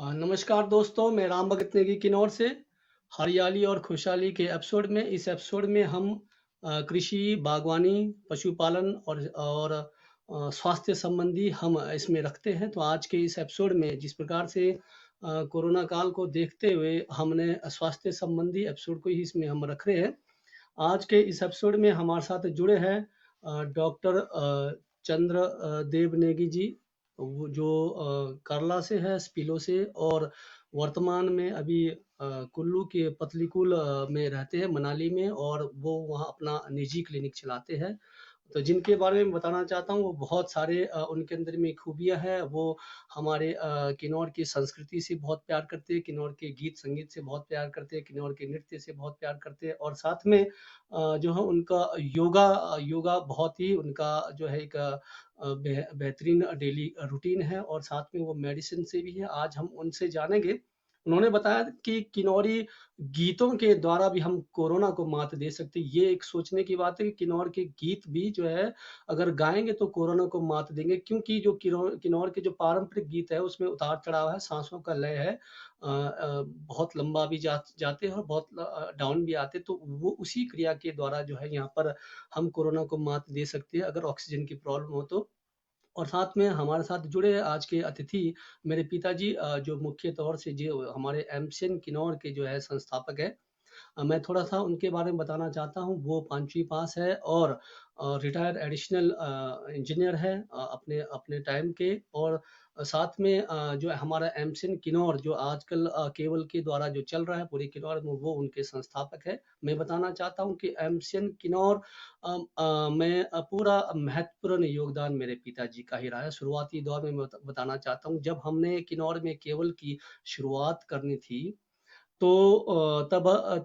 नमस्कार दोस्तों, मैं राम भगत नेगी किन्नौर से। हरियाली और खुशहाली के एपिसोड में इस एपिसोड में हम कृषि, बागवानी, पशुपालन और स्वास्थ्य संबंधी हम इसमें रखते हैं। तो आज के इस एपिसोड में जिस प्रकार से कोरोना काल को देखते हुए हमने स्वास्थ्य संबंधी एपिसोड को ही इसमें हम रख रहे हैं। आज के इस एपिसोड में हमारे साथ जुड़े हैं डॉक्टर चंद्र देव नेगी जी, वो जो करला से है, स्पीलो से, और वर्तमान में अभी कुल्लू के पतलीकुल में रहते हैं, मनाली में, और वो वहाँ अपना निजी क्लिनिक चलाते हैं। तो जिनके बारे में बताना चाहता हूँ वो बहुत सारे उनके अंदर में खूबियाँ हैं। वो हमारे किन्नौर की संस्कृति से बहुत प्यार करते हैं, किन्नौर के गीत संगीत से बहुत प्यार करते हैं, किन्नौर के नृत्य से बहुत प्यार करते हैं, और साथ में जो है उनका योगा बहुत ही उनका जो है एक बेहतरीन डेली रूटीन है, और साथ में वो मेडिसिन से भी है। आज हम उनसे जानेंगे। उन्होंने बताया कि किन्नौरी गीतों के द्वारा भी हम कोरोना को मात दे सकते हैं। ये एक सोचने की बात है कि किन्नौर के गीत भी जो है अगर गाएँगे तो कोरोना को मात देंगे, क्योंकि जो किन्नौर के जो पारंपरिक गीत है उसमें उतार-चढ़ाव है, साँसों का लय है। बहुत लंबा भी जाते हैं और बहुत डाउन भी आते हैं, तो वो उसी क्रिया के द्वारा जो है यहाँ पर हम कोरोना को मात दे सकते हैं अगर ऑक्सीजन की प्रॉब्लम हो तो। और साथ में हमारे साथ जुड़े आज के अतिथि मेरे पिताजी, जो मुख्य तौर से जो हमारे एमसीएन किन्नौर के जो है संस्थापक है। मैं थोड़ा-सा उनके बारे में बताना चाहता हूँ। वो 5वीं पास है और रिटायर्ड एडिशनल इंजीनियर है अपने अपने टाइम के, और साथ में जो है हमारा एमसीएन किन्नौर जो आजकल केबल के द्वारा जो चल रहा है पूरे किन्नौर में, वो उनके संस्थापक है। मैं बताना चाहता हूँ कि एमसीएन किन्नौर में पूरा महत्वपूर्ण योगदान मेरे पिताजी का ही रहा है। शुरुआती दौर में मैं बताना चाहता हूँ, जब हमने किन्नौर में केबल की शुरुआत करनी थी, तो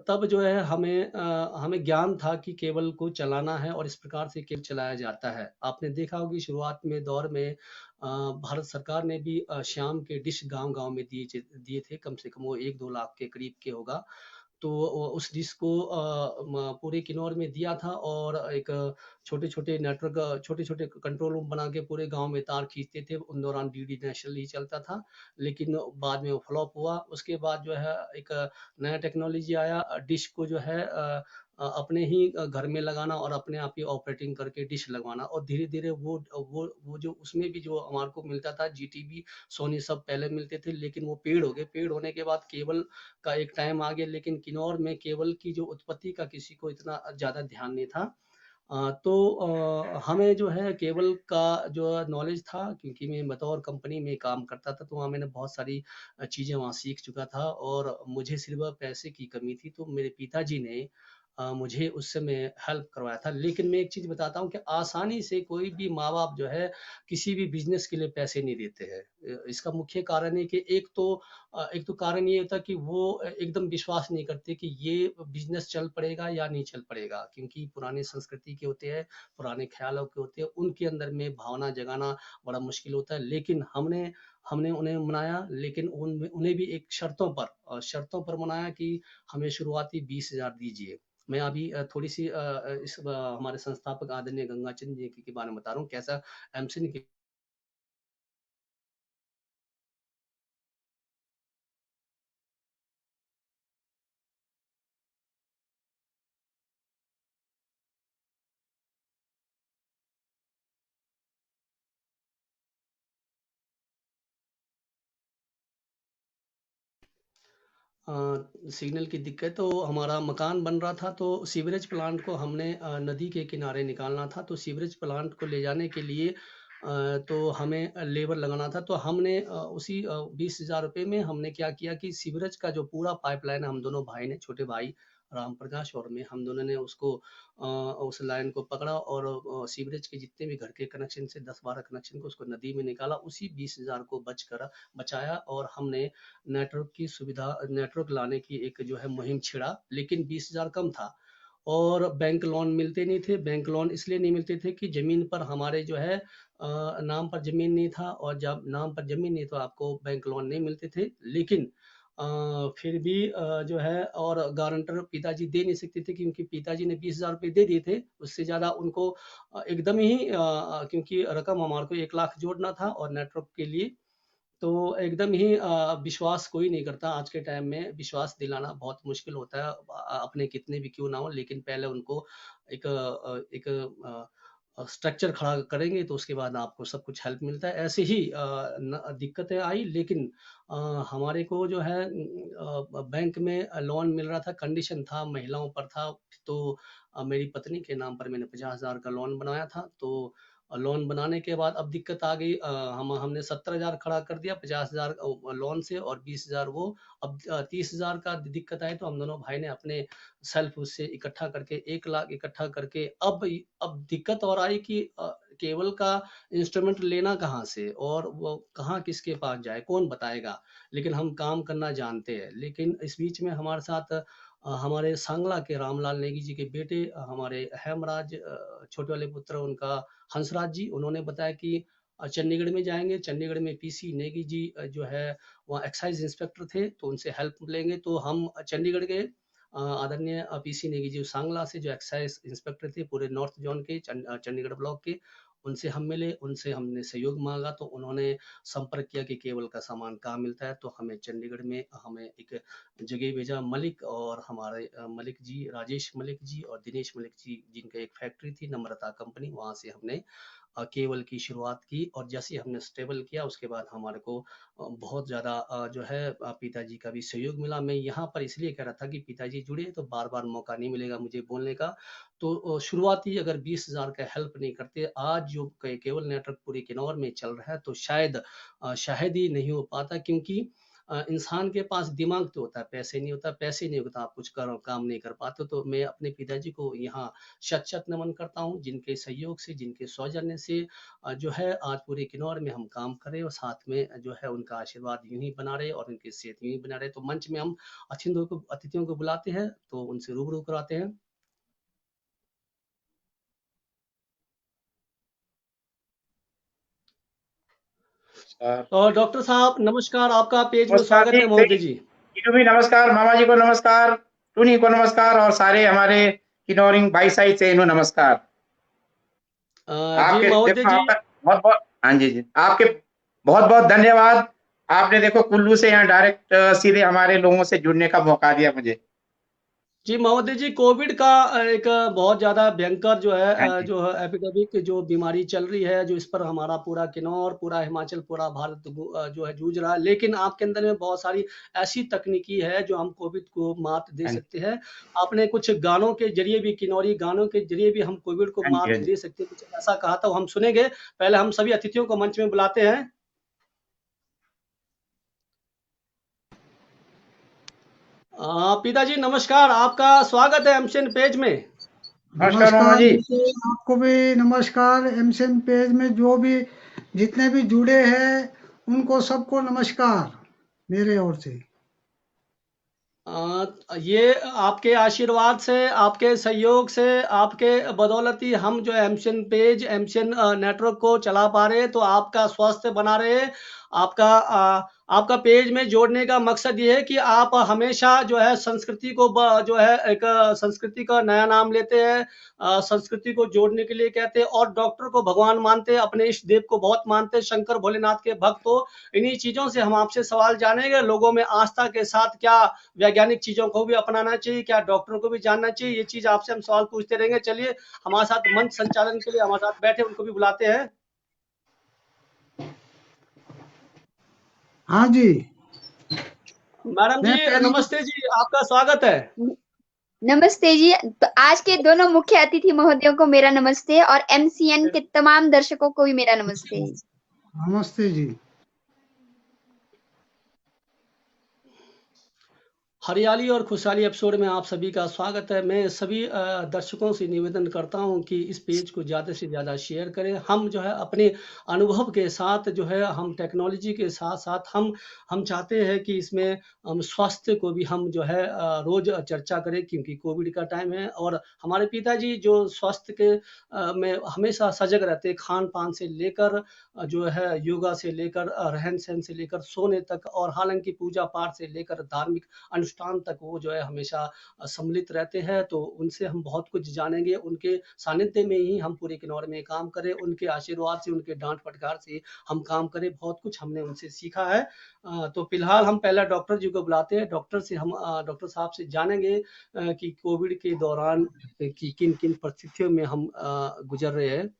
तब जो है हमें ज्ञान था कि केबल को चलाना है और इस प्रकार से केबल चलाया जाता है। आपने देखा होगा कि शुरुआत में दौर में भारत सरकार ने भी शाम के डिश गाँव-गाँव में दिए थे, कम से कम वो 1-2 लाख के करीब के होगा। तो उस डिश को पूरे किन्नौर में दिया था, और एक छोटे-छोटे नेटवर्क, छोटे-छोटे कंट्रोल रूम बना के पूरे गाँव में तार खींचते थे। उन दौरान डीडी नेशनल ही चलता था, लेकिन बाद में वो फ्लॉप हुआ। उसके बाद जो है एक नया टेक्नोलॉजी आया, डिश को जो है अपने ही घर में लगाना और अपने आप ही ऑपरेटिंग करके डिश लगवाना, और धीरे-धीरे वो जो उसमें भी जो हमारे को मिलता था, जीटीबी, सोनी सब पहले मिलते थे, लेकिन वो पेड़ हो गए। पेड़ होने के बाद केबल का एक टाइम आ गया, लेकिन किन्नौर में केबल की जो उत्पत्ति का किसी को इतना ज़्यादा ध्यान नहीं था। तो हमें जो है केबल का जो नॉलेज था, क्योंकि मैं बतौर कंपनी में काम करता था, तो वहाँ मैंने बहुत सारी चीज़ें वहाँ सीख चुका था, और मुझे सिर्फ़ पैसे की कमी थी, तो मेरे पिताजी ने मुझे उस समय हेल्प करवाया था। लेकिन मैं एक चीज़ बताता हूँ कि आसानी से कोई भी माँ-बाप जो है किसी भी बिज़नेस के लिए पैसे नहीं देते हैं। इसका मुख्य कारण है कि एक तो कारण ये होता है कि वो एकदम विश्वास नहीं करते कि ये बिज़नेस चल पड़ेगा या नहीं चल पड़ेगा, क्योंकि पुरानी संस्कृति के होते हैं, पुराने ख़्यालों के होते हैं, उनके अंदर में भावना जगाना बड़ा मुश्किल होता है। लेकिन हमने हमने उन्हें मनाया, लेकिन उन्हें भी एक शर्तों पर मनाया कि हमें शुरुआती 20,000 दीजिए। मैं अभी थोड़ी-सी हमारे संस्थापक आदरणीय गंगाचंद जी के बारे में बता रहा हूँ, कैसा एमसिन की। सिग्नल की दिक्कत, तो हमारा मकान बन रहा था, तो सीवरेज प्लांट को हमने नदी के किनारे निकालना था, तो सीवरेज प्लांट को ले जाने के लिए तो हमें लेबर लगाना था, तो हमने उसी 20,000 रुपए में हमने क्या किया कि सीवरेज का जो पूरा पाइपलाइन, हम दोनों भाई ने, छोटे भाई राम प्रकाश और मैं, हम दोनों ने उस लाइन को पकड़ा, और सीवरेज के जितने भी घर के कनेक्शन से 10-12 कनेक्शन को उसको नदी में निकाला, उसी 20,000 को बचाया, और हमने नेटवर्क लाने की एक जो है मुहिम छेड़ा। लेकिन 20,000 कम था, और बैंक लोन मिलते नहीं थे। बैंक लोन इसलिए नहीं मिलते थे कि ज़मीन पर हमारे जो है नाम पर ज़मीन नहीं था, और जब नाम पर ज़मीन नहीं तो आपको बैंक लोन नहीं मिलते थे। लेकिन फिर भी जो है, और गारंटर पिताजी दे नहीं सकते थे, क्योंकि पिताजी ने 20,000 रुपए दे दिए थे। उससे ज़्यादा उनको एकदम ही क्योंकि रकम हमारे को 1 लाख जोड़ना था और नेटवर्क के लिए, तो एकदम ही विश्वास कोई नहीं करता आज के टाइम में, विश्वास दिलाना बहुत मुश्किल होता है। अपने कितने भी क्यों ना हो, लेकिन पहले उनको एक स्ट्रक्चर खड़ा करेंगे तो उसके बाद आपको सब कुछ हेल्प मिलता है। ऐसे ही दिक्कतें आई, लेकिन अ, हमारे को जो है बैंक में लोन मिल रहा था, कंडीशन था महिलाओं पर था। तो मेरी पत्नी के नाम पर मैंने 50,000 का लोन बनाया था। तो लोन बनाने के बाद अब दिक्कत आ गई, हमने 70,000 खड़ा कर दिया 50,000 लोन से, और 20,000 वो। अब 30,000 का दिक्कत आई, तो हम दोनों भाई ने अपने सेल्फ उससे इकट्ठा करके 1 लाख इकट्ठा करके अब दिक्कत और आई कि केबल का इंस्ट्रूमेंट लेना कहाँ से, और वो कहाँ किसके पास जाए, कौन बताएगा। लेकिन हम काम करना जानते हैं। लेकिन इस बीच में हमारे साथ हमारे सांगला के रामलाल नेगी जी के बेटे, हमारे हेमराज छोटे वाले पुत्र, उनका हंसराज जी, उन्होंने बताया कि चंडीगढ़ में जाएंगे। चंडीगढ़ में पीसी नेगी जी जो है वहाँ एक्साइज इंस्पेक्टर थे, तो उनसे हेल्प लेंगे। तो हम चंडीगढ़ गए। आदरणीय पीसी नेगी जी सांगला से जो एक्साइज इंस्पेक्टर थे पूरे नॉर्थ जोन के, चंडीगढ़ ब्लॉक के, उनसे हम मिले, उनसे हमने सहयोग मांगा। तो उन्होंने संपर्क किया कि केबल का सामान कहाँ मिलता है। तो हमें चंडीगढ़ में हमें एक जगह भेजा, मलिक और हमारे मलिक जी, राजेश मलिक जी और दिनेश मलिक जी, जिनका एक फैक्ट्री थी नम्रता कंपनी, वहाँ से हमने केबल की शुरुआत की। और जैसे ही हमने स्टेबल किया, उसके बाद हमारे को बहुत ज़्यादा जो है पिताजी का भी सहयोग मिला। मैं यहाँ पर इसलिए कह रहा था कि पिताजी जुड़े तो बार बार मौका नहीं मिलेगा मुझे बोलने का। तो शुरुआती अगर 20,000 का हेल्प नहीं करते, आज जो केबल नेटवर्क पूरे किन्नौर में चल रहा है, तो शायद ही नहीं हो पाता। क्योंकि इंसान के पास दिमाग तो होता है, पैसे नहीं होता, पैसे नहीं होता, आप कुछ काम नहीं कर पाते। तो मैं अपने पिताजी को यहाँ शत शत नमन करता हूँ, जिनके सहयोग से, जिनके सौजन्य से जो है आज पूरे किन्नौर में हम काम कर रहे हैं, और साथ में जो है उनका आशीर्वाद यूं ही बना रहे और उनकी सेहत यूं ही बना रहे। तो मंच में हम अतिथियों को बुलाते हैं, तो उनसे रूबरू कराते हैं। और डॉक्टर साहब नमस्कार, आपका पेज में नमस्कार स्वागत जी, है महोदय जी। टीटू भी नमस्कार, मामा जी को नमस्कार, टूनी को नमस्कार और सारे हमारे किन्नौरिंग भाई साहिब से इन्हों नमस्कार। जी आपके महोदय देखो जी। आपका बहुत बहुत, हाँ जी जी, आपके बहुत बहुत धन्यवाद। आपने देखो कुल्लू से यहाँ डायरेक्ट सीधे हमारे लोगों से जुड़ने का मौका दिया मुझे। जी महोदय जी, कोविड का एक बहुत ज़्यादा भयंकर जो है हाँ जी, जो है एपिडेमिक जो बीमारी चल रही है, जो इस पर हमारा पूरा किन्नौर, पूरा हिमाचल, पूरा भारत जो है जूझ रहा है। लेकिन आपके अंदर में बहुत सारी ऐसी तकनीकी है जो हम कोविड को मात दे हाँ जी, सकते हैं। आपने कुछ गानों के ज़रिए भी, किन्नौरी गानों के ज़रिए भी हम कोविड को हाँ जी, मात हाँ जी। दे सकते हैं, कुछ ऐसा कहा था, वो हम सुनेंगे। पहले हम सभी अतिथियों को मंच में बुलाते हैं। पिताजी नमस्कार, आपका स्वागत है एमसीएन पेज में। नमस्कार मामा नमस्कार जी। जी, आपको भी नमस्कार। एमसीएन पेज में जो भी जितने भी जुड़े हैं उनको सबको नमस्कार मेरे ओर से। ये आपके आशीर्वाद से, आपके सहयोग से, आपके बदौलत ही हम जो है एमसीएन पेज, एमसीएन नेटवर्क को चला पा रहे हैं। तो आपका स्वास्थ्य बना रहे। आपका पेज में जोड़ने का मकसद ये है कि आप हमेशा जो है संस्कृति को जो है एक संस्कृति का नया नाम लेते हैं, संस्कृति को जोड़ने के लिए कहते हैं, और डॉक्टर को भगवान मानते हैं, अपने इष्ट देव को बहुत मानते हैं, शंकर भोलेनाथ के भक्त हो। इन्हीं चीज़ों से हम आपसे सवाल जानेंगे, लोगों में आस्था के साथ क्या वैज्ञानिक चीज़ों को भी अपनाना चाहिए, क्या डॉक्टरों को भी जानना चाहिए, ये चीज़ आपसे हम सवाल पूछते रहेंगे। चलिए, हमारे साथ मंच संचालन के लिए हमारे साथ बैठे उनको भी बुलाते हैं। हाँ जी, मैडम मैं जी पहले तो नमस्ते जी, आपका स्वागत है। नमस्ते जी। तो आज के दोनों मुख्य अतिथि महोदयों को मेरा नमस्ते और एमसीएन के तमाम दर्शकों को भी मेरा नमस्ते। नमस्ते जी। हरियाली और खुशहाली एपिसोड में आप सभी का स्वागत है। मैं सभी दर्शकों से निवेदन करता हूं कि इस पेज को ज़्यादा से ज़्यादा शेयर करें। हम जो है अपने अनुभव के साथ जो है, हम टेक्नोलॉजी के साथ साथ हम चाहते हैं कि इसमें हम स्वास्थ्य को भी हम जो है रोज़ चर्चा करें, क्योंकि कोविड का टाइम है। और हमारे पिताजी जो स्वास्थ्य के में हमेशा सजग रहते हैं, खान पान से लेकर जो है योगा से लेकर रहन सहन से लेकर सोने तक, और हालांकि पूजा पाठ से लेकर धार्मिक अनुष्ठान अनुष्ठान तक वो जो है हमेशा सम्मिलित रहते हैं। तो उनसे हम बहुत कुछ जानेंगे, उनके सानिध्य में ही हम पूरे किन्नौर में काम करें, उनके आशीर्वाद से, उनके डांट फटकार से हम काम करें। बहुत कुछ हमने उनसे सीखा है। तो फिलहाल हम पहले डॉक्टर जी को बुलाते हैं। डॉक्टर से हम डॉक्टर साहब से जानेंगे कि कोविड के दौरान कि किन किन परिस्थितियों में हम गुजर रहे हैं।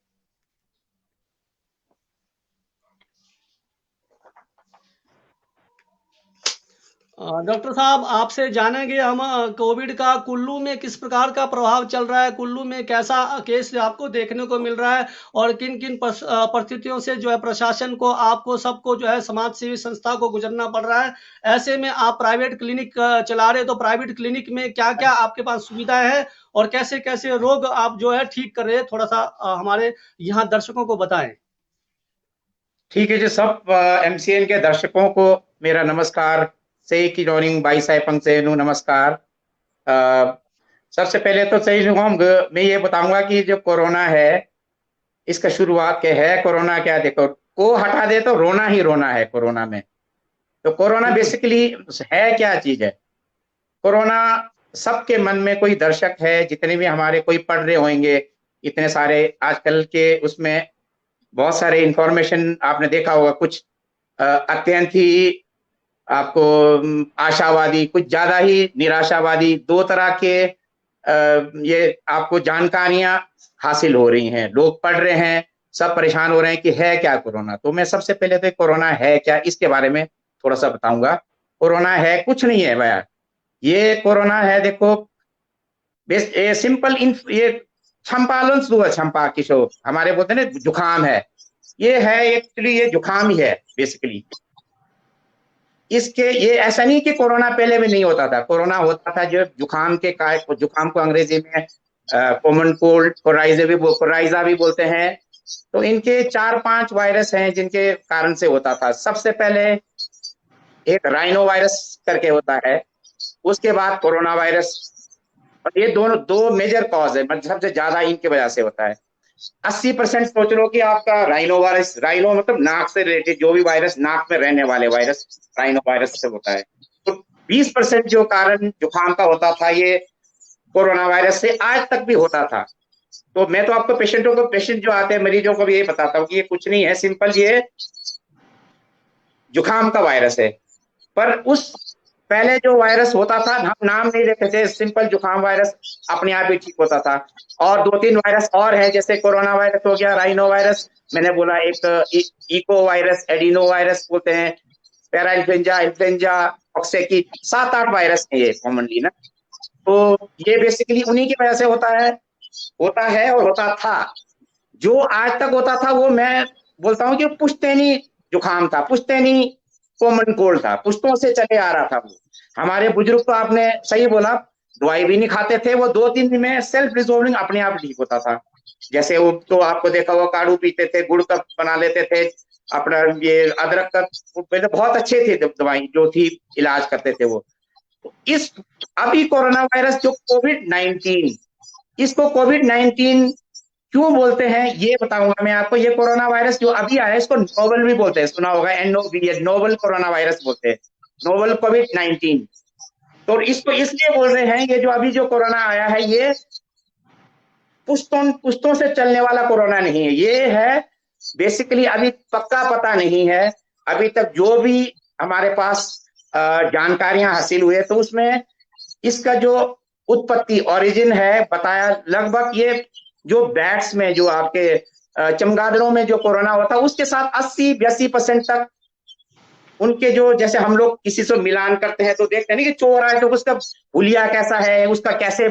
डॉक्टर साहब, आपसे जानेंगे हम कोविड का कुल्लू में किस प्रकार का प्रभाव चल रहा है, कुल्लू में कैसा केस आपको देखने को मिल रहा है, और किन किन परिस्थितियों से जो है प्रशासन को, आपको सबको जो है समाज सेवी संस्था को गुजरना पड़ रहा है। ऐसे में आप प्राइवेट क्लिनिक चला रहे, तो प्राइवेट क्लिनिक में क्या क्या आपके पास सुविधाएं है और कैसे कैसे रोग आप जो है ठीक कर रहे हैं, थोड़ा सा हमारे यहाँ दर्शकों को बताएं। ठीक है जी, सब MCN के दर्शकों को मेरा नमस्कार। से की जॉइनिंग बाई साइपंग से नमस्कार। सबसे पहले तो सही मैं ये बताऊंगा कि जो कोरोना है, इसका शुरुआत क्या है, कोरोना क्या, देखो को हटा दे तो रोना ही रोना है कोरोना में। तो कोरोना बेसिकली है क्या चीज है? कोरोना सबके मन में, कोई दर्शक है, जितने भी हमारे कोई पढ़ रहे होंगे, इतने सारे आजकल के उसमें बहुत सारे इंफॉर्मेशन आपने देखा होगा, कुछ अत्यंत ही आपको आशावादी, कुछ ज्यादा ही निराशावादी, दो तरह के ये आपको जानकारियां हासिल हो रही हैं। लोग पढ़ रहे हैं, सब परेशान हो रहे हैं कि है क्या कोरोना। तो मैं सबसे पहले तो कोरोना है क्या, इसके बारे में थोड़ा सा बताऊंगा। कोरोना है कुछ नहीं है भैया, ये कोरोना है, देखो सिंपल ये छंपा किशो हमारे बोलते हैं ना, जुकाम है। ये है एक्चुअली, ये जुकाम ही है बेसिकली। इसके ये ऐसा नहीं कि कोरोना पहले भी नहीं होता था, कोरोना होता था। जो जुकाम के जुकाम को अंग्रेजी में कॉमन कोल्ड, कोराइजा भी बोलते हैं। तो इनके 4-5 वायरस हैं जिनके कारण से होता था। सबसे पहले एक राइनो वायरस करके होता है, उसके बाद कोरोना वायरस। और ये दोनों दो मेजर कॉज है, मतलब सबसे ज्यादा इनकी वजह से होता है। 80% सोच लो कि आपका राइनो वायरस, राइनो मतलब नाक से रिलेटेड जो भी वायरस, नाक में रहने वाले वायरस, राइनो वायरस से होता है। तो 20% जो कारण जुकाम का होता था, ये कोरोना वायरस से आज तक भी होता था। तो मैं तो आपको पेशेंट जो आते हैं, मरीजों को भी यही बताता हूँ कि ये कुछ नहीं है, सिंपल ये जुकाम का वायरस है। पर उस पहले जो वायरस होता था, हम नाम नहीं लेते थे, सिंपल जुकाम वायरस अपने आप ही ठीक होता था। और 2-3 वायरस और है, जैसे कोरोना वायरस हो गया, राइनो वायरस मैंने बोला, एक इको वायरस, एडिनो वायरस बोलते हैं, पैरा इन्फ्लुएंजा, ऑक्सेकी, 7-8 वायरस है ये कॉमनली ना। तो ये बेसिकली उन्हीं की वजह से होता है और होता था। जो आज तक होता था वो मैं बोलता हूँ कि पुश्तैनी जुकाम था, पुश्तैनी कॉमन कोल्ड था, पुश्तों से चले आ रहा था वो। हमारे बुजुर्ग तो आपने सही बोला, दवाई भी नहीं खाते थे, वो 2-3 दिन में सेल्फ रिजोल्विंग अपने आप ठीक होता था। जैसे वो तो आपको देखा, वो काढ़ू पीते थे, गुड़ का बना लेते थे, अपना ये अदरक का, पहले बहुत अच्छे थे दवाई जो थी, इलाज करते थे वो। इस अभी कोरोना वायरस जो कोविड-19, इसको कोविड-19 क्यों बोलते हैं ये बताऊंगा मैं आपको। ये कोरोना वायरस जो अभी आया है, इसको नोवल भी बोलते हैं, सुना होगा, NOVL, नोवल कोरोना वायरस बोलते हैं, नोवल कोविड-19। तो इसको इसलिए बोल रहे हैं, ये जो अभी जो कोरोना आया है, ये पुश्तों से चलने वाला कोरोना नहीं है। ये है बेसिकली, अभी पक्का पता नहीं है, अभी तक जो भी हमारे पास जानकारियां हासिल हुई है, तो उसमें इसका जो उत्पत्ति, ओरिजिन है बताया, लगभग ये जो बैट्स में, जो आपके चमगादड़ों में जो कोरोना होता है, उसके साथ 80-82% तक उनके जो, जैसे हम लोग किसी से मिलान करते हैं तो देखते हैं नहीं कि चोर आए तो उसका हुलिया कैसा है, उसका कैसे,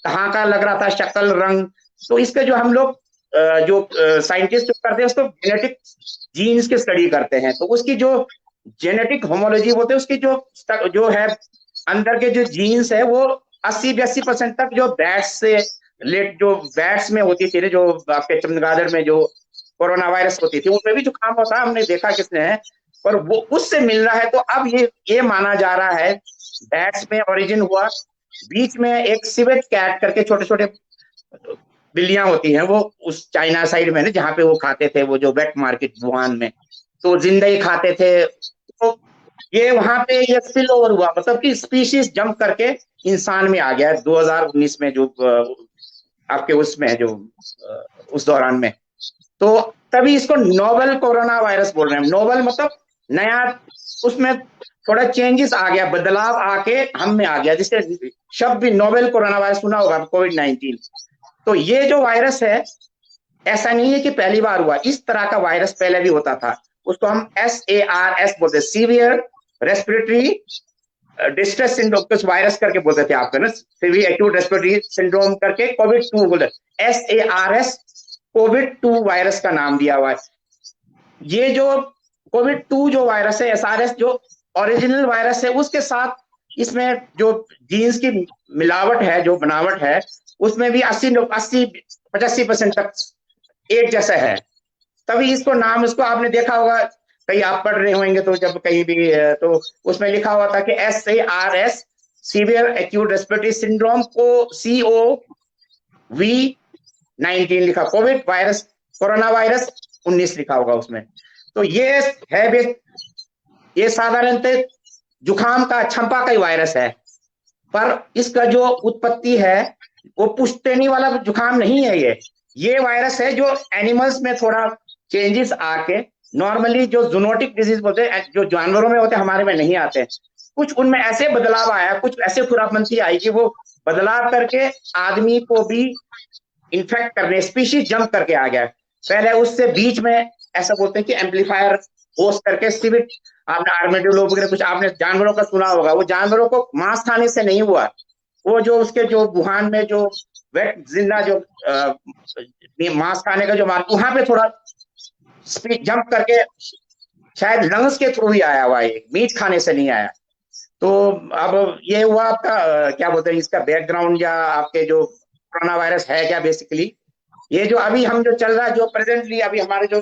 कहाँ का लग रहा था शक्ल, रंग। तो इसके जो हम लोग जो साइंटिस्ट करते हैं, उसको जेनेटिक जीन्स की स्टडी करते हैं। तो उसकी जो जेनेटिक होमोलॉजी बोलते हैं, उसकी जो है अंदर के जो जीन्स है, वो 80-82% तक जो बैट्स से जो बैट्स में होती थी, जो आपके चमगादड़ में जो कोरोना वायरस होती थी, उनमें भी जुकाम होता है, हमने देखा किसने है, पर वो उससे मिल रहा है। तो अब ये माना जा रहा है बैट्स में ओरिजिन हुआ। बीच में एक सिवेट कैट करके छोटे छोटे बिल्लियां होती हैं, वो उस चाइना साइड में ना, जहाँ पे वो खाते थे, वो जो वेट मार्केट वुहान में, तो जिंदा ही खाते थे। तो ये वहां पे ये स्पिल ओवर हुआ, मतलब कि स्पीशीज जंप करके इंसान में आ गया 2019 में, जो आपके उसमें जो उस दौरान में। तो तभी इसको नोवेल कोरोना वायरस बोल रहे हैं। नोवेल मतलब नया, उसमें थोड़ा चेंजेस आ गया, बदलाव आके हम में आ गया, जिससे शब्द भी नोवेल कोरोना वायरस सुना होगा, कोविड-19। तो ये जो वायरस है, ऐसा नहीं है कि पहली बार हुआ, इस तरह का वायरस पहले भी होता था। उसको हम SARS बोलते, सीवियर रेस्पिरेटरी डिस्ट्रेस सिंड्रोम, कुछ वायरस करके बोलते थे आपको ना, सीवियर एक्यूट रेस्पिरेटरी सिंड्रोम करके कोविड-2 बोलते, SARS कोविड-2 वायरस का नाम दिया हुआ है। ये जो कोविड-2 जो वायरस है, SRS जो ओरिजिनल वायरस है, उसके साथ इसमें जो जीन्स की मिलावट है, जो बनावट है, उसमें भी 80-85% तक एक जैसा है। तभी इसको नाम, इसको आपने देखा होगा, कहीं आप पढ़ रहे होंगे तो जब कहीं भी, तो उसमें लिखा हुआ था कि SARS severe acute respiratory syndrome को COVID-19 लिखा, कोविड वायरस, कोरोना वायरस 19 लिखा होगा उसमें। तो ये है, ये साधारणतः जुकाम का, छंपा का ही वायरस है, पर इसका जो उत्पत्ति है वो पुश्तैनी वाला जुकाम नहीं है। ये वायरस है जो एनिमल्स में थोड़ा चेंजेस आके, नॉर्मली जो जूनोटिक डिजीज बोलते हैं, जो जानवरों में होते हैं, हमारे में नहीं आते। कुछ उनमें ऐसे बदलाव आया, कुछ ऐसे खुरापंथी आई कि वो बदलाव करके आदमी को भी इन्फेक्ट करने, स्पीशीज जंप करके आ गया। पहले उससे बीच में ऐसा बोलते हैं कि एम्पलीफायर होस्ट करके, सिविक, आपने आर्मेडुलो वगैरह कुछ आपने जानवरों का सुना होगा, वो जानवरों को मांस खाने से नहीं हुआ, वो जो उसके जो वुहान में जो वेट जिंदा जो मांस खाने का जो मार्ग, वहां पे थोड़ा स्पीड जंप करके शायद लंग्स के थ्रू ही आया हुआ है, मीट खाने से नहीं आया। तो अब ये हुआ आपका क्या बोलते हैं, इसका बैकग्राउंड, या आपके जो कोरोना वायरस है क्या बेसिकली। ये जो अभी हम जो चल रहा है, जो प्रेजेंटली अभी हमारे जो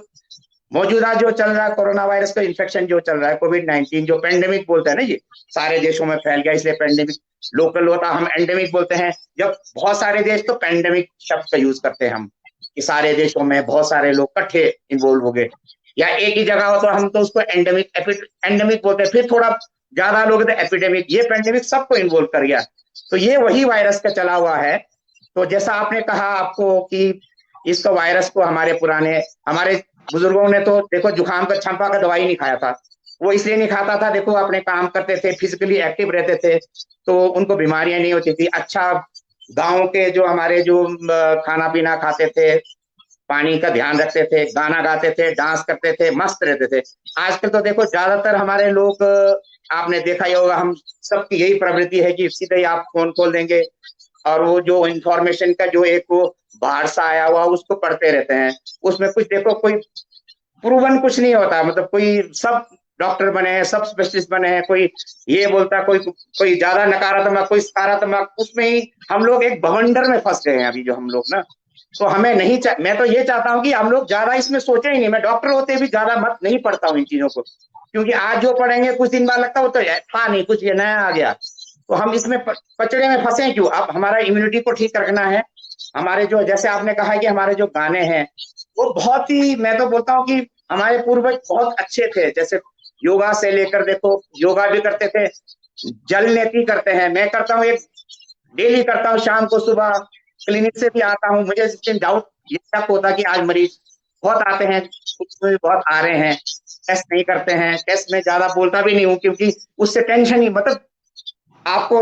मौजूदा जो चल रहा है कोरोना वायरस का इन्फेक्शन जो चल रहा है, कोविड-19 जो पेंडेमिक बोलते हैं ना, ये सारे देशों में फैल गया, इसलिए पेंडेमिक, लोकल होता हम एंडेमिक बोलते हैं। जब बहुत सारे देश तो पेंडेमिक शब्द का यूज करते हैं हम, कि सारे देशों में बहुत सारे लोग इकट्ठे इन्वॉल्व हो गए, या एक ही जगह हो तो हम तो उसको एंडेमिक बोलते हैं। फिर थोड़ा ज्यादा लोग तो एपिडेमिक, ये पेंडेमिक सबको इन्वॉल्व कर गया। तो ये वही वायरस का चला हुआ है। तो जैसा आपने कहा आपको कि इसको वायरस को हमारे बुजुर्गों ने तो देखो जुकाम का, छंपा का दवाई नहीं खाया था। वो इसलिए नहीं खाता था, देखो अपने काम करते थे, फिजिकली एक्टिव रहते थे, तो उनको बीमारियां नहीं होती थी। अच्छा, गाँव के जो हमारे जो खाना पीना खाते थे, पानी का ध्यान रखते थे, गाना गाते थे, डांस करते थे, मस्त रहते थे। आजकल तो देखो ज्यादातर हमारे लोग, आपने देखा ही होगा, हम सबकी यही प्रवृत्ति है कि सीधे ही आप फोन खोल देंगे और वो जो इंफॉर्मेशन का जो एक वो बाहर से आया हुआ उसको पढ़ते रहते हैं। उसमें कुछ देखो, कोई प्रूवन कुछ नहीं होता, मतलब कोई, सब डॉक्टर बने हैं, सब स्पेशलिस्ट बने हैं, कोई ये बोलता, कोई ज्यादा नकारात्मक, कोई सकारात्मक, उसमें ही हम लोग एक भवंडर में फंस गए हैं अभी जो हम लोग ना। तो हमें नहीं मैं तो ये चाहता हूँ कि हम लोग ज्यादा इसमें सोचे ही नहीं। मैं डॉक्टर होते भी ज्यादा मत नहीं पढ़ता हूँ इन चीजों को, क्योंकि आज जो पढ़ेंगे कुछ दिन बाद लगता है वो तो था नहीं, कुछ ये नया आ गया। तो हम इसमें पचड़े में फंसे क्यों। अब हमारा इम्यूनिटी को ठीक रखना है। हमारे जो, जैसे आपने कहा कि हमारे जो गाने हैं वो बहुत ही, मैं तो बोलता हूँ कि हमारे पूर्वज बहुत अच्छे थे। जैसे योगा से लेकर देखो, योगा भी करते थे, जल नेति करते हैं, मैं करता हूँ, एक डेली करता हूँ, शाम को सुबह क्लिनिक से भी आता हूँ। मुझे इस दिन डाउट ये तक होता कि आज मरीज बहुत आते हैं, कुछ बहुत आ रहे हैं, टेस्ट नहीं करते हैं। टेस्ट में ज्यादा बोलता भी नहीं हूँ, क्योंकि उससे टेंशन ही, मतलब आपको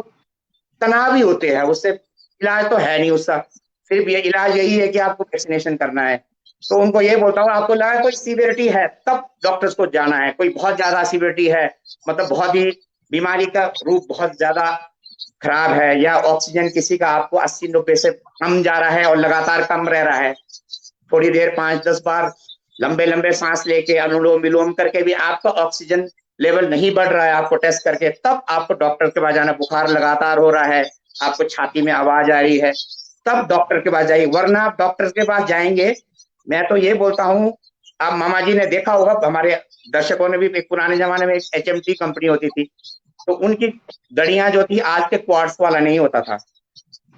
तनाव ही होते हैं, उससे इलाज तो है नहीं उसका। सिर्फ ये इलाज यही है कि आपको वैक्सीनेशन करना है। तो उनको ये बोलता हूँ, आपको लगा कोई सीवियरिटी है तब डॉक्टर्स को जाना है। कोई बहुत ज्यादा सीवियरिटी है, मतलब बहुत ही बीमारी का रूप बहुत ज्यादा खराब है, या ऑक्सीजन किसी का आपको 80-90 से कम जा रहा है और लगातार कम रह रहा है, थोड़ी देर 5-10 बार लंबे लंबे सांस लेके अनुलोम विलोम करके भी आपका ऑक्सीजन लेवल नहीं बढ़ रहा है, आपको टेस्ट करके तब आपको डॉक्टर के पास जाना। बुखार लगातार हो रहा है, आपको छाती में आवाज आ रही है, तब डॉक्टर के पास जाइए, वरना आप डॉक्टर के पास जाएंगे। मैं तो ये बोलता हूँ, आप मामा जी ने देखा होगा, हमारे दर्शकों ने भी, एक पुराने जमाने में एक HMT कंपनी होती थी, तो उनकी घड़ियां जो थी आज के क्वार्ट्स वाला नहीं होता था।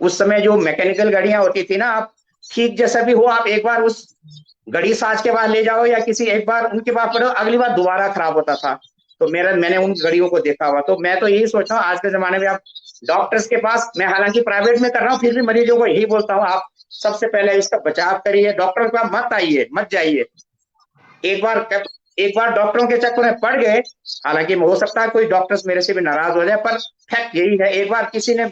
उस समय जो मैकेनिकल घड़ियां होती थी ना, आप ठीक जैसा भी हो, आप एक बार उस घड़ी साज के पास ले जाओ या किसी एक बार उनके पास पढ़ो, अगली बार दोबारा खराब होता था। तो मैंने उन घड़ियों को देखा हुआ। तो मैं तो यही सोचता हूँ आज के जमाने में आप डॉक्टर्स के पास, मैं हालांकि प्राइवेट में कर रहा हूँ, फिर भी मरीजों को यही बोलता हूँ, आप सबसे पहले इसका बचाव करिए, डॉक्टर के पास मत आइए, मत जाइए। एक बार डॉक्टरों के चक्कर में पड़ गए, हालांकि हो सकता है कोई डॉक्टर्स मेरे से भी नाराज हो जाए, पर फैक्ट यही है, एक बार किसी ने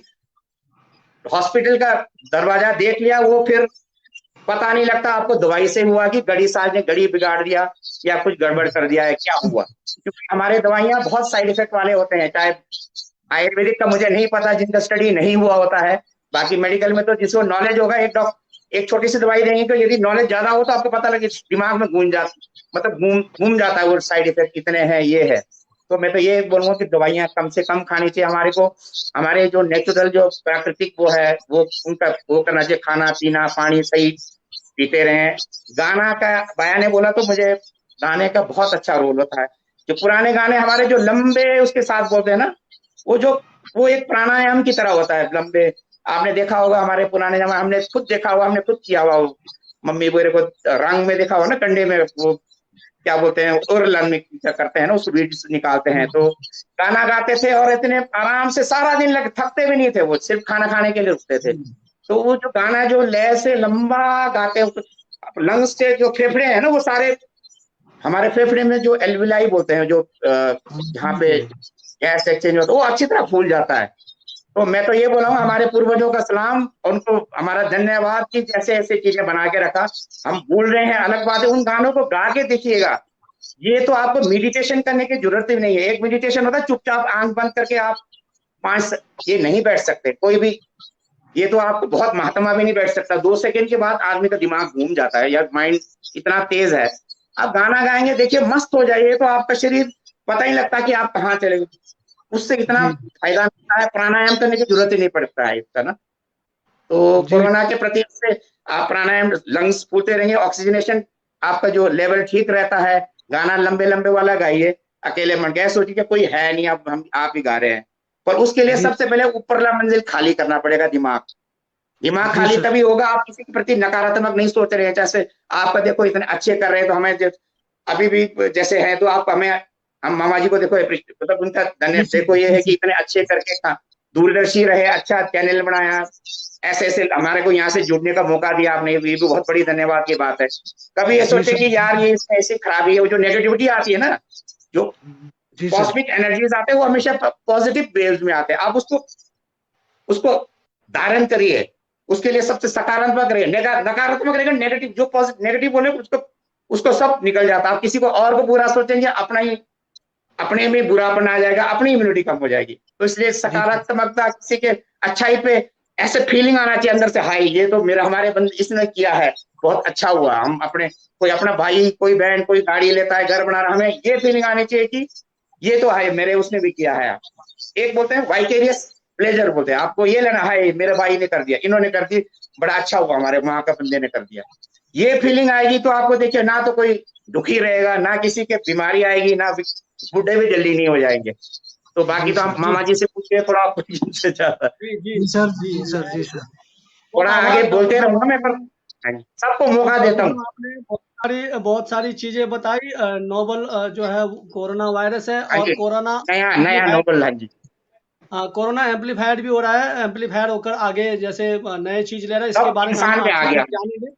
हॉस्पिटल का दरवाजा देख लिया, वो फिर पता नहीं लगता आपको दवाई से हुआ कि घड़ी साज ने घड़ी बिगाड़ दिया या कुछ गड़बड़ कर दिया है, क्या हुआ। क्योंकि हमारे दवाइयां बहुत साइड इफेक्ट वाले होते हैं, चाहे आयुर्वेदिक का मुझे नहीं पता, जिनका स्टडी नहीं हुआ होता है, बाकी मेडिकल में तो जिसको नॉलेज होगा, एक छोटी सी दवाई देंगे, तो यदि नॉलेज ज्यादा हो तो आपको पता लगे, दिमाग में घूम जाता है वो साइड इफेक्ट कितने हैं, ये है। तो मैं तो ये बोलूंगा कि दवाइयां कम से कम खानी चाहिए हमारे को, हमारे जो नेचुरल जो प्राकृतिक वो है वो उनका वो करना चाहिए, खाना पीना पानी सही पीते रहे। गाना का बाया ने बोला तो मुझे गाने का बहुत अच्छा रोल होता है। जो पुराने गाने हमारे जो लंबे उसके साथ बोलते हैं ना, वो एक प्राणायाम की तरह होता है, लंबे। आपने देखा होगा हमारे पुराने जमाने, हमने खुद देखा हुआ, हमने खुद किया हुआ, मम्मी मेरे को रंग में देखा हुआ ना, कंडे में वो क्या बोलते हैं उरलन में करते हैं ना, उस बीड्स निकालते हैं, तो गाना गाते थे और इतने आराम से सारा दिन थकते भी नहीं थे, वो सिर्फ खाना खाने के लिए रुकते थे। तो वो जो गाना जो लय से लंबा गाते, लंग्स से जो फेफड़े हैं ना, वो सारे हमारे फेफड़े में जो एल्विलाई बोलते हैं, जो जहाँ पे गैस एक्सचेंज होता है, वो अच्छी तरह फूल जाता है। तो मैं तो ये बोला हूँ हमारे पूर्वजों का सलाम, उनको हमारा धन्यवाद कि जैसे ऐसे चीजें बना के रखा। हम भूल रहे हैं अलग बात है, उन गानों को गा के देखिएगा। ये तो आपको मेडिटेशन करने की जरूरत ही नहीं है। एक मेडिटेशन होता है चुपचाप आंख बंद करके आप ये नहीं बैठ सकते कोई भी, ये तो आपको बहुत महात्मा भी नहीं बैठ सकता, 2 सेकंड के बाद आदमी का दिमाग घूम जाता है, या माइंड इतना तेज है। आप गाना गाएंगे देखिए, मस्त हो जाइए, तो आपका शरीर पता ही लगता कि आप कहाँ चले गए, उससे इतना फायदा मिलता है, प्राणायाम करने की जरूरत ही नहीं पड़ता है इसका ना। तो कोरोना के प्रति से आप प्राणायाम, लंग्स फूलते रहेंगे, ऑक्सीजनेशन आपका जो लेवल ठीक रहता है। गाना लंबे लंबे वाला गाइए, अकेले मन गए सोचिए कोई है नहीं, अब आप ही गा रहे हैं, पर उसके लिए सबसे पहले ऊपरला मंजिल खाली करना पड़ेगा, दिमाग खाली तभी होगा। आप किसी के प्रति नकारात्मक नहीं सोच रहे हैं, जैसे आपका देखो इतने अच्छे कर रहे हैं, तो हमें अभी भी जैसे है, तो आप हम मामा जी को देखो, मतलब उनका धन्यवाद देखो, ये है कि इतने अच्छे करके दूरदर्शी रहे, अच्छा चैनल बनाया, ऐसे हमारे को यहाँ से जुड़ने का मौका दिया आपने, ये भी बहुत बड़ी धन्यवाद की बात है। कभी ये सोचे कि यार ये इसमें ऐसी खराबी है, वो जो नेगेटिविटी आती है ना, जो कॉस्मिक एनर्जीज आते हैं, वो हमेशा पॉजिटिव वेव्स में आते हैं। आप उसको धारण करिए, उसके लिए सबसे सकारात्मक रहिए, नकारात्मक रहेगा नेगेटिव, जो नेगेटिव बोले उसको सब निकल जाता है। आप किसी को और को बुरा सोचेंगे, अपने में बुरापन आ जाएगा, अपनी इम्यूनिटी कम हो जाएगी। तो इसलिए सकारात्मकता, किसी के अच्छाई पे ऐसे फीलिंग आना चाहिए अंदर से, हाई ये तो हमारे बंदे इसने किया है, बहुत अच्छा हुआ। हम कोई अपना भाई, कोई बहन, कोई गाड़ी लेता है, घर बना रहा, हमें ये फीलिंग आनी चाहिए कि ये तो है मेरे, उसने भी किया है। एक बोलते हैं वाइकेरियस प्लेजर बोलते हैं, आपको ये लेना है मेरे भाई ने कर दिया, इन्होंने कर दी, बड़ा अच्छा हुआ, हमारे वहां का बंदे ने कर दिया, ये फीलिंग आएगी तो आपको देखिए ना तो कोई दुखी रहेगा, ना किसी के बीमारी आएगी, ना बुढ़े भी जल्दी नहीं हो जाएंगे। तो बाकी तो आप मामा जी से पूछिए थोड़ा, आपको ज्यादा थोड़ा आगे बोलते रहूंगा मैं, पर सबको मौका देता हूँ। आपने बहुत सारी चीजें बताई, नोबल जो है कोरोना वायरस है, और कोरोना नया नोबल है जी, कोरोना एम्पलीफाइड भी हो रहा है, एम्पलीफाइड होकर आगे जैसे नए चीज ले रहा है, इसके बारे में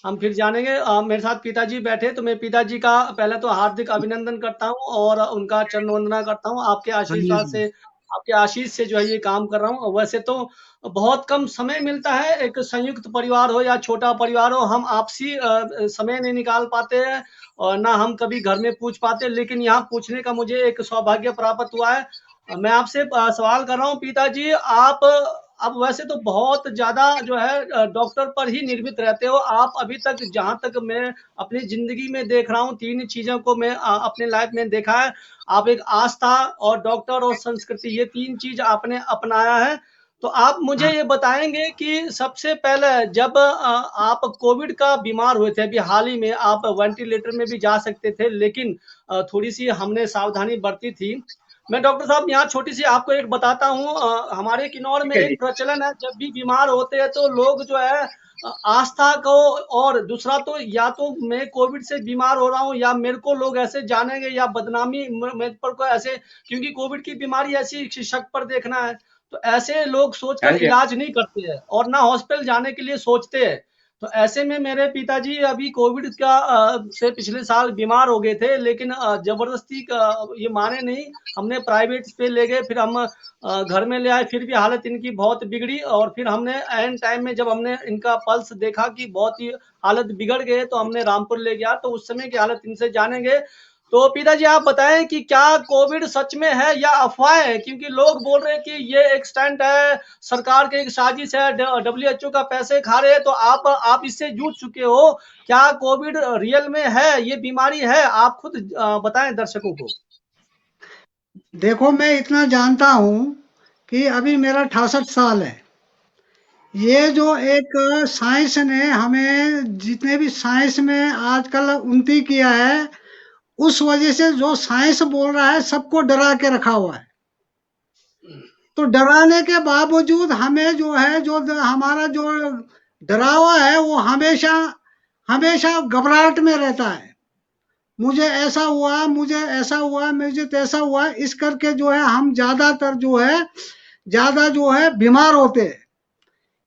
हम फिर जानेंगे। मेरे साथ पिताजी बैठे, तो मैं पिताजी का पहले तो हार्दिक अभिनंदन करता हूं और उनका चरण वंदना करता हूं। आपके आशीर्वाद से, आपके आशीष से जो है ये काम कर रहा हूं। वैसे तो बहुत कम समय मिलता है, एक संयुक्त परिवार हो या छोटा परिवार हो, हम आपसी समय नहीं निकाल पाते हैं और ना हम कभी घर में पूछ पाते, लेकिन यहाँ पूछने का मुझे एक सौभाग्य प्राप्त हुआ है। मैं आपसे सवाल कर रहा हूँ पिताजी, आप अब वैसे तो बहुत ज्यादा जो है डॉक्टर पर ही निर्मित रहते हो। आप अभी तक, जहां तक मैं अपनी जिंदगी में देख रहा हूँ, 3 चीजों को मैं अपने लाइफ में देखा है। आप एक आस्था और डॉक्टर और संस्कृति, ये 3 चीज आपने अपनाया है। तो आप मुझे ये बताएंगे कि सबसे पहले जब आप कोविड का बीमार हुए थे, अभी हाल ही में, आप वेंटिलेटर में भी जा सकते थे, लेकिन थोड़ी सी हमने सावधानी बरती थी। मैं डॉक्टर साहब यहाँ छोटी सी आपको एक बताता हूँ। हमारे किन्नौर में ठीक है जी। एक प्रचलन है, जब भी बीमार होते हैं तो लोग जो है आस्था को, और दूसरा तो या तो मैं कोविड से बीमार हो रहा हूँ या मेरे को लोग ऐसे जानेंगे या बदनामी मेरे पर को ऐसे, क्योंकि कोविड की बीमारी ऐसी शक पर देखना है, तो ऐसे लोग हाँ सोचकर जी। इलाज नहीं करते हैं और ना हॉस्पिटल जाने के लिए सोचते हैं। तो ऐसे में मेरे पिताजी अभी कोविड का से पिछले साल बीमार हो गए थे, लेकिन जबरदस्ती ये माने नहीं, हमने प्राइवेट पे ले गए, फिर हम घर में ले आए, फिर भी हालत इनकी बहुत बिगड़ी, और फिर हमने एंड टाइम में जब हमने इनका पल्स देखा कि बहुत ही हालत बिगड़ गए, तो हमने रामपुर ले गया, तो उस समय की हालत इनसे जानेंगे। तो पिताजी आप बताएं कि क्या कोविड सच में है या अफवाह है, क्योंकि लोग बोल रहे हैं कि ये एक स्टंट है, सरकार की एक साजिश है, WHO का पैसे खा रहे हैं, तो आप इससे जूझ चुके हो, क्या कोविड रियल में है, ये बीमारी है, आप खुद बताएं दर्शकों को। देखो, मैं इतना जानता हूँ कि अभी मेरा 68 साल है। ये जो एक साइंस ने हमें जितने भी साइंस में आजकल उन्नति किया है, उस वजह से जो साइंस बोल रहा है सबको डरा के रखा हुआ है। तो डराने के बावजूद हमें जो है, जो हमारा जो डरावा है, वो हमेशा हमेशा घबराहट में रहता है। मुझे ऐसा हुआ, मुझे ऐसा हुआ, मुझे तैसा हुआ, इस करके जो है हम ज्यादातर जो है ज्यादा जो है बीमार होते हैं,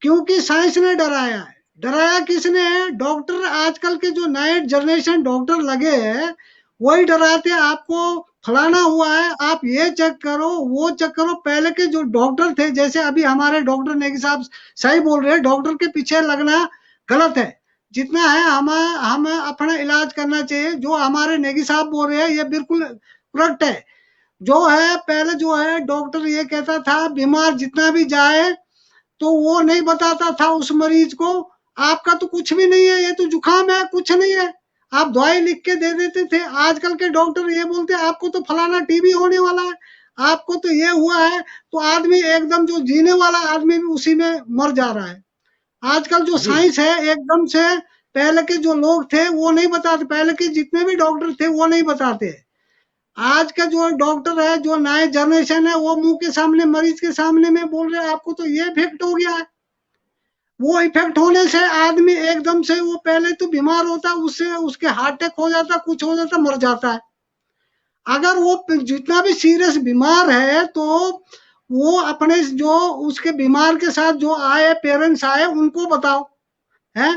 क्योंकि साइंस ने डराया है। डराया किसने है? डॉक्टर, आजकल के जो नए जनरेशन डॉक्टर लगे हैं, वही डराते हैं आपको, फलाना हुआ है, आप ये चेक करो, वो चेक करो। पहले के जो डॉक्टर थे, जैसे अभी हमारे डॉक्टर नेगी साहब सही बोल रहे हैं, डॉक्टर के पीछे लगना गलत है। जितना है हमें अपना इलाज करना चाहिए। जो हमारे नेगी साहब बोल रहे हैं, ये बिल्कुल करेक्ट है। जो है पहले जो है डॉक्टर ये कहता था, बीमार जितना भी जाए तो वो नहीं बताता था उस मरीज को, आपका तो कुछ भी नहीं है, ये तो जुकाम है, कुछ नहीं है, आप दवाई लिख के दे देते थे। आजकल के डॉक्टर ये बोलते हैं, आपको तो फलाना टीबी होने वाला है, आपको तो ये हुआ है, तो आदमी एकदम जो जीने वाला आदमी भी उसी में मर जा रहा है। आजकल जो जी साइंस है एकदम से, पहले के जो लोग थे वो नहीं बताते, पहले के जितने भी डॉक्टर थे वो नहीं बताते। आज का जो डॉक्टर है, जो नए जनरेशन है, वो मुंह के सामने, मरीज के सामने में बोल रहे हैं आपको तो ये इफेक्ट हो गया है। वो इफेक्ट होने से आदमी एकदम से, वो पहले तो बीमार होता, उससे उसके हार्ट अटैक हो जाता, कुछ हो जाता, मर जाता है। अगर वो जितना भी सीरियस बीमार है, तो वो अपने जो उसके बीमार के साथ जो आए पेरेंट्स आए उनको बताओ, है,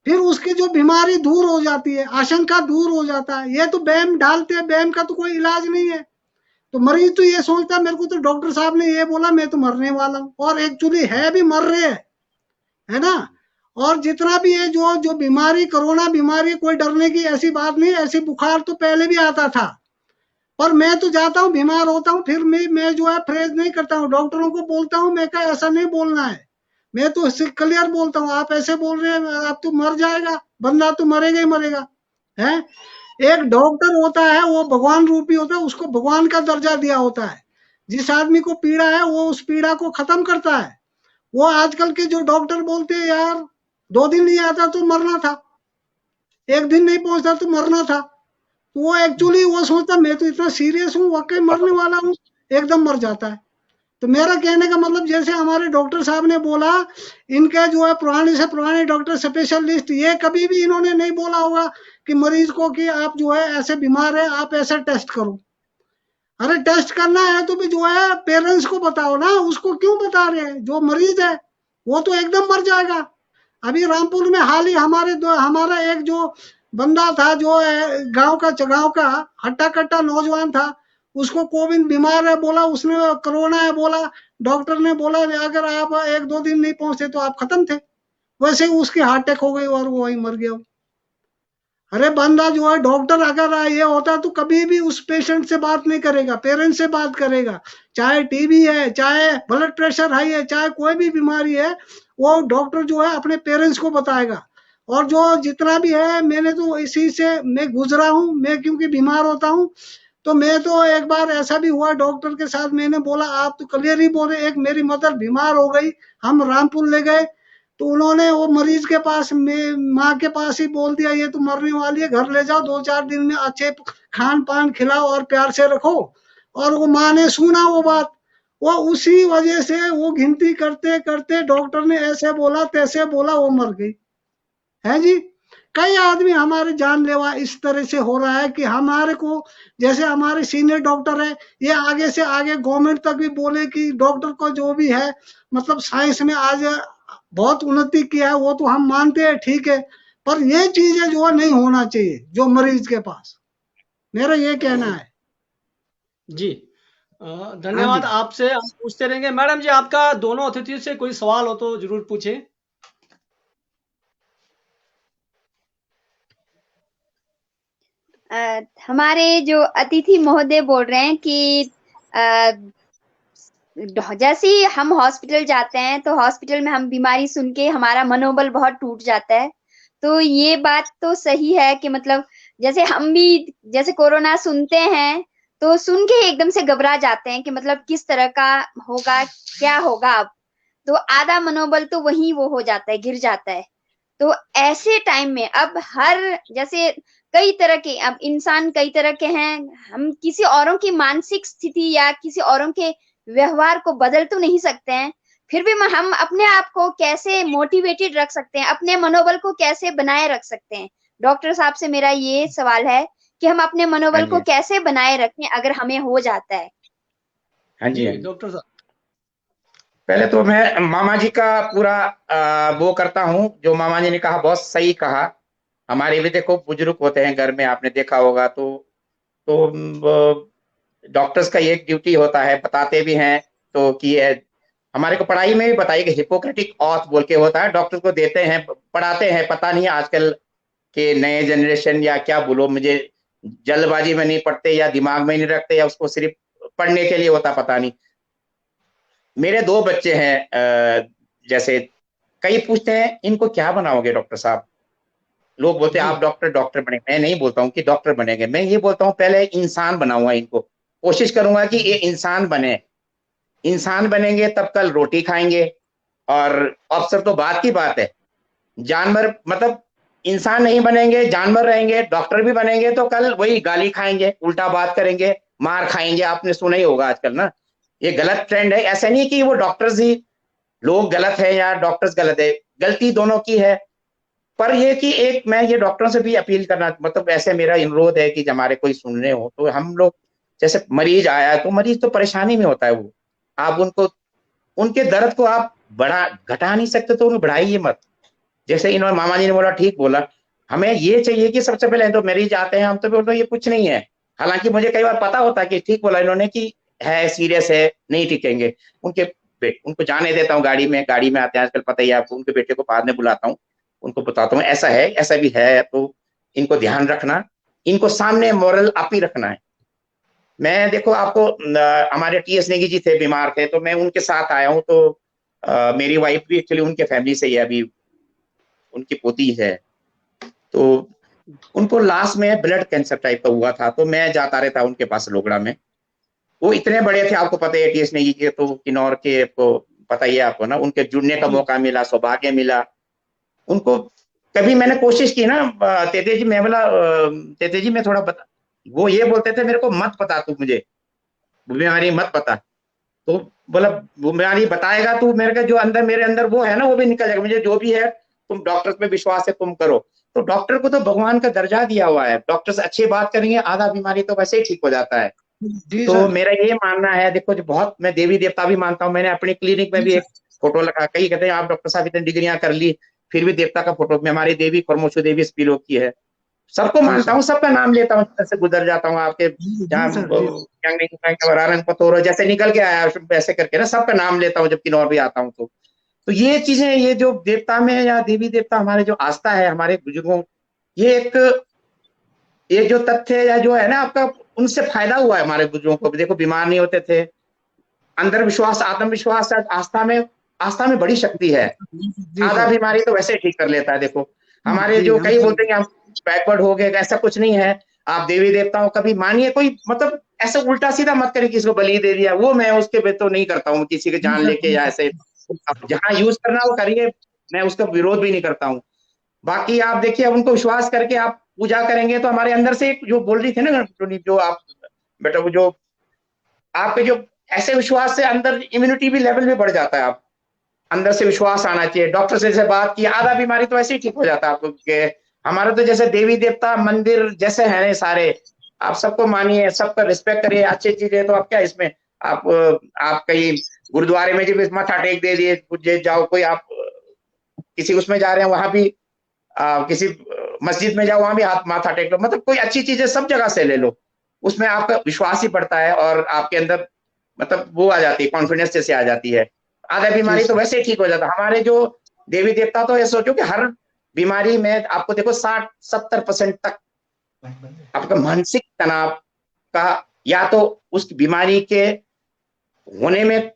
फिर उसकी जो बीमारी दूर हो जाती है, आशंका दूर हो जाता है। ये तो बैम डालते हैं, बैम का तो कोई इलाज नहीं है। तो मरीज तो ये सोचता है, मेरे को तो डॉक्टर साहब ने ये बोला, मैं तो मरने वाला हूँ, और एक्चुअली है भी मर रहे हैं, है ना। और जितना भी है जो जो बीमारी, कोरोना बीमारी, कोई डरने की ऐसी बात नहीं। ऐसी बुखार तो पहले भी आता था, पर मैं तो जाता हूँ, बीमार होता हूँ, फिर मैं जो है फ्रेज नहीं करता हूँ, डॉक्टरों को बोलता हूँ, मैं कहा ऐसा नहीं बोलना है, मैं तो क्लियर बोलता हूँ, आप ऐसे बोल रहे हैं, आप तो मर जाएगा, बंदा तो मरेगा ही मरेगा, है। एक डॉक्टर होता है, वो भगवान रूपी होता है, उसको भगवान का दर्जा दिया होता है। जिस आदमी को पीड़ा है, वो उस पीड़ा को खत्म करता है। वो आजकल के जो डॉक्टर बोलते हैं, यार 2 दिन नहीं आता तो मरना था, 1 दिन नहीं पहुंचता तो मरना था, तो वो एक्चुअली वो सोचता मैं तो इतना सीरियस हूँ, वाकई मरने वाला हूँ, एकदम मर जाता है। तो मेरा कहने का मतलब, जैसे हमारे डॉक्टर साहब ने बोला, इनके जो है पुराने से पुराने डॉक्टर स्पेशलिस्ट, ये कभी भी इन्होंने नहीं बोला होगा कि मरीज को कि आप जो है ऐसे बीमार है, आप ऐसा टेस्ट करो। अरे टेस्ट करना है तो भी जो है पेरेंट्स को बताओ ना, उसको क्यों बता रहे हैं? जो मरीज है वो तो एकदम मर जाएगा। अभी रामपुर में हाल ही हमारा एक जो बंदा था, जो गांव का हट्टा कट्टा नौजवान था, उसको कोविड बीमार है बोला, उसने कोरोना है बोला, डॉक्टर ने बोला अगर आप 1-2 दिन नहीं पहुंचते तो आप खत्म थे। वैसे उसकी हार्ट अटैक हो गई और वो वहीं मर गया। अरे बंदा जो है, डॉक्टर अगर ये होता तो कभी भी उस पेशेंट से बात नहीं करेगा, पेरेंट्स से बात करेगा। चाहे टीबी है, चाहे ब्लड प्रेशर हाई है, चाहे कोई भी बीमारी है, वो डॉक्टर जो है अपने पेरेंट्स को बताएगा। और जो जितना भी है, मैंने तो इसी से मैं गुजरा हूँ, मैं क्योंकि बीमार होता हूँ, तो मैं तो एक बार ऐसा भी हुआ डॉक्टर के साथ, मैंने बोला आप तो क्लियर ही बोले, एक मेरी मदर बीमार हो गई, हम रामपुर ले गए, तो उन्होंने वो मरीज के पास, माँ के पास ही बोल दिया ये तो मरने वाली है, घर ले जाओ, 2-4 दिन में अच्छे खान पान खिलाओ और प्यार से रखो। और वो माँ ने सुना वो बात, वो उसी वजह से वो गिनती करते करते डॉक्टर ने ऐसे बोला तैसे बोला, वो मर गई है जी। कई आदमी हमारे जानलेवा इस तरह से हो रहा है कि हमारे को, जैसे हमारे सीनियर डॉक्टर है, ये आगे से आगे गवर्नमेंट तक भी बोले कि डॉक्टर को जो भी है, मतलब साइंस में आज बहुत उन्नति किया है, वो तो हम मानते हैं, ठीक है, पर ये चीजें जो है नहीं होना चाहिए जो मरीज के पास, मेरा ये कहना है। जी हाँ धन्यवाद। जी। आपसे हम पूछते रहेंगे। मैडम जी, आपका दोनों अतिथियों से कोई सवाल हो तो जरूर पूछें। हमारे जो अतिथि महोदय बोल रहे हैं कि जैसे ही हम हॉस्पिटल जाते हैं तो हॉस्पिटल में हम बीमारी सुन के हमारा मनोबल बहुत टूट जाता है। तो ये बात तो सही है कि मतलब जैसे हम भी जैसे कोरोना सुनते हैं तो सुन के एकदम से घबरा जाते हैं कि मतलब किस तरह का होगा, क्या होगा अब। तो आधा मनोबल तो वहीं वो हो जाता है, गिर जाता है। तो ऐसे टाइम में अब हर जैसे कई तरह के अब इंसान कई तरह के हैं, हम किसी औरों की मानसिक स्थिति या किसी औरों के व्यवहार को बदल तो नहीं सकते हैं। फिर भी हम अपने आप को कैसे मोटिवेटेड रख सकते हैं, अपने मनोबल को कैसे बनाए रख सकते हैं। डॉक्टर साहब से मेरा ये सवाल है कि हम अपने हाँ मनोबल को जी, कैसे बनाए रखें अगर हमें हो जाता है। हाँ जी, जी हाँ जी। डॉक्टर साहब। पहले तो मैं मामा जी का पूरा वो करता हूँ, जो मामा जी ने कहा बहुत सही कहा। हमारे भी देखो बुजुर्ग होते हैं घर में, आपने देखा होगा, तो डॉक्टर्स का एक ड्यूटी होता है, बताते भी हैं तो कि हमारे को पढ़ाई में भी बताइए कि हिपोक्रेटिक ऑथ बोल के होता है, डॉक्टर को देते हैं, पढ़ाते हैं। पता नहीं आजकल के नए जनरेशन या क्या बोलो, मुझे जल्दबाजी में नहीं पढ़ते या दिमाग में नहीं रखते या उसको सिर्फ पढ़ने के लिए होता, पता नहीं। मेरे 2 बच्चे हैं, जैसे कई पूछते हैं इनको क्या बनाओगे डॉक्टर साहब? लोग बोलते हैं जी आप डॉक्टर बने। मैं नहीं बोलता हूँ कि डॉक्टर बनेंगे, मैं ये बोलता हूँ पहले इंसान बनाऊंगा इनको। कोशिश करूंगा कि ये इंसान बने। इंसान बनेंगे तब कल रोटी खाएंगे। और अफसर तो बात की बात है, जानवर मतलब इंसान नहीं बनेंगे, जानवर रहेंगे, डॉक्टर भी बनेंगे तो कल वही गाली खाएंगे, उल्टा बात करेंगे, मार खाएंगे। आपने सुना ही होगा आजकल ना, ये गलत ट्रेंड है। ऐसा नहीं कि वो डॉक्टर्स ही लोग गलत है या डॉक्टर्स गलत है, गलती दोनों की है। पर ये कि एक मैं ये डॉक्टरों से भी अपील करना, मतलब ऐसे मेरा अनुरोध है कि हमारे कोई सुन रहे हो तो हम लोग, जैसे मरीज आया तो मरीज तो परेशानी में होता है, वो आप उनको उनके दर्द को आप बढ़ा घटा नहीं सकते तो उन्हें बढ़ाइए मत। जैसे इन्होंने मामा जी ने बोला, ठीक बोला। हमें ये चाहिए कि सबसे पहले तो मरीज आते हैं हम तो बोलते ये कुछ नहीं है। हालांकि मुझे कई बार पता होता है कि ठीक बोला इन्होंने कि है सीरियस है, नहीं टिकेंगे। उनके उनको जाने देता हूँ, गाड़ी में आते हैं आजकल, पता ही है आपको। उनके बेटे को बाद में बुलाता हूँ, उनको बताता हूँ ऐसा है, ऐसा भी है, तो इनको ध्यान रखना, इनको सामने मोरल आप ही रखना है। मैं देखो आपको हमारे टीएस नेगी जी थे, बीमार थे, तो मैं उनके साथ आया हूँ। तो मेरी वाइफ भी एक्चुअली उनके फैमिली से ही है, अभी उनकी पोती है। तो उनको लास्ट में ब्लड कैंसर टाइप का हुआ था, तो मैं जाता रहता उनके पास लोगड़ा में। वो इतने बड़े थे, आपको पता है टीएस नेगी के, तो किन्नौर के, आपको पता ही है आपको ना, उनके जुड़ने का जी मौका मिला, सौभाग्य मिला उनको। कभी मैंने कोशिश की ना, तेते जी, मैं बोला तेते जी मैं थोड़ा बता, वो ये बोलते थे मेरे को मत बता, तू मुझे बीमारी मत बता। तो बोला वो बीमारी बताएगा तू, मेरे का जो अंदर मेरे अंदर वो है ना, वो भी निकल जाएगा। मुझे जो भी है, तुम डॉक्टर्स पे विश्वास है, तुम करो। तो डॉक्टर को तो भगवान का दर्जा दिया हुआ है, डॉक्टर्स अच्छी बात करेंगे, आधा बीमारी तो वैसे ही ठीक हो जाता है। जी तो सर। मेरा ये मानना है, देखो जो बहुत मैं देवी देवता भी मानता हूँ, मैंने अपने क्लिनिक में जी भी सर। एक फोटो लगा। कई कहते हैं आप डॉक्टर साहब इतनी डिग्रियां कर ली फिर भी देवता का फोटो में, हमारी देवी परमोशु देवी स्पीलोक की है। सबको जी मानता सर। हूँ, सबका नाम लेता हूँ, जैसे गुजर जाता हूँ आपके जी जहाँ सर। जी पतोर जैसे निकल के आया ऐसे करके ना, सबका नाम लेता हूँ जब किन्नौर भी आता हूँ। तो ये चीजें, ये जो देवता में या देवी देवता हमारे जो आस्था है हमारे बुजुर्गों, ये एक, ये जो तथ्य या जो है ना आपका, उनसे फायदा हुआ है हमारे बुजुर्गों को। देखो बीमार नहीं होते थे। अंदर विश्वास, आत्मविश्वास, आस्था में बड़ी शक्ति है। जी आधा सर। बीमारी तो वैसे ठीक कर लेता है। देखो हमारे जी जो हम कई सर। बोलते हैं कि हम बैकवर्ड हो गए, ऐसा कुछ नहीं है। आप देवी देवताओं कभी मानिए, कोई मतलब ऐसा उल्टा सीधा मत करिए, किसी को बलि दे दिया, वो मैं उसके पे तो नहीं करता हूँ, किसी के जी जान सर। लेके या ऐसे। जहां यूज करना वो करिए, मैं उसका विरोध भी नहीं करता हूँ। बाकी आप देखिए, उनको विश्वास करके आप पूजा करेंगे तो हमारे अंदर से एक जो बोल रही थी ना, जो आप बेटा, वो जो आपके जो ऐसे विश्वास से अंदर इम्यूनिटी भी लेवल भी बढ़ जाता है। आप अंदर से विश्वास आना चाहिए। डॉक्टर से बात की, आधा बीमारी तो ऐसे ही ठीक हो जाता है आपको। हमारे तो जैसे देवी देवता मंदिर जैसे हैं सारे, आप सबको मानिए, सबका रिस्पेक्ट करिए, अच्छी चीजें। तो आप क्या इसमें आप कहीं गुरुद्वारे में जब माथा टेक दे दिए जाओ, कोई आप किसी उसमें जा रहे हैं वहां भी किसी मस्जिद में जाओ, वहां भी हाथ माथा टेक लो। मतलब कोई अच्छी चीजें सब जगह से ले लो, उसमें आपका विश्वास ही बढ़ता है और आपके अंदर मतलब वो आ जाती है, कॉन्फिडेंस जैसे आ जाती है। आधा बीमारी तो वैसे ही ठीक हो जाता है। हमारे जो देवी देवता, तो ये सोचो कि हर बीमारी में आपको देखो 60-70% तक आपका मानसिक तनाव का, या तो उस बीमारी के होने में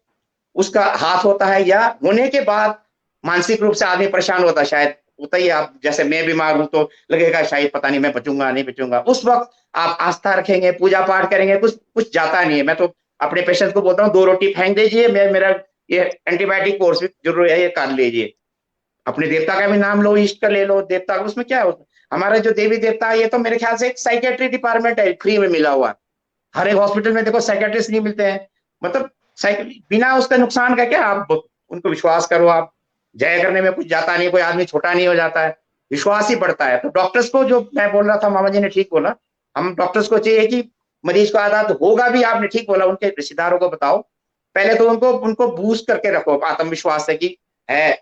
उसका हाथ होता है, या होने के बाद मानसिक रूप से आदमी परेशान होता है। शायद होता ही, आप जैसे मैं बीमार हूं तो लगेगा शायद पता नहीं मैं बचूंगा नहीं बचूंगा। उस वक्त आप आस्था रखेंगे, पूजा पाठ करेंगे, कुछ जाता नहीं है। मैं तो अपने पेशेंट को बोलता हूँ 2 रोटी फेंक दीजिए, मेरा ये एंटीबायोटिक कोर्स भी जरूर है, ये कर लीजिए। अपने देवता का भी नाम लो, इष्ट का ले लो, देवता का उसमें क्या होता है। हमारा जो देवी देवता है, ये तो मेरे ख्याल से एक साइकेट्री डिपार्टमेंट है, फ्री में मिला हुआ। हर एक हॉस्पिटल में देखो साइकेट्रिस्ट नहीं मिलते हैं। मतलब बिना उसका नुकसान का क्या, आप उनको विश्वास करो। आप जय करने में कुछ जाता नहीं, कोई आदमी छोटा नहीं हो जाता है, विश्वास ही बढ़ता है। तो डॉक्टर्स को, जो मैं बोल रहा था, मामा जी ने ठीक बोला, हम डॉक्टर्स को चाहिए कि मरीज को आदत होगा भी, आपने ठीक बोला, उनके रिश्तेदारों को बताओ पहले तो, उनको बूस्ट करके रखो आत्मविश्वास से कि है।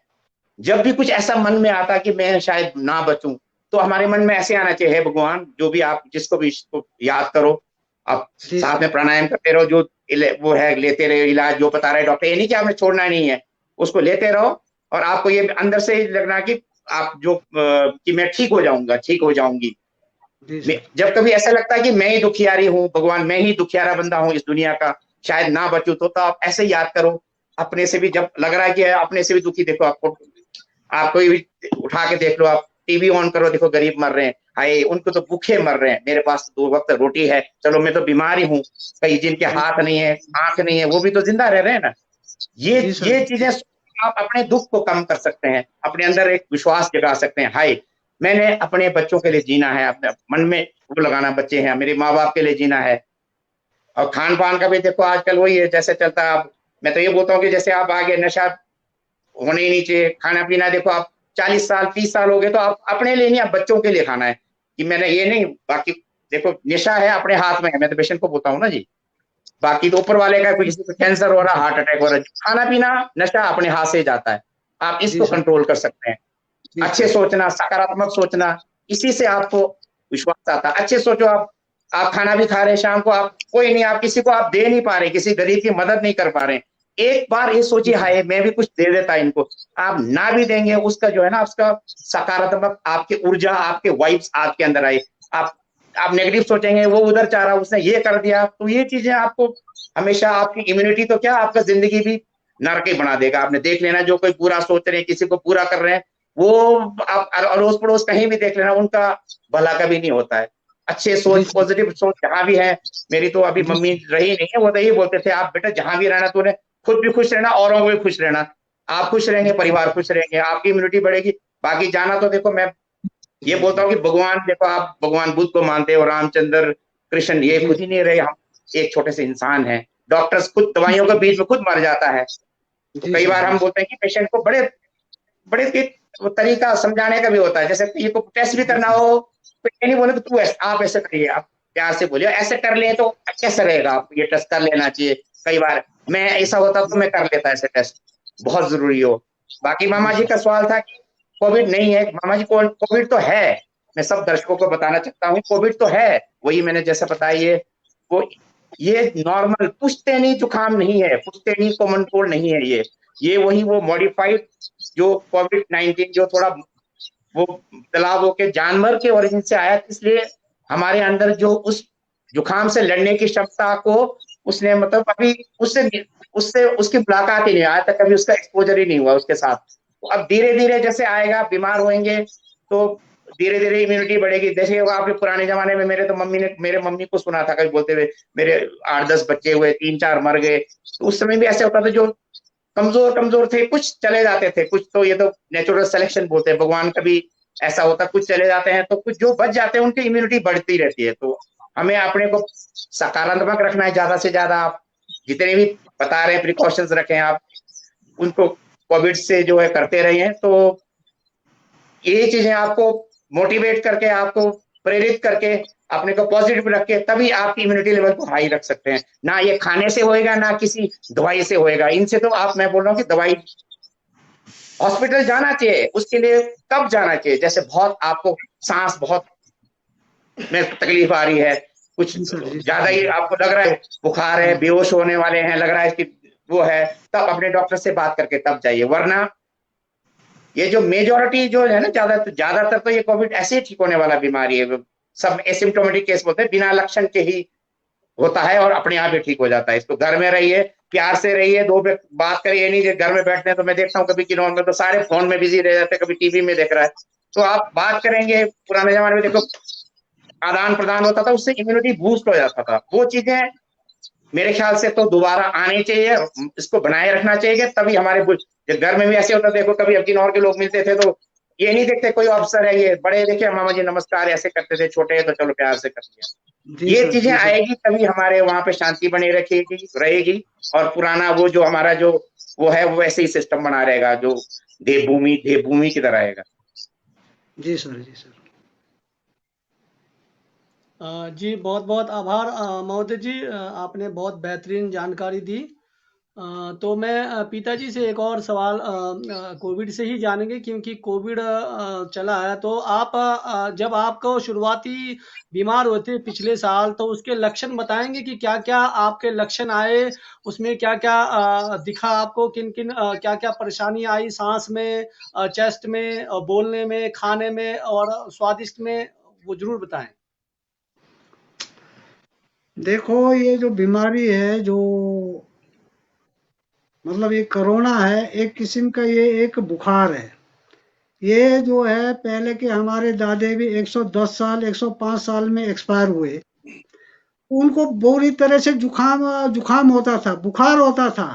जब भी कुछ ऐसा मन में आता कि मैं शायद ना बचूं, तो हमारे मन में ऐसे आना चाहिए, भगवान, जो भी आप जिसको भी याद करो, आप साथ में प्राणायाम करते रहो, जो वो है लेते रहो इलाज, जो बता रहे डॉक्टर। ये नहीं कि आपने छोड़ना नहीं है, उसको लेते रहो। और आपको ये अंदर से लगना कि आप जो कि मैं ठीक हो जाऊंगा, ठीक हो जाऊंगी। जब कभी ऐसा लगता है कि मैं ही दुखियारी हूँ, भगवान मैं ही दुखियारा बंदा हूँ इस दुनिया का, शायद ना बचूं, तो आप ऐसे याद करो अपने से भी। जब लग रहा है कि अपने से भी दुखी, देखो आपको भी उठा के देख लो, आप टीवी ऑन करो, देखो गरीब मर रहे हैं, हाय उनको तो भूखे मर रहे हैं, मेरे पास 2 वक्त रोटी है, चलो मैं तो बीमारी हूँ। कई जिनके हाथ नहीं है, आंख नहीं है, वो भी तो जिंदा रह रहे हैं ना। ये चीजें आप अपने दुख को कम कर सकते हैं, अपने अंदर एक विश्वास जगा सकते हैं। हाय मैंने अपने बच्चों के लिए जीना है, अपने मन में वो लगाना, बच्चे हैं मेरे, माँ बाप के लिए जीना है। और खान पान का भी देखो आजकल वही है जैसे चलता है। मैं तो ये बोलता हूँ कि जैसे आप आगे नशा होने ही नहीं चाहिए, खाना पीना देखो आप 40 साल 30 साल हो गए, तो आप अपने लिए नहीं, आप बच्चों के लिए खाना है। कि मैंने ये नहीं, बाकी देखो नशा है अपने हाथ में है, मैं तो पेशेंट को बोलता हूँ ना जी, बाकी तो ऊपर वाले का, किसी को कैंसर हो रहा, हार्ट अटैक हो रहा है, खाना पीना नशा अपने हाथ से जाता है। आप इसको कंट्रोल कर सकते हैं। अच्छे सोचना, सकारात्मक सोचना, इसी से आपको विश्वास आता है। अच्छे सोचो, आप खाना भी खा रहे हैं शाम को, आप कोई नहीं, आप किसी को आप दे नहीं पा रहे, किसी गरीब की मदद नहीं कर पा रहे, एक बार ये सोचिए हाय मैं भी कुछ दे देता इनको। आप ना भी देंगे, उसका जो है ना, उसका सकारात्मक आपकी ऊर्जा, आपके वाइब्स आपके अंदर आए। आप नेगेटिव सोचेंगे, वो उधर चाह रहा, उसने ये कर दिया, तो ये चीजें आपको हमेशा आपकी इम्यूनिटी तो क्या, आपका जिंदगी भी नरक ही बना देगा। आपने देख लेना, जो कोई बुरा सोच रहे हैं, किसी को बुरा कर रहे हैं, वो आप अड़ोस पड़ोस कहीं भी देख लेना, उनका भला कभी नहीं होता है। अच्छे सोच, पॉजिटिव सोच जहां भी है। मेरी तो अभी मम्मी रही नहीं है, वो तो ये बोलते थे, आप बेटा जहां भी रहना, तूने खुद भी खुश रहना, औरों को भी खुश रहना। आप खुश रहेंगे, परिवार खुश रहेंगे, आपकी इम्यूनिटी बढ़ेगी। बाकी जाना तो देखो, मैं ये बोलता हूँ कि भगवान, देखो आप भगवान बुद्ध को मानते हो, रामचंद्र कृष्ण, ये खुद ही नहीं रहे, हम एक छोटे से इंसान हैं। डॉक्टर्स खुद दवाइयों के बीच में खुद मर जाता है। तो कई बार हम बोलते हैं कि पेशेंट को बड़े बड़े तरीका समझाने का भी होता है। जैसे ये को टेस्ट भी करना हो, तो ये नहीं बोले कि तू आप ऐसे करिए, आप प्यार से बोलिए ऐसे कर ले तो कैसे रहेगा, आप ये टेस्ट कर लेना चाहिए। कई बार मैं ऐसा होता तो मैं कर लेता ऐसे टेस्ट, बहुत जरूरी हो। बाकी मामा जी का सवाल था कि कोविड नहीं है, मामा जी कोविड तो है, मैं सब दर्शकों को बताना चाहता हूँ, कोविड तो है। वही मैंने जैसे बताया, ये नॉर्मल पुश्तैनी जुकाम नहीं है, पुश्तैनी कॉमन कोल्ड नहीं है, ये वही वो मॉडिफाइड जो कोविड-19 जो थोड़ा वो बदलाव होके जानवर के ओरिजिन से आया, इसलिए हमारे अंदर जो उस जुकाम से लड़ने की क्षमता को उसने, मतलब अभी उससे उसकी मुलाकात ही नहीं, आज तक कभी उसका एक्सपोजर ही नहीं हुआ उसके साथ। तो अब धीरे धीरे जैसे आएगा, बीमार होंगे तो धीरे धीरे इम्यूनिटी बढ़ेगी। जैसे आपके पुराने जमाने में मेरे मम्मी को सुना था कभी बोलते हुए, मेरे 8-10 बच्चे हुए, 3-4 मर गए। तो उस समय भी ऐसे होता था, जो कमजोर थे कुछ चले जाते थे, कुछ तो ये तो नेचुरल सिलेक्शन बोलते हैं, भगवान का भी ऐसा होता, कुछ चले जाते हैं, तो कुछ जो बच जाते हैं उनकी इम्यूनिटी बढ़ती रहती है। तो हमें अपने को सकारात्मक रखना है, ज्यादा से ज्यादा जितने भी बता रहे हैं प्रिकॉशंस रखें आप, उनको कोविड से जो है करते रहे हैं। तो ये चीजें आपको मोटिवेट करके, आपको प्रेरित करके, अपने को पॉजिटिव रख के, तभी आपकी इम्यूनिटी लेवल को हाई रख सकते हैं। ना ये खाने से होएगा, ना किसी दवाई से होएगा। इनसे तो आप, मैं बोल रहा हूँ कि दवाई, हॉस्पिटल जाना चाहिए, उसके लिए कब जाना चाहिए, जैसे बहुत आपको सांस बहुत में तकलीफ आ रही है, कुछ ज्यादा ही आपको लग रहा है, बुखार है, बेहोश होने वाले हैं, लग रहा है कि वो है, तब अपने डॉक्टर से बात करके तब जाइए। वरना ये जो मेजोरिटी जो है ना, ज्यादातर तो ये कोविड ऐसे ही ठीक होने वाला बीमारी है। सब एसिम्प्टोमेटिक केस बोलते हैं, बिना लक्षण के ही होता है और अपने आप ही ठीक हो जाता है। इसको घर में रहिए, प्यार से रहिए, दो बात करिए। नहीं घर में बैठते हैं तो मैं देखता हूँ कभी किन्हों में तो सारे फोन में बिजी रह जाते हैं, कभी टीवी में देख रहा है। तो आप बात करेंगे, पुराने जमाने में देखो आदान प्रदान होता था, उससे इम्यूनिटी बूस्ट हो जाता था। वो चीजें मेरे ख्याल से तो दोबारा आनी चाहिए, इसको बनाए रखना चाहिए, तभी हमारे घर में भी ऐसे होता। देखो कभी अब और के लोग मिलते थे तो ये नहीं देखते कोई अफसर है, ये बड़े देखे मामा जी नमस्कार ऐसे करते थे, छोटे तो चलो प्यार से कर दिया। ये चीजें आएगी तभी हमारे वहां पे शांति बनी रहेगी और पुराना वो जो हमारा जो वो है वो वैसे ही सिस्टम बना रहेगा, जो देवभूमि की तरह रहेगा। जी सर, जी सर। जी बहुत बहुत आभार महोदय जी, आपने बहुत बेहतरीन जानकारी दी। तो मैं पिताजी से एक और सवाल कोविड से ही जानेंगे, क्योंकि कोविड चला है। तो आप जब आपको शुरुआती बीमार हुए थे पिछले साल, तो उसके लक्षण बताएंगे कि क्या क्या आपके लक्षण आए, उसमें क्या क्या दिखा आपको, किन किन क्या क्या परेशानी आई, सांस में, चेस्ट में, बोलने में, खाने में और स्वादिष्ट में, वो जरूर बताएं। देखो ये जो बीमारी है, जो मतलब ये कोरोना है, एक किस्म का ये एक बुखार है। ये जो है पहले के हमारे दादे भी 110 साल 105 साल में एक्सपायर हुए। उनको बुरी तरह से जुखाम होता था, बुखार होता था।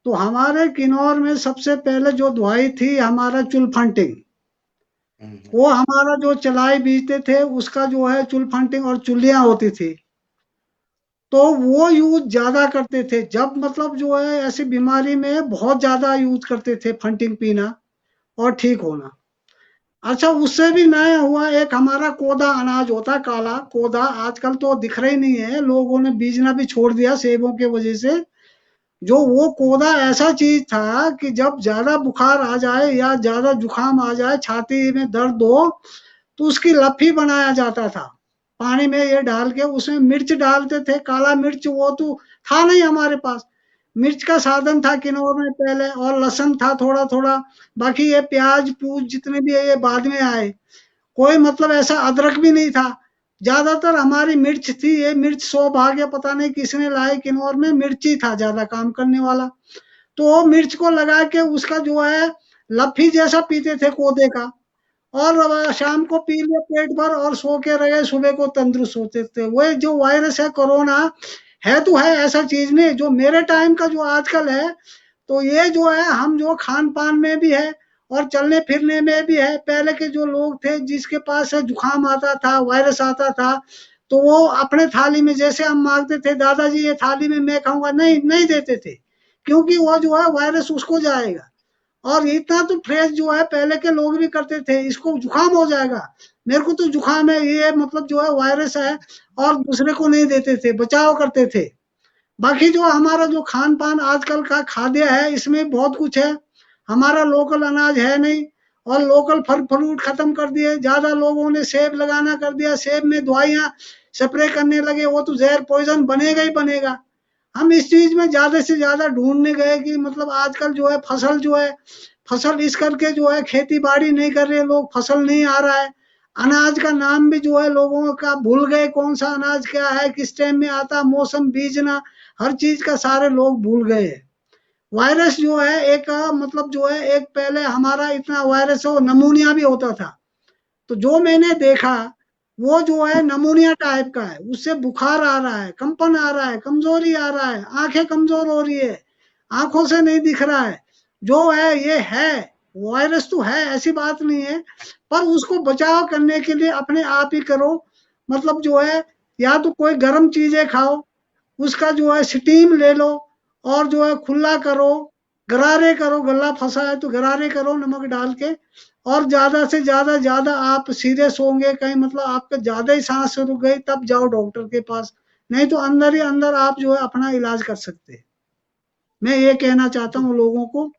तो हमारे किन्नौर में सबसे पहले जो दवाई थी हमारा चुलफंटिंग, वो हमारा जो चलाई बीजते थे उसका जो है चुलफंटिंग और चुल्लियां होती थी, तो वो यूज ज्यादा करते थे। जब मतलब जो है ऐसी बीमारी में बहुत ज्यादा यूज करते थे फंटिंग पीना और ठीक होना। अच्छा, उससे भी नया हुआ एक हमारा कोदा अनाज होता, काला कोदा, आजकल तो दिख रही नहीं है, लोगों ने बीजना भी छोड़ दिया सेबों के वजह से। जो वो कोदा ऐसा चीज था कि जब ज्यादा बुखार आ जाए या ज्यादा जुकाम आ जाए, छाती में दर्द हो, तो उसकी लफी बनाया जाता था पानी में ये डाल के। उसमें मिर्च डालते थे, काला मिर्च, वो तो था नहीं हमारे पास, मिर्च का साधन था किन्नौर में पहले, और लहसुन था थोड़ा थोड़ा। बाकी ये प्याज पूज जितने भी है ये बाद में आए। कोई मतलब ऐसा अदरक भी नहीं था, ज्यादातर हमारी मिर्च थी। ये मिर्च 100 भाग पता नहीं किसने लाए, किन्नौर में मिर्च ही था ज्यादा काम करने वाला। तो मिर्च को लगा के उसका जो है लफी जैसा पीते थे कोदे का, और शाम को पी लिया पेट भर और सो के रहे, सुबह को तंदुरुस्त होते थे। वो जो वायरस है कोरोना है तो है ऐसा चीज नहीं। जो मेरे टाइम का जो आजकल है, तो ये जो है हम जो खान पान में भी है और चलने फिरने में भी है। पहले के जो लोग थे जिसके पास जुकाम आता था, वायरस आता था, तो वो अपने थाली में जैसे हम मांगते थे, दादाजी ये थाली में मैं खाऊंगा, नहीं नहीं देते थे, क्योंकि वो जो है वायरस उसको जाएगा। और इतना तो फ्रेश जो है पहले के लोग भी करते थे, इसको जुकाम हो जाएगा, मेरे को तो जुकाम है, ये मतलब जो है वायरस है, और दूसरे को नहीं देते थे, बचाव करते थे। बाकी जो हमारा जो खान पान आजकल का खाद्य है, इसमें बहुत कुछ है। हमारा लोकल अनाज है नहीं, और लोकल फल फ्रूट खत्म कर दिए। ज्यादा लोगों ने सेब लगाना कर दिया, सेब में दवाइयां स्प्रे करने लगे, वो तो जहर पॉइजन बनेगा ही बनेगा। हम इस चीज में ज्यादा से ज्यादा ढूंढने गए कि मतलब आजकल जो है फसल जो है, फसल इस करके जो है खेती बाड़ी नहीं कर रहे लोग, फसल नहीं आ रहा है। अनाज का नाम भी जो है लोगों का भूल गए, कौन सा अनाज क्या है, किस टाइम में आता, मौसम, बीजना, हर चीज का सारे लोग भूल गए। वायरस जो है एक मतलब जो है एक पहले हमारा इतना वायरस हो, नमूनिया भी होता था। तो जो मैंने देखा वो जो है नमूनिया टाइप का है, उससे बुखार आ रहा है, कंपन आ रहा है, कमजोरी आ रहा है, आंखें कमजोर हो रही है, आंखों से नहीं दिख रहा है। जो है ये है वायरस तो है, ऐसी बात नहीं है, पर उसको बचाव करने के लिए अपने आप ही करो। मतलब जो है या तो कोई गर्म चीजें खाओ, उसका जो है स्टीम ले लो और जो है खुला करो, गरारे करो, गला फंसा है तो गरारे करो नमक डाल के। और ज्यादा से ज्यादा आप सीरियस होंगे कहीं, मतलब आपका ज्यादा ही सांस रुक गई, तब जाओ डॉक्टर के पास, नहीं तो अंदर ही अंदर आप जो है अपना इलाज कर सकते हैं। मैं ये कहना चाहता हूँ लोगों को।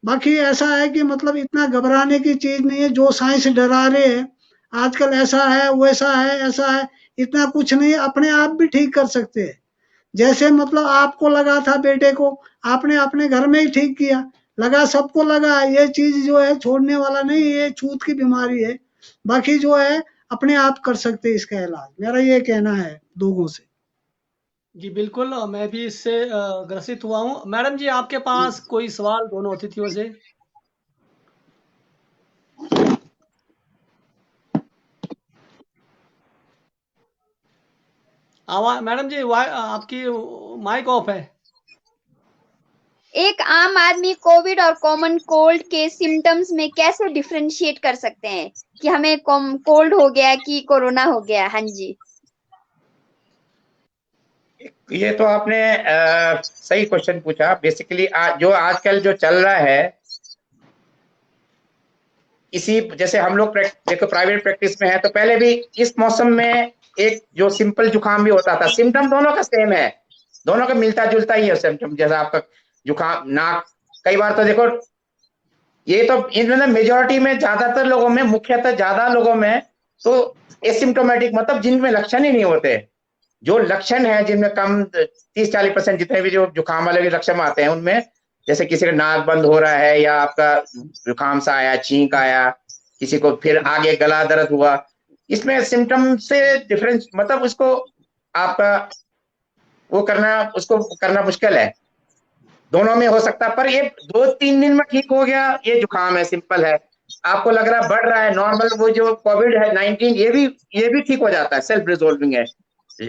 बाकी ऐसा है कि मतलब इतना घबराने की चीज नहीं है, जो साइंस डरा रहे हैं आजकल ऐसा है वैसा है ऐसा है, इतना कुछ नहीं, अपने आप भी ठीक कर सकते हैं। जैसे मतलब आपको लगा था बेटे को, आपने अपने घर में ही ठीक किया, लगा सबको लगा, ये चीज जो है छोड़ने वाला नहीं, ये छूत की बीमारी है। बाकी जो है अपने आप कर सकते हैं इसका इलाज, मेरा ये कहना है लोगों से। जी बिल्कुल, मैं भी इससे ग्रसित हुआ हूँ। मैडम जी, आपके पास कोई सवाल दोनों अतिथियों से? आवाज मैडम जी, आपकी माइक ऑफ है। एक आम आदमी कोविड और कॉमन कोल्ड के सिम्टम्स में कैसे डिफरेंशिएट कर सकते हैं कि हमें कोल्ड हो गया कि कोरोना हो गया? हाँ जी। ये तो आपने सही क्वेश्चन पूछा। बेसिकली जो आजकल जो चल रहा है, इसी जैसे हम लोग देखो प्राइवेट प्रैक्टिस में है, तो पहले भी इस मौसम में एक जो सिंपल जुकाम भी होता था, सिम्टम दोनों का सेम है, दोनों का मिलता जुलता ही है सिम्टम। जैसा आपका जुकाम, नाक, कई बार तो देखो ये तो इनमें मेजोरिटी में, ज्यादातर लोगों में, मुख्यतः ज्यादा लोगों में तो एसिम्टोमेटिक, मतलब जिनमें लक्षण ही नहीं होते। जो लक्षण है जिनमें कम 30-40% जितने भी जो जुकाम वाले लक्षण आते हैं उनमें, जैसे किसी का नाक बंद हो रहा है या आपका जुकाम सा आया, छींक आया, किसी को फिर आगे गला दर्द हुआ, इसमें सिम्टम से डिफरेंस, मतलब उसको आपका वो करना, उसको करना मुश्किल है। दोनों में हो सकता है, पर ये 2-3 दिन में ठीक हो गया, ये जुकाम है, सिंपल है। आपको लग रहा है बढ़ रहा है, नॉर्मल वो जो कोविड है 19, ये भी ठीक हो जाता है, सेल्फ रिजोल्विंग है।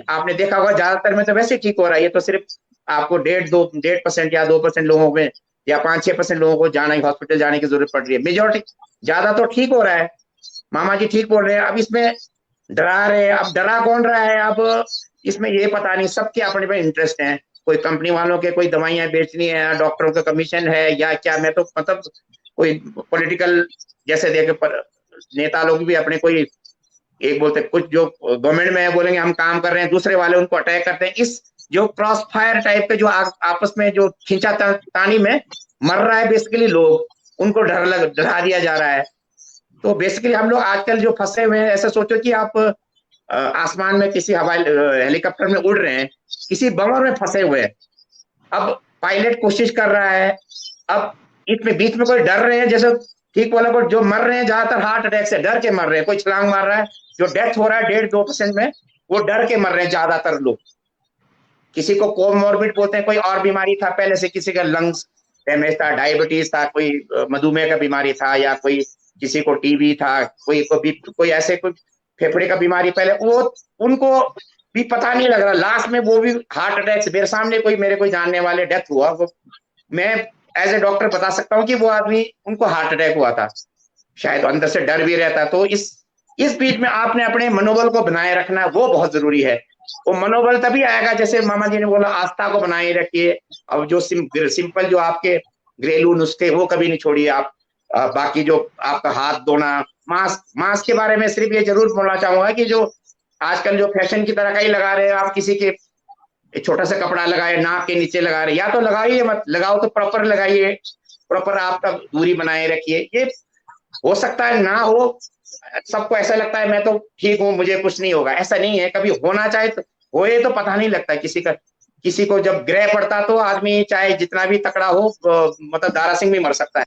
आपने देखा होगा ज्यादातर में तो वैसे ठीक हो रहा है, ये तो सिर्फ आपको 1.5% या 2% लोगों में या 5-6% लोगों को जाना, हॉस्पिटल जाने की जरूरत पड़ रही है। मेजोरिटी ज्यादा तो ठीक हो रहा है। मामा जी ठीक बोल रहे हैं। अब इसमें डरा रहे हैं, अब डरा कौन रहा है? अब इसमें ये पता नहीं, सबके अपने पे इंटरेस्ट है। कोई कंपनी वालों के कोई दवाइयां बेचनी है, डॉक्टरों का कमीशन है या क्या, मैं तो मतलब कोई पॉलिटिकल जैसे देखे नेता लोग भी अपने कोई एक बोलते, कुछ जो गवर्नमेंट में है बोलेंगे हम काम कर रहे हैं, दूसरे वाले उनको अटैक करते हैं। इस जो क्रॉस फायर टाइप के जो आपस में जो खींचा तानी में मर रहा है बेसिकली लोग, उनको डरा दिया जा रहा है। तो बेसिकली हम लोग आजकल जो फंसे हुए हैं, ऐसा सोचो कि आप आसमान में किसी हवाई हेलीकॉप्टर में उड़ रहे हैं, किसी बमर में फंसे हुए हैं। अब पायलट कोशिश कर रहा है, अब इसमें बीच में कोई डर रहे हैं, जैसे ठीक वाला को जो मर रहे हैं ज्यादातर हार्ट अटैक से डर के मर रहे हैं, कोई छलांग मार रहा है, जो डेथ हो रहा है 1.5-2% में, वो डर के मर रहे हैं ज्यादातर लोग। किसी को कोमोर्बिड बोलते हैं, कोई और बीमारी था पहले से, किसी का लंग्स डैमेज था, डायबिटीज था, कोई मधुमेह का बीमारी था, या कोई किसी को टीबी था, कोई ऐसे कोई फेफड़े का बीमारी पहले, वो उनको भी पता नहीं लग रहा, लास्ट में वो भी हार्ट अटैक से, मेरे सामने कोई जानने वाले डेथ हुआ, वो मैं एज ए डॉक्टर बता सकता हूँ कि वो आदमी, उनको हार्ट अटैक हुआ था, शायद अंदर से डर भी रहता। तो इस बीच में आपने अपने मनोबल को बनाए रखना, वो बहुत जरूरी है। वो मनोबल तभी आएगा, जैसे मामा जी ने बोला, आस्था को बनाए रखिए। अब जो सिंपल जो आपके घरेलू नुस्खे, वो कभी नहीं छोड़िए आप। बाकी जो आपका हाथ धोना, मास्क के बारे में सिर्फ ये जरूर बोलना चाहूंगा कि जो आजकल जो फैशन की तरह का ही लगा रहे हैं आप, किसी के छोटा सा कपड़ा लगाए, नाक के नीचे लगा रहे, या तो लगाइए, मत लगाओ तो प्रॉपर लगाइए, प्रॉपर आपका दूरी बनाए रखिए। ये हो सकता है ना हो, सबको ऐसा लगता है मैं तो ठीक हूं, मुझे कुछ नहीं होगा, ऐसा नहीं है। कभी होना चाहे तो होए, तो पता नहीं लगता किसी को जब ग्रह पड़ता तो आदमी चाहे जितना भी तकड़ा हो, मतलब दारा सिंह भी मर सकता है।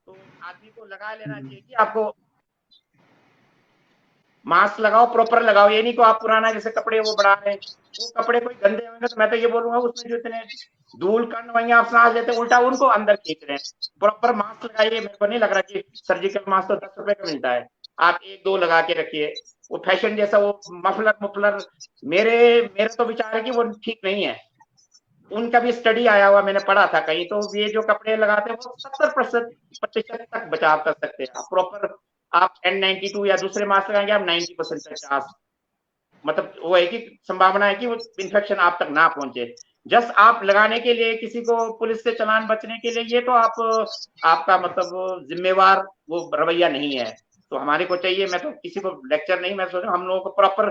तो आदमी को लगा लेना चाहिए कि आपको मास्क लगाओ, प्रॉपर लगाओ। ये नहीं को आप पुराना जैसे कपड़े वो बढ़ा रहे हैं, वो कपड़े कोई गंदे होंगे तो मैं तो ये बोलूंगा उसमें जो इतने धूल कण वहीं आप सांस लेते, उल्टा उनको अंदर खींच रहे हैं। प्रॉपर मास्क लगाइए। मेरे को नहीं लग रहा कि सर्जिकल मास्क तो 10 रुपए का मिलता है, आप 1-2 लगा के रखिए। वो फैशन जैसा वो मफलर मेरे तो विचार है कि वो ठीक नहीं है। उनका भी स्टडी आया हुआ मैंने पढ़ा था कहीं, तो ये जो कपड़े लगाते हैं वो 70% तक बचाव कर सकते हैं। आप प्रॉपर आप N92 या दूसरे मास्क लगाएंगे, आप 90% तक मतलब वो है कि संभावना है कि वो इन्फेक्शन आप तक ना पहुंचे। जस्ट आप लगाने के लिए किसी को पुलिस से चालान बचने के लिए, ये तो आपका मतलब जिम्मेवार वो रवैया नहीं है। तो हमारे को चाहिए, मैं तो किसी को लेक्चर नहीं, मैं सोच रहा हूँ हम लोगों को प्रॉपर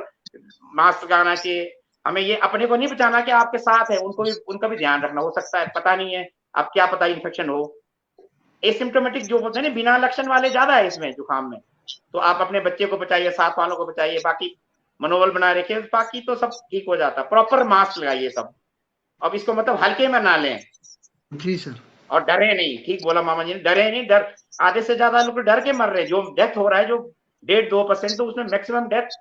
मास्क लगाना चाहिए। हमें ये अपने को नहीं बचाना कि आपके साथ है, उनको भी, उनका भी ध्यान रखना। हो सकता है, पता नहीं है, अब क्या पता इन्फेक्शन हो। एसिम्प्टोमेटिक जो होते हैं ना, बिना लक्षण वाले ज्यादा है इसमें जुकाम में। तो आप अपने बच्चे को बचाइए, साथ वालों को बचाइए, बाकी मनोबल बनाए रखिए, बाकी तो सब ठीक हो जाता है। प्रॉपर मास्क लगाइए सब। अब इसको मतलब हल्के में ना लें। जी सर। और डरे नहीं, ठीक बोला मामा जी ने, डरे नहीं। डर आधे से ज्यादा लोग डर के मर रहे हैं। जो डेथ हो रहा है जो 1.5-2%, तो उसमें मैक्सिमम डेथ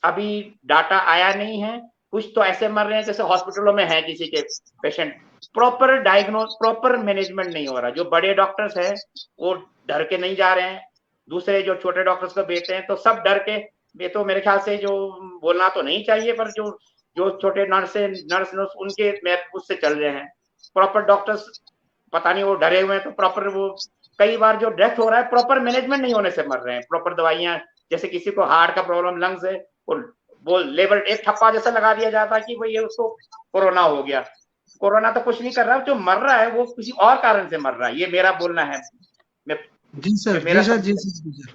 अभी डाटा आया नहीं है। कुछ तो ऐसे मर रहे हैं जैसे हॉस्पिटलों में है किसी के patient, proper diagnose, proper management नहीं हो रहा। जो बड़े डॉक्टर्स हैं वो डर के नहीं जा रहे हैं, दूसरे जो छोटे डॉक्टर्स को भेजते हैं तो सब डर के। ये तो मेरे ख्याल से जो बोलना तो नहीं चाहिए, पर जो जो छोटे नर्स उनके मैं उससे चल रहे हैं। प्रॉपर डॉक्टर्स पता नहीं वो डरे हुए हैं, तो प्रॉपर वो कई बार जो डेथ हो रहा है प्रॉपर मैनेजमेंट नहीं होने से मर रहे हैं। प्रॉपर दवाइयां, जैसे किसी को हार्ट का प्रॉब्लम, लंग्स है, वो लेवल एक ठप्पा जैसा लगा दिया जाता है कि भाई ये उसको कोरोना हो गया। कोरोना तो कुछ नहीं कर रहा, जो मर रहा है वो किसी और कारण से मर रहा है, ये मेरा बोलना है। जी सर, मेरा जी सर, जी सर।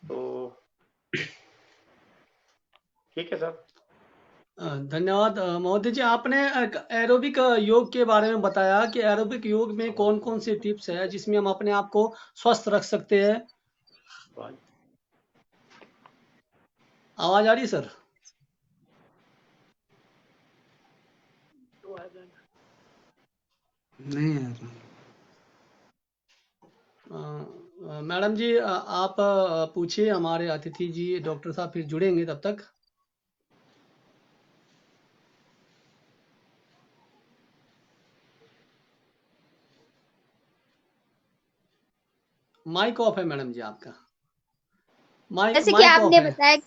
तो ठीक है सर। धन्यवाद महोदय जी। आपने एरोबिक योग के बारे में बताया कि एरोबिक योग में कौन कौन से टिप्स है जिसमें हम अपने आप को स्वस्थ रख सकते हैं। आवाज आ रही है सर? नहीं है। मैडम जी आप पूछिए, हमारे अतिथि जी डॉक्टर साहब फिर जुड़ेंगे तब तक। माइक ऑफ है मैडम जी आपका। जैसे कि माइक ऑफ आपने है। बताया,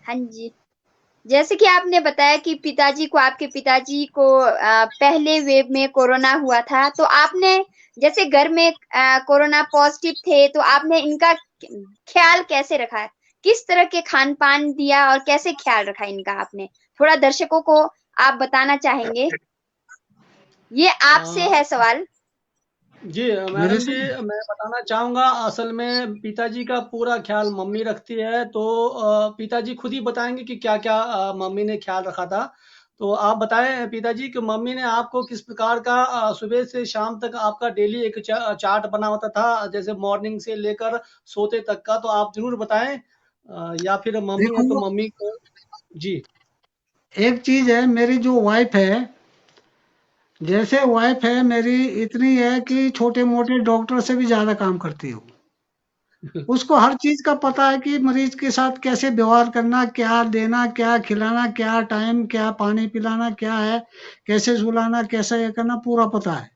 हाँ जी, जैसे कि आपने बताया कि पिताजी को, आपके पिताजी को पहले वेव में कोरोना हुआ था, तो आपने जैसे घर में कोरोना पॉजिटिव थे, तो आपने इनका ख्याल कैसे रखा? किस तरह के खान पान दिया और कैसे ख्याल रखा इनका आपने? थोड़ा दर्शकों को आप बताना चाहेंगे? ये आपसे है सवाल। जी मैडम जी, मैं बताना चाहूंगा, असल में पिताजी का पूरा ख्याल मम्मी रखती है। तो पिताजी खुद ही बताएंगे कि क्या क्या मम्मी ने ख्याल रखा था। तो आप बताएं पिताजी कि मम्मी ने आपको किस प्रकार का सुबह से शाम तक आपका डेली एक चार्ट बना होता था, जैसे मॉर्निंग से लेकर सोते तक का, तो आप जरूर बताएं। या फिर मम्मी है तो देखो, मम्मी को। जी एक चीज है, मेरी जो वाइफ है, जैसे वाइफ है मेरी, इतनी है कि छोटे मोटे डॉक्टर से भी ज्यादा काम करती हो। उसको हर चीज का पता है कि मरीज के साथ कैसे व्यवहार करना, क्या देना, क्या खिलाना, क्या टाइम, क्या पानी पिलाना, क्या है, कैसे सुलाना, कैसे ये करना, पूरा पता है।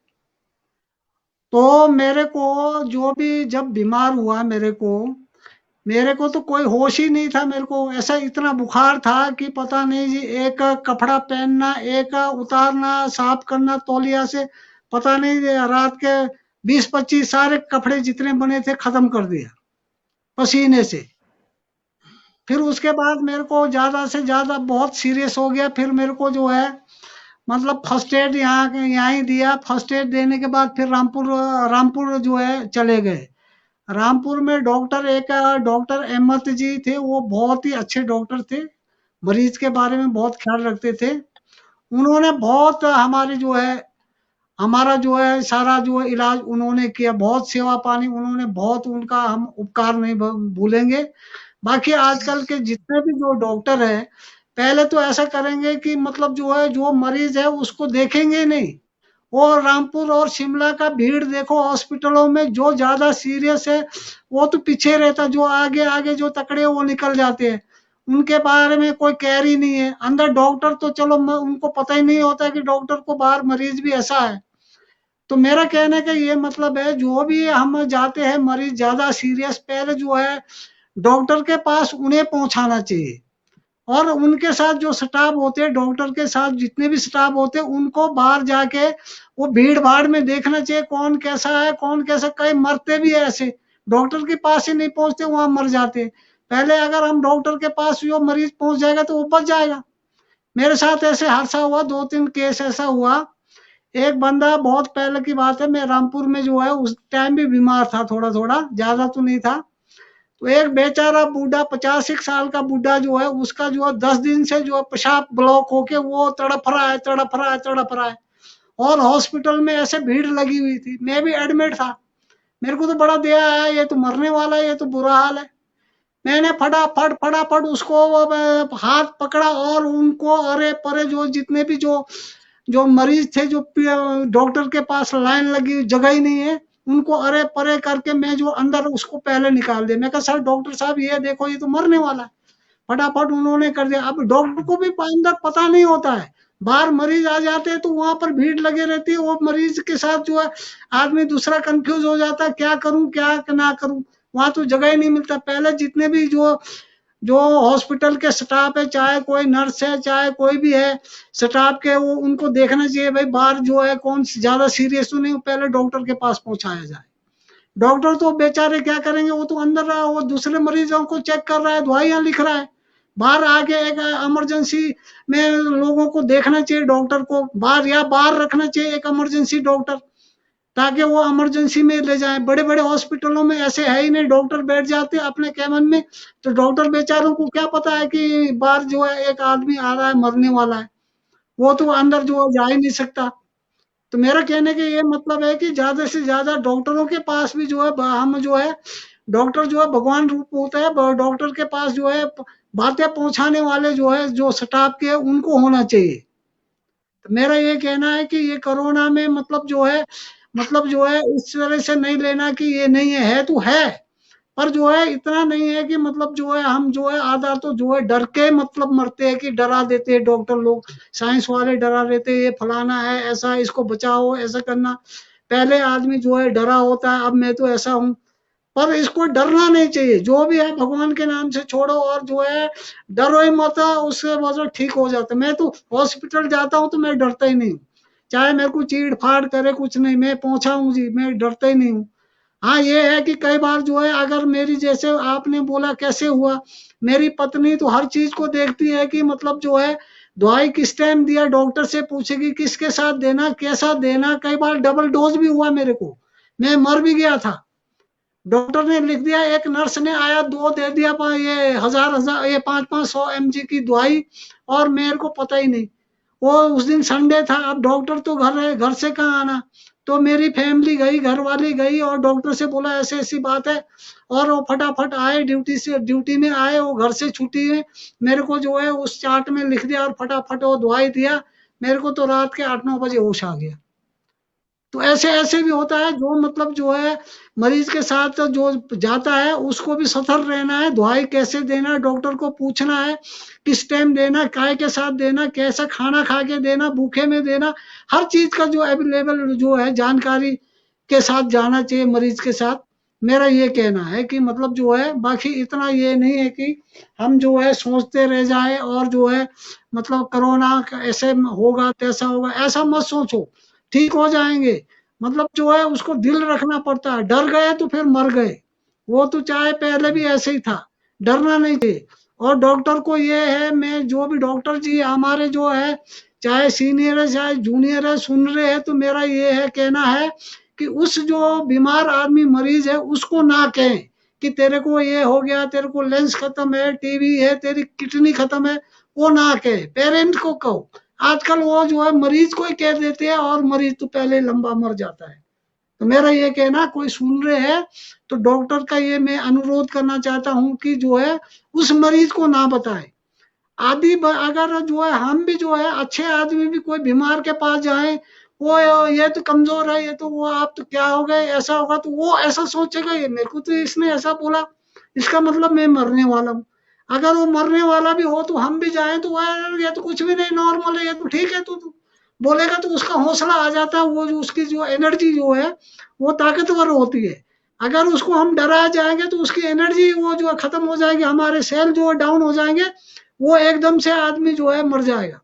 तो मेरे को जो भी जब बीमार हुआ, मेरे को तो कोई होश ही नहीं था। मेरे को ऐसा इतना बुखार था कि पता नहीं जी, एक कपड़ा पहनना, एक उतारना, साफ करना तौलिया से, पता नहीं रात के 20-25 सारे कपड़े जितने बने थे खत्म कर दिया पसीने से। फिर उसके बाद मेरे को ज्यादा से ज्यादा बहुत सीरियस हो गया। फिर मेरे को जो है मतलब फर्स्ट एड यहाँ ही दिया। फर्स्ट एड देने के बाद फिर रामपुर जो है चले गए। रामपुर में डॉक्टर, एक डॉक्टर अहमद जी थे, वो बहुत ही अच्छे डॉक्टर थे, मरीज के बारे में बहुत ख्याल रखते थे। उन्होंने बहुत हमारा जो है सारा जो है इलाज उन्होंने किया, बहुत सेवा पानी उन्होंने, बहुत उनका हम उपकार नहीं भूलेंगे। बाकी आजकल के जितने भी जो डॉक्टर है, पहले तो ऐसा करेंगे कि मतलब जो है जो मरीज है उसको देखेंगे नहीं। और रामपुर और शिमला का भीड़ देखो हॉस्पिटलों में, जो ज्यादा सीरियस है वो तो पीछे रहता, जो आगे आगे जो तकड़े वो निकल जाते हैं, उनके बारे में कोई केयर ही नहीं है। अंदर डॉक्टर तो चलो उनको पता ही नहीं होता कि डॉक्टर को बाहर मरीज भी ऐसा है। तो मेरा कहने का ये मतलब है, जो भी हम जाते हैं मरीज ज्यादा सीरियस, पहले जो है डॉक्टर के पास उन्हें पहुंचाना चाहिए। और उनके साथ जो स्टाफ होते हैं, डॉक्टर के साथ जितने भी स्टाफ होते हैं, उनको बाहर जाके वो भीड़ भाड़ में देखना चाहिए कौन कैसा है, कौन कैसा। कई मरते भी है ऐसे, डॉक्टर के पास ही नहीं पहुंचते, वहां मर जाते। पहले अगर हम डॉक्टर के पास जो मरीज पहुंच जाएगा तो वो बच जाएगा। मेरे साथ ऐसे हादसा हुआ, 2-3 केस ऐसा हुआ। एक बंदा, बहुत पहले की बात है, मैं रामपुर में जो है उस टाइम भी बीमार था, थोड़ा थोड़ा, ज्यादा तो नहीं था। तो एक बेचारा बूढ़ा, 85 साल का बूढ़ा जो है, उसका जो है 10 दिन से जो है पेशाब ब्लॉक होके वो तड़प रहा है, तड़प रहा है, तड़प रहा है। और हॉस्पिटल में ऐसे भीड़ लगी हुई थी, मैं भी एडमिट था। मेरे को तो बड़ा दया आया, ये तो मरने वाला है, ये तो बुरा हाल है। मैंने फटाफट फटाफट उसको हाथ पकड़ा और उनको अरे परे जो जितने भी जो जो मरीज थे, जो डॉक्टर के पास लाइन लगी, जगह ही नहीं है, उनको अरे परे करके मैं जो अंदर उसको पहले निकाल दिया। मैं कहा सर डॉक्टर साहब ये देखो, ये तो मरने वाला है। फटाफट उन्होंने कर दिया। अब डॉक्टर को भी अंदर पता नहीं होता है, बाहर मरीज आ जाते हैं तो वहां पर भीड़ लगे रहती है, वो मरीज के साथ जो है आदमी दूसरा कंफ्यूज हो जाता है, क्या करूं क्या ना करूं, वहां तो जगह ही नहीं मिलता। पहले जितने भी जो जो हॉस्पिटल के स्टाफ है, चाहे कोई नर्स है, चाहे कोई भी है स्टाफ के, वो उनको देखना चाहिए भाई बाहर जो है कौन ज्यादा सीरियस तो नहीं, पहले डॉक्टर के पास पहुंचाया जाए। डॉक्टर तो बेचारे क्या करेंगे, वो तो अंदर रहा, वो दूसरे मरीजों को चेक कर रहा है, दवाइयां लिख रहा है। बाहर आके एक इमरजेंसी में लोगों को देखना चाहिए, डॉक्टर को बाहर या बाहर रखना चाहिए एक इमरजेंसी डॉक्टर, ताकि वो इमरजेंसी में ले जाए। बड़े बड़े हॉस्पिटलों में ऐसे है ही नहीं, डॉक्टर बैठ जाते हैं अपने कैबिन में, तो डॉक्टर बेचारों को क्या पता है कि बाहर जो है एक आदमी आ रहा है, मरने वाला है, वो तो अंदर जो है जा ही नहीं सकता। तो मेरा कहने का ये मतलब है कि ज्यादा से ज्यादा डॉक्टरों के पास भी जो है हम जो है, डॉक्टर जो है भगवान रूप होता है, डॉक्टर के पास जो है बातें पहुंचाने वाले जो है, जो स्टाफ के उनको होना चाहिए। तो मेरा ये कहना है कि ये कोरोना में मतलब जो है इस तरह से नहीं लेना कि ये नहीं है तो है, पर जो है इतना नहीं है कि मतलब जो है हम जो है आधा तो जो है डर के मतलब मरते हैं, कि डरा देते हैं डॉक्टर लोग, साइंस वाले डरा देते हैं, ये फलाना है, ऐसा, इसको बचाओ, ऐसा करना। पहले आदमी जो है डरा होता है, अब मैं तो ऐसा हूँ, पर इसको डरना नहीं चाहिए। जो भी है भगवान के नाम से छोड़ो, और जो है डरो ही मत, उससे मतलब ठीक हो जाता है। मैं तो हॉस्पिटल जाता हूँ तो मैं डरता ही नहीं हूँ, चाहे मेरे को चीड़ फाड़ करे, कुछ नहीं, मैं पहुंचा हूँ जी, मैं डरता ही नहीं हूँ। हाँ ये है कि कई बार जो है, अगर मेरी, जैसे आपने बोला कैसे हुआ, मेरी पत्नी तो हर चीज को देखती है कि मतलब जो है दवाई किस टाइम दिया, डॉक्टर से पूछेगी किसके साथ देना, कैसा देना। कई बार डबल डोज भी हुआ मेरे को, मैं मर भी गया था। डॉक्टर ने लिख दिया, एक नर्स ने आया, 2 दे दिया, ये हजार ये 500-500 mg की दवाई, और मेरे को पता ही नहीं। वो उस दिन संडे था, अब डॉक्टर तो घर है, घर से कहाँ आना, तो मेरी फैमिली गई, घर वाली गई, और डॉक्टर से बोला ऐसे ऐसी बात है, और वो फटाफट आए, ड्यूटी में आए, वो घर से छुट्टी में मेरे को जो है उस चार्ट में लिख दिया, और फटाफट वो दवाई दिया। मेरे को तो रात के 8-9 बजे होश आ गया। तो ऐसे ऐसे भी होता है, जो मतलब जो है मरीज के साथ जो जाता है उसको भी सतर्क रहना है, दवाई कैसे देना डॉक्टर को पूछना है, किस टाइम देना, काय के साथ देना, कैसा खाना खा के देना, भूखे में देना, हर चीज का जो अवेलेबल जो है जानकारी के साथ जाना चाहिए मरीज के साथ। मेरा ये कहना है कि मतलब जो है, बाकी इतना ये नहीं है कि हम जो है सोचते रह जाए, और जो है मतलब कोरोना ऐसे होगा तैसा होगा, ऐसा मत सोचो, ठीक हो जाएंगे। मतलब जो है उसको दिल रखना पड़ता है, डर गए तो फिर मर गए, वो तो चाहे पहले भी ऐसे ही था, डरना नहीं चाहिए। और डॉक्टर को ये है, मैं जो भी डॉक्टर जी हमारे जो है, चाहे सीनियर है चाहे जूनियर है, सुन रहे हैं, तो मेरा ये है कहना है कि उस जो बीमार आदमी मरीज है उसको ना कहें कि तेरे को ये हो गया, तेरे को लेंस खत्म है, टीबी है, तेरी किडनी खत्म है, वो ना कहे, पेरेंट्स को कहो। आजकल वो जो है मरीज को ही कह देते हैं, और मरीज तो पहले लंबा मर जाता है। तो मेरा ये कहना, कोई सुन रहे हैं तो डॉक्टर का ये मैं अनुरोध करना चाहता हूँ कि जो है उस मरीज को ना बताए। अगर जो है हम भी जो है अच्छे आदमी भी कोई बीमार के पास जाए, वो ये तो कमजोर है, ये तो वो आप तो क्या हो गए, ऐसा होगा, तो वो ऐसा सोचेगा, ये मेरे को तो इसने ऐसा बोला, इसका मतलब मैं मरने वाला हूँ। अगर वो मरने वाला भी हो तो हम भी जाएं तो ये तो कुछ भी नहीं, नॉर्मल है, ये तो ठीक है, तो बोलेगा, तो उसका हौसला आ जाता है, वो जो उसकी जो एनर्जी जो है वो ताकतवर होती है। अगर उसको हम डरा जाएंगे तो उसकी एनर्जी वो जो है खत्म हो जाएगी, हमारे सेल जो है डाउन हो जाएंगे, वो एकदम से आदमी जो है मर जाएगा।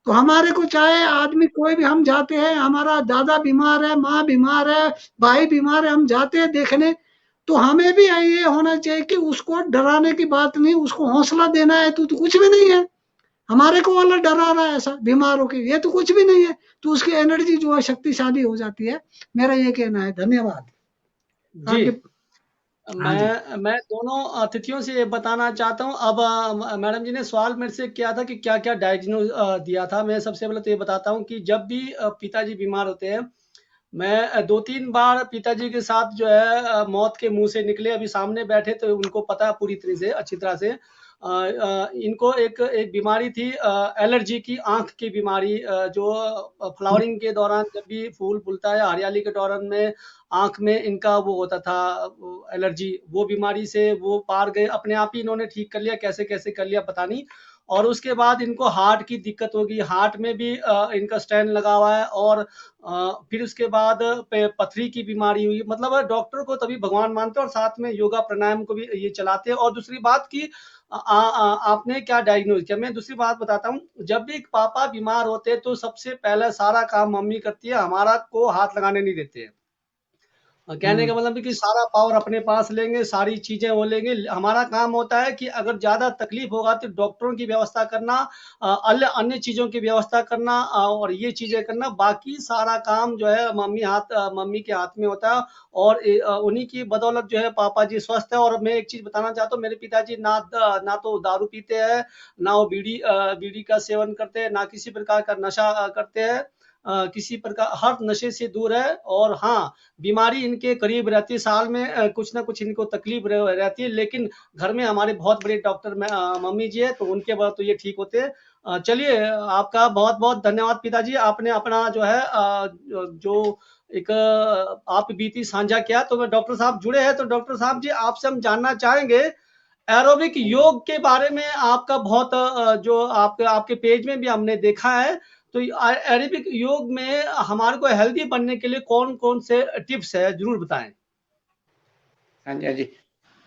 तो हमारे को चाहे आदमी कोई भी, हम जाते हैं, हमारा दादा बीमार है, माँ बीमार है, भाई बीमार है, हम जाते हैं देखने, तो हमें भी ये होना चाहिए कि उसको डराने की बात नहीं, उसको हौसला देना है। तू तो कुछ भी नहीं है, हमारे को वाला डरा रहा है ऐसा बीमार होके, ये तो कुछ भी नहीं है। तो उसकी एनर्जी जो है शक्तिशाली हो जाती है। मेरा ये कहना है। धन्यवाद। जी। आगे। हाँ जी। मैं दोनों अतिथियों से ये बताना चाहता हूँ। अब मैडम जी ने सवाल मेरे से किया था कि क्या क्या डायग्नोज दिया था। मैं सबसे पहले तो ये बताता हूँ कि जब भी पिताजी बीमार होते हैं, मैं 2-3 बार पिताजी के साथ जो है मौत के मुंह से निकले। अभी सामने बैठे तो उनको पता है पूरी तरह से, अच्छी तरह से। इनको एक एक बीमारी थी, एलर्जी की, आंख की बीमारी, जो फ्लावरिंग के दौरान जब भी फूल फूलता है, हरियाली के दौरान में आंख में इनका वो होता था एलर्जी। वो बीमारी से वो पार गए, अपने आप ही इन्होंने ठीक कर लिया, कैसे कैसे कर लिया पता नहीं। और उसके बाद इनको हार्ट की दिक्कत होगी, हार्ट में भी इनका स्टेंट लगा हुआ है। और फिर उसके बाद पथरी की बीमारी हुई। मतलब डॉक्टर को तभी भगवान मानते हैं, और साथ में योगा प्राणायाम को भी ये चलाते हैं। और दूसरी बात की आपने क्या डायग्नोज किया, मैं दूसरी बात बताता हूँ। जब भी पापा बीमार होते हैं तो सबसे पहले सारा काम मम्मी करती है, हमारा को हाथ लगाने नहीं देते हैं। कहने का मतलब है कि सारा पावर अपने पास लेंगे, सारी चीजें वो लेंगे। हमारा काम होता है कि अगर ज्यादा तकलीफ होगा तो डॉक्टरों की व्यवस्था करना, अन्य अन्य चीजों की व्यवस्था करना, और ये चीजें करना। बाकी सारा काम जो है मम्मी के हाथ में होता है। और उन्हीं की बदौलत जो है पापा जी स्वस्थ है। और मैं एक चीज बताना चाहता हूँ, मेरे पिताजी ना तो दारू पीते हैं, ना वो बीड़ी का सेवन करते हैं, ना किसी प्रकार का नशा करते हैं। किसी प्रकार हर नशे से दूर है। और हाँ, बीमारी इनके करीब रहती है, साल में कुछ ना कुछ इनको तकलीफ रहती है। लेकिन घर में हमारे बहुत बड़े डॉक्टर मम्मी जी है, तो उनके बाद तो ये ठीक होते हैं। चलिए, आपका बहुत बहुत धन्यवाद पिताजी, आपने अपना जो है जो एक आप बीती साझा किया। तो मैं डॉक्टर साहब जुड़े हैं, तो डॉक्टर साहब जी आपसे हम जानना चाहेंगे एरोबिक योग के बारे में। आपका बहुत जो आपके पेज में भी हमने देखा है। तो एरोबिक योग में हमारे को हेल्दी बनने के लिए कौन कौन से टिप्स है, जरूर बताएं। हाँ जी, हाँ जी।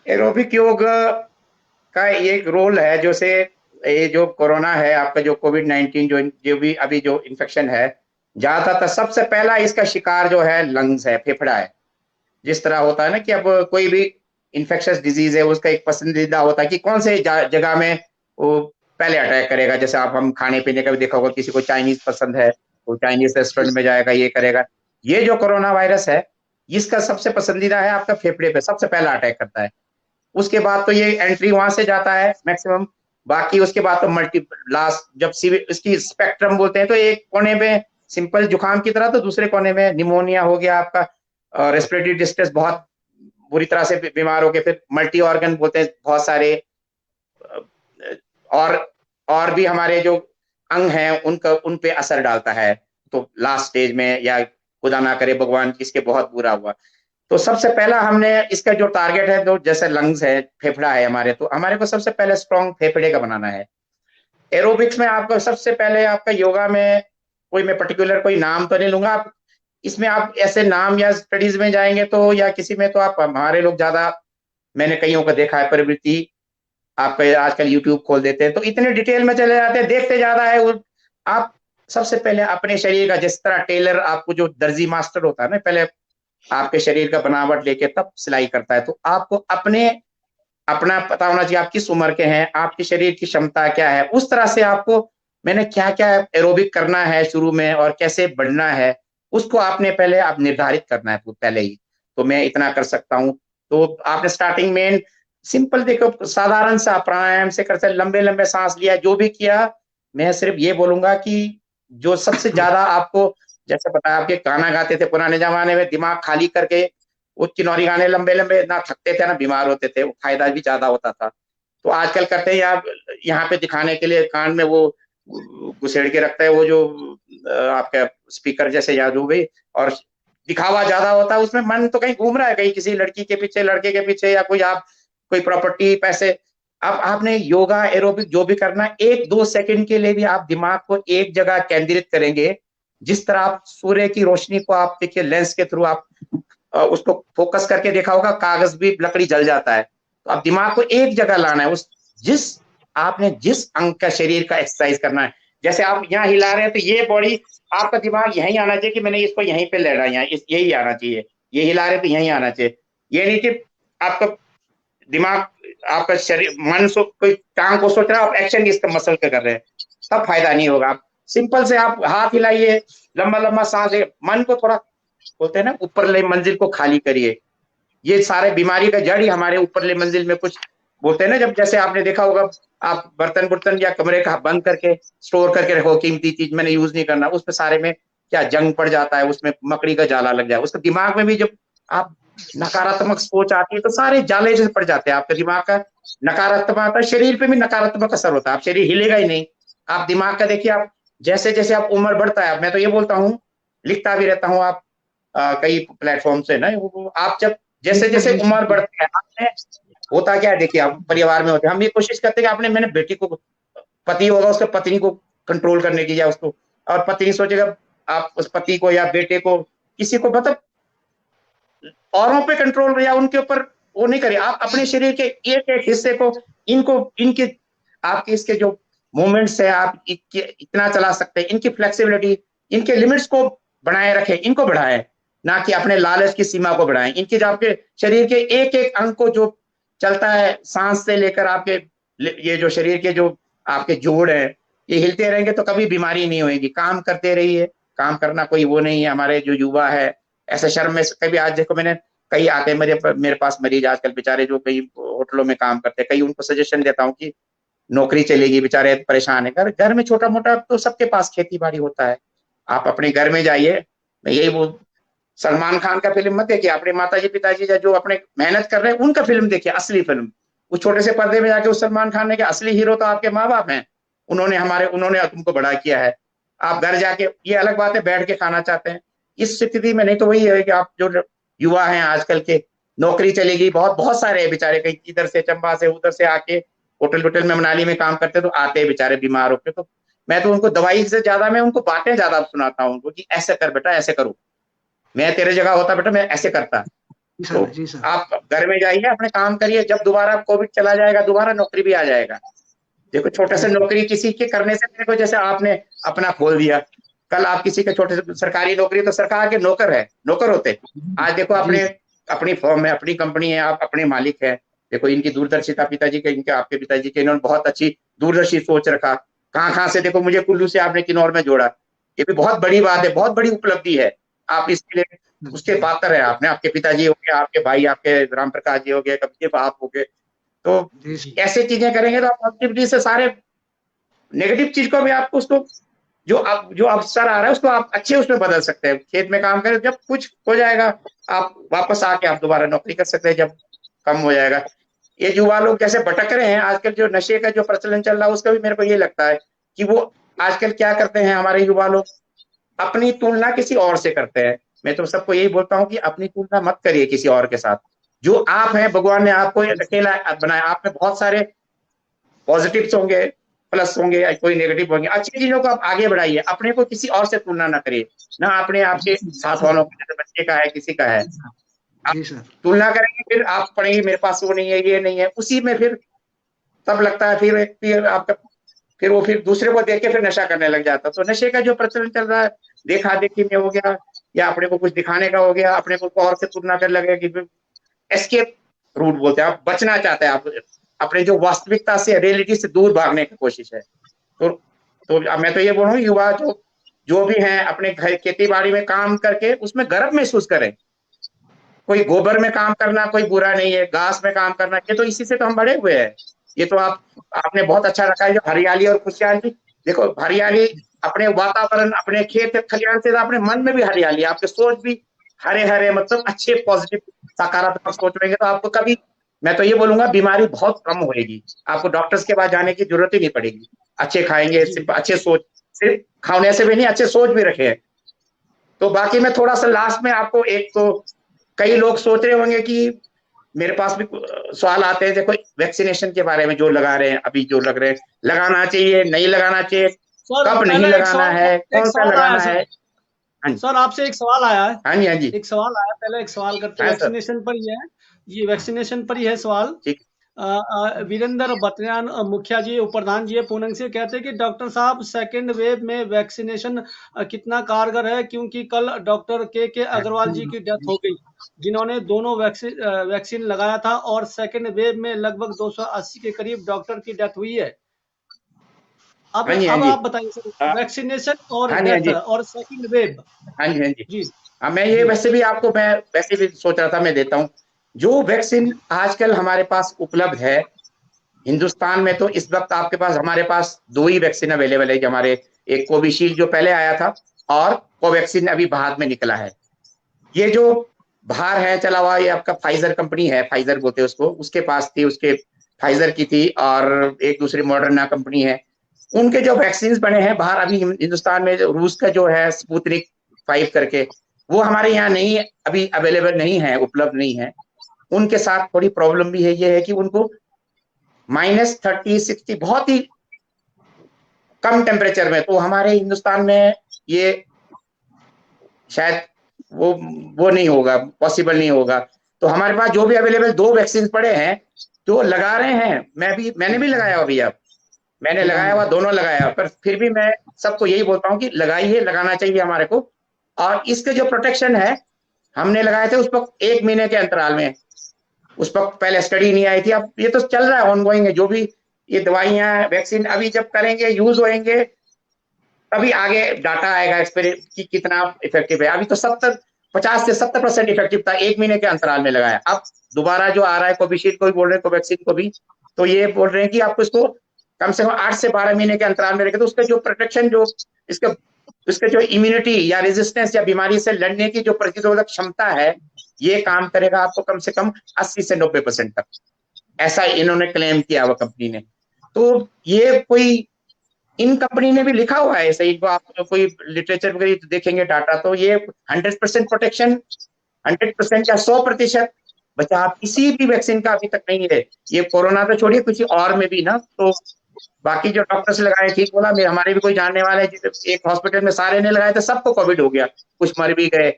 एरोबिक योग का एक रोल है, जैसे ये जो कोरोना है आपका, जो कोविड-19 जो भी अभी जो इन्फेक्शन है, ज्यादातर सबसे पहला इसका शिकार जो है लंग्स है, फेफड़ा है। जिस तरह होता है ना कि अब कोई भी इन्फेक्शियस डिजीज है, उसका एक पसंदीदा होता है कि कौन से जगह में वो पहले अटैक करेगा। जैसे आप हम खाने पीने का भी देखा होगा, किसी को चाइनीज पसंद है, वो चाइनीज रेस्टोरेंट में जाएगा, ये करेगा। ये जो कोरोना वायरस है, इसका सबसे पसंदीदा है आपका फेफड़े पे, सबसे पहला अटैक करता है। उसके बाद तो ये एंट्री वहां से जाता है मैक्सिमम। बाकी उसके बाद तो मल्टी लास्ट जब इसकी स्पेक्ट्रम बोलते हैं, तो एक कोने में सिंपल जुकाम की तरह, तो दूसरे कोने में निमोनिया हो गया आपका, रेस्पिरेटरी डिस्ट्रेस, बहुत बुरी तरह से बीमार हो गए। फिर मल्टी ऑर्गन बोलते हैं, बहुत सारे और भी हमारे जो अंग हैं उन पे असर डालता है। तो लास्ट स्टेज में, या खुदा ना करे भगवान इसके बहुत बुरा हुआ, तो सबसे पहला हमने इसका जो टारगेट है, तो जैसे लंग्स है, फेफड़ा है हमारे, तो हमारे को सबसे पहले स्ट्रॉन्ग फेफड़े का बनाना है। एरोबिक्स में आपको सबसे पहले आपका योगा में मैं पर्टिकुलर कोई नाम तो नहीं लूंगा, आप इसमें आप ऐसे नाम या स्टडीज में जाएंगे तो, या किसी में, तो आप हमारे लोग ज्यादा, मैंने कईयों को देखा है, प्रवृत्ति आपका आजकल यूट्यूब खोल देते हैं तो इतने डिटेल में चले जाते हैं, देखते ज्यादा है। आप सबसे पहले अपने शरीर का, जिस तरह टेलर आपको, जो दर्जी मास्टर होता है ना, पहले आपके शरीर का बनावट लेके तब सिलाई करता है। तो आपको अपना पता होना चाहिए, आप किस उम्र के हैं, आपके शरीर की क्षमता क्या है। उस तरह से आपको मैंने क्या क्या एरोबिक करना है शुरू में और कैसे बढ़ना है, उसको आपने पहले आप निर्धारित करना है पहले ही। तो मैं इतना कर सकता हूँ, तो आपने स्टार्टिंग में सिंपल देखो, साधारण सा प्राणायाम से कर सकते, लंबे लंबे सांस लिया, जो भी किया। मैं सिर्फ ये बोलूंगा कि जो सबसे ज्यादा आपको, जैसे बताया, आपके गाना गाते थे पुराने जमाने में, दिमाग खाली करके वो किन्नौरी गाने लंबे लंबे, ना थकते थे ना बीमार होते थे, वो फायदा भी ज्यादा होता था। तो आजकल करते हैं आप यहाँ पे दिखाने के लिए कान में वो घुसेड़ के रखता है, वो जो आपका स्पीकर जैसे याद हो गई, और दिखावा ज्यादा होता है उसमें। मन तो कहीं घूम रहा है, कहीं किसी लड़की के पीछे, लड़के के पीछे, या कोई प्रॉपर्टी, पैसे। अब आपने योगा एरोबिक जो भी करना, 1-2 सेकंड के लिए भी आप दिमाग को एक जगह केंद्रित करेंगे। जिस तरह आप सूर्य की रोशनी को आप देखिए, लेंस के थ्रू आप उसको फोकस करके देखा होगा, कागज भी, लकड़ी जल जाता है। तो आप दिमाग को एक जगह लाना है, आपने जिस अंग का शरीर का एक्सरसाइज करना है। जैसे आप यहाँ हिला रहे हैं, तो ये बॉडी, आपका दिमाग यहीं आना चाहिए कि मैंने इसको यहीं पे ले रहा है, यहीं आना चाहिए। ये हिला रहे तो यहीं आना चाहिए। ये नहीं कि आपका दिमाग, आपका शरीर, मन कोई टांग को सोच रहा है, आप एक्शन इसका मसल के कर रहे हैं, तब फायदा नहीं होगा। आप सिंपल से आप हाथ हिलाइए, लंबा लंबा सांस, मन को थोड़ा बोलते हैं ना ऊपरले मंजिल को खाली करिए। ये सारे बीमारी का जड़ ही हमारे ऊपरले मंजिल में कुछ बोलते हैं ना, जब जैसे आपने देखा होगा, आप बर्तन या कमरे का बंद करके स्टोर करके रखो, कीमती चीज मैंने यूज नहीं करना, उसमें सारे में क्या जंग पड़ जाता है, उसमें मकड़ी का जाला लग जाए। उसके दिमाग में भी जब आप नकारात्मक सोच आती है तो सारे जाले जैसे पड़ जाते हैं आपके दिमाग का। नकारात्मक आता है, शरीर पे भी नकारात्मक असर होता है, आप शरीर हिलेगा ही नहीं। आप दिमाग का देखिए, आप जैसे जैसे आप उम्र बढ़ता है, मैं तो ये बोलता हूँ, लिखता भी रहता हूँ, आप कई प्लेटफॉर्म से ना, आप जब जैसे जैसे उम्र बढ़ती है, आपने होता क्या है, देखिए आप परिवार में होते हैं, हम ये कोशिश करते हैं कि आपने, मैंने बेटी को, पति होगा उसके पत्नी को कंट्रोल करने की, या उसको, और पत्नी सोचेगा आप उस पति को या बेटे को, किसी को, मतलब औरों पे कंट्रोल या उनके ऊपर वो नहीं करिए। आप अपने शरीर के एक एक हिस्से को, इनके आपके इसके जो मूवमेंट्स है, आप इतना चला सकते हैं, इनकी फ्लेक्सिबिलिटी, इनके लिमिट्स को बनाए रखें, इनको बढ़ाएं, ना कि अपने लालच की सीमा को बढ़ाएं। इनके जो आपके शरीर के एक एक अंग को जो चलता है, सांस से लेकर आपके ये जो शरीर के जो आपके जोड़ है, ये हिलते रहेंगे तो कभी बीमारी नहीं होगी। काम करते रहिए, काम करना कोई वो नहीं है। हमारे जो युवा है ऐसे शर्म में कभी, आज देखो मैंने कई आते हैं मेरे पास मरीज आजकल बेचारे, जो कई होटलों में काम करते हैं, कई उनको सजेशन देता हूँ कि नौकरी चलेगी, बेचारे परेशान है, घर में छोटा मोटा तो सबके पास खेती बाड़ी होता है, आप अपने घर में जाइए। मैं यही बोल, सलमान खान का फिल्म मत देखिए, अपने माताजी पिताजी जो अपने मेहनत कर रहे हैं उनका फिल्म देखिए, असली फिल्म। उस छोटे से पर्दे में जाके उस सलमान खान ने, असली हीरो तो आपके माँ बाप हैं, उन्होंने तुमको बड़ा किया है। आप घर जाके, ये अलग बात है बैठ के खाना चाहते हैं, इस स्थिति में नहीं तो वही है कि आप जो युवा हैं आजकल के, नौकरी चलेगी, बहुत सारे हैं बेचारे, कहीं इधर से चंबा से उधर से आके होटल में मनाली में काम करते तो आते हैं बेचारे बीमार होकर। तो मैं तो उनको दवाई से ज्यादा मैं उनको बातें ज्यादा सुनाता हूँ उनको, कि ऐसे कर बेटा, ऐसे करो, मैं तेरे जगह होता बेटा मैं ऐसे करता। तो आप घर में जाइए, अपने काम करिए, जब दोबारा कोविड चला जाएगा दोबारा नौकरी भी आ जाएगा। देखो छोटे से नौकरी किसी के करने से, देखो जैसे आपने अपना खोल दिया, कल आप किसी के छोटे से सरकारी नौकरी, तो सरकार के नौकर होते, आज देखो अपनी फर्म है, अपनी कंपनी है, आप अपने मालिक है। देखो इनकी दूरदर्शिता, पिताजी के, इनके आपके पिताजी के, इन्होंने बहुत अच्छी दूरदर्शी सोच रखा, कहाँ से देखो मुझे कुल्लू से आपने किन्नौर में जोड़ा, ये भी बहुत बड़ी बात है, बहुत बड़ी उपलब्धि है। आप इसके लिए उसके पात्र है, आपने, आपके पिताजी हो गए, आपके भाई, आपके राम प्रकाश जी हो गए, कभी आप हो गए। तो ऐसे चीजें करेंगे तो आप पॉजिटिविटी से सारे नेगेटिव चीज को भी आपको, उसको जो अवसर आ रहा है उसको आप अच्छे उसमें बदल सकते हैं। खेत में काम करें, जब कुछ हो जाएगा आप वापस आके आप दोबारा नौकरी कर सकते हैं, जब कम हो जाएगा। ये युवा लोग जैसे भटक रहे हैं आजकल, जो नशे का जो प्रचलन चल रहा है, उसका भी मेरे को ये लगता है कि वो आजकल क्या करते हैं हमारे युवा लोग, अपनी तुलना किसी और से करते हैं। मैं तो सबको यही बोलता हूँ कि अपनी तुलना मत करिए किसी और के साथ। जो आप हैं, भगवान ने आपको अकेला बनाया, आप में बहुत सारे पॉजिटिव्स होंगे, प्लस होंगे, कोई नेगेटिव होंगे। अच्छी चीजों को आप आगे बढ़ाइए, अपने को किसी और से तुलना ना करिए, ना अपने आपके साथ वालों के, बच्चे का है, किसी का है, आप तुलना करेंगे, फिर आप पढ़ेंगे मेरे पास वो नहीं है, ये नहीं है, उसी में फिर तब लगता है फिर आपका, फिर वो फिर दूसरे को देख के फिर नशा करने लग जाता। तो नशे का जो प्रचलन चल रहा है, देखा देखी में हो गया, या अपने को कुछ दिखाने का हो गया, अपने को और से तुलना करने लगे, कि एस्केप रूट बोलते हैं, आप बचना चाहते हैं, आप अपने जो वास्तविकता से, रियलिटी से दूर भागने की कोशिश है। तो मैं तो ये बोलूँ, युवा जो भी हैं अपने घर खेती बाड़ी में काम करके उसमें गर्व महसूस करें। कोई गोबर में काम करना कोई बुरा नहीं है, घास में काम करना, ये तो इसी से तो हम बड़े हुए हैं। ये तो आपने बहुत अच्छा रखा है, जो हरियाली और खुशहाली। देखो हरियाली, अपने वातावरण, अपने खेत खलिहान से अपने मन में भी हरियाली, आपके सोच भी हरे मतलब अच्छे पॉजिटिव सकारात्मक सोच रहेंगे, तो आपको कभी, मैं तो ये बोलूंगा, बीमारी बहुत कम होएगी, आपको डॉक्टर्स के पास जाने की जरूरत ही नहीं पड़ेगी। अच्छे खाएंगे, अच्छे सोच, सिर्फ खाने से भी नहीं, अच्छे सोच भी रखे। तो बाकी मैं थोड़ा सा लास्ट में आपको, एक तो कई लोग सोच रहे होंगे कि मेरे पास भी सवाल आते हैं, देखो वैक्सीनेशन के बारे में जो लगा रहे हैं अभी, जो लग रहे हैं, लगाना चाहिए नहीं लगाना चाहिए, कब नहीं लगाना है, कौन सा लगाना है। सर आपसे एक सवाल आया है। हाँ जी एक सवाल आया, पहले एक सवाल करते हैं, वैक्सीनेशन पर ही है, ये वैक्सीनेशन पर ही है सवाल। वीरेंद्र बतनियान मुखिया जी, उप प्रधान जी पूनंग से कहते हैं कि डॉक्टर साहब सेकेंड वेव में वैक्सीनेशन कितना कारगर है, क्योंकि कल डॉक्टर के अग्रवाल जी की डेथ हो गई, जिन्होंने दोनों वैक्सीन लगाया था, और सेकेंड वेव में लगभग 280 के करीब डॉक्टर की डेथ हुई है। अब हाँ जी, हाँ अब जी। आप बताइए सर, वैक्सीनेशन और हाँ जी, हाँ डेथ जी। और सेकेंड वेव। हाँ जी, हाँ जी। जी हाँ, मैं ये जी वैसे भी आपको, मैं वैसे भी सोच रहा था मैं देता हूँ जो वैक्सीन आजकल हमारे पास उपलब्ध है हिंदुस्तान में। तो इस वक्त आपके पास, हमारे पास 2 ही वैक्सीन अवेलेबल है, जो हमारे, एक कोविशील्ड जो पहले आया था, और कोवैक्सीन अभी बाद में निकला है। ये जो बाहर है चला हुआ, ये आपका फाइजर कंपनी है, फाइजर बोलते हैं उसको, उसके पास थी, उसके फाइजर की थी, और एक दूसरी मॉडर्ना कंपनी है। उनके जो वैक्सीन बने हैं बाहर, अभी हिंदुस्तान में जो रूस का जो है स्पुतनिक 5 करके, वो हमारे यहाँ नहीं, अभी अवेलेबल नहीं है, उपलब्ध नहीं है। उनके साथ थोड़ी प्रॉब्लम भी है, ये है कि उनको -30, 60 बहुत ही कम टेम्परेचर में, तो हमारे हिंदुस्तान में ये शायद वो नहीं होगा, पॉसिबल नहीं होगा। तो हमारे पास जो भी अवेलेबल 2 वैक्सीन पड़े हैं, जो लगा रहे हैं, मैंने भी लगाया अभी, अब मैंने लगाया हुआ, दोनों लगाया, पर फिर भी मैं सबको यही बोलता हूँ कि लगाइए, लगाना चाहिए हमारे को। और इसके जो प्रोटेक्शन है, हमने लगाए थे उस पर 1 महीने के अंतराल में, उस पर पहले स्टडी नहीं आई थी। अब ये तो चल रहा है, ऑनगोइंग है, जो भी ये दवाइयां वैक्सीन अभी जब करेंगे, यूज होएंगे, तभी आगे डाटा आएगा एक्सपेरिमेंट कि कितना इफेक्टिव है। अभी तो 50 से 70% इफेक्टिव था 1 महीने के अंतराल में लगाया। अब दोबारा जो आ रहा है, कोविशील्ड को भी बोल रहे हैं, कोवैक्सीन को भी, तो ये बोल रहे हैं कि आपको इसको कम से कम 8 से 12 महीने के अंतराल में रखें, तो उसका जो प्रोटेक्शन, जो इसके उसके जो इम्यूनिटी या रेजिस्टेंस या बीमारी से लड़ने की जो प्रतिरोधक क्षमता है, ये काम करेगा आपको कम से कम 80 से 90% तक, ऐसा इन्होंने क्लेम किया हुआ कंपनी ने। तो ये कोई, इन कंपनी ने भी लिखा हुआ है सही, को आप कोई लिटरेचर वगैरह देखेंगे डाटा, तो ये 100% प्रोटेक्शन, 100% या 100% बचाव किसी भी वैक्सीन का अभी तक नहीं है। ये कोरोना तो छोड़िए, कुछ और में भी ना, तो बाकी जो डॉक्टर्स लगाए, ठीक बोला, मेरे हमारे भी कोई जानने वाले हैं, एक हॉस्पिटल में सारे ने लगाए थे, सबको कोविड हो गया, कुछ मर भी गए।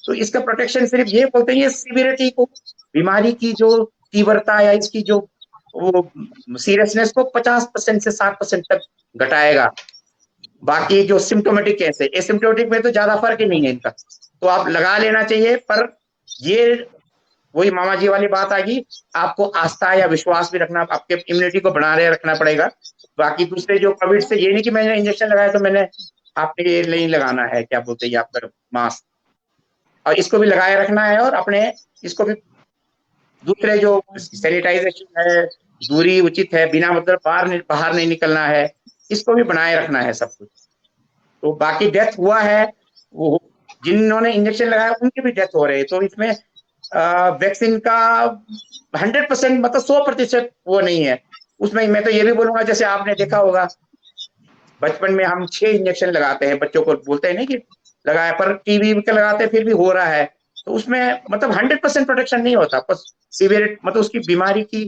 तो इसका प्रोटेक्शन सिर्फ ये बोलते हैं, ये सीवियरिटी को, बीमारी की जो तीव्रता या इसकी जो वो सीरियसनेस को 50% से 60% तक घटाएगा। बाकी जो सिम्टोमेटिक केस है, एसिम्टोमेटिक में तो ज्यादा फर्क ही नहीं है इनका, तो आप लगा लेना चाहिए। पर ये वही मामा जी वाली बात आ गई, आपको आस्था या विश्वास भी रखना, आपके इम्यूनिटी को बनाए रखना पड़ेगा। बाकी दूसरे जो कोविड से, ये नहीं कि मैंने इंजेक्शन लगाया तो मैंने, आपने ये नहीं लगाना है, क्या बोलते हैं आपका मास्क, और इसको भी लगाए रखना है, और अपने इसको भी दूसरे जो सैनिटाइजेशन है, दूरी उचित है, बिना मतलब बाहर नहीं निकलना है, इसको भी बनाए रखना है सब कुछ। तो बाकी डेथ हुआ है, वो जिन्होंने इंजेक्शन लगाया उनकी भी डेथ हो रही है, तो इसमें वैक्सीन का 100% मतलब 100% वो नहीं है उसमें। मैं तो ये भी बोलूंगा, जैसे आपने देखा होगा बचपन में हम 6 इंजेक्शन लगाते हैं, बच्चों को बोलते हैं नहीं कि लगाया, पर टीबी का लगाते हैं फिर भी हो रहा है, तो उसमें मतलब 100% प्रोटेक्शन नहीं होता, बस सीवियर मतलब उसकी बीमारी की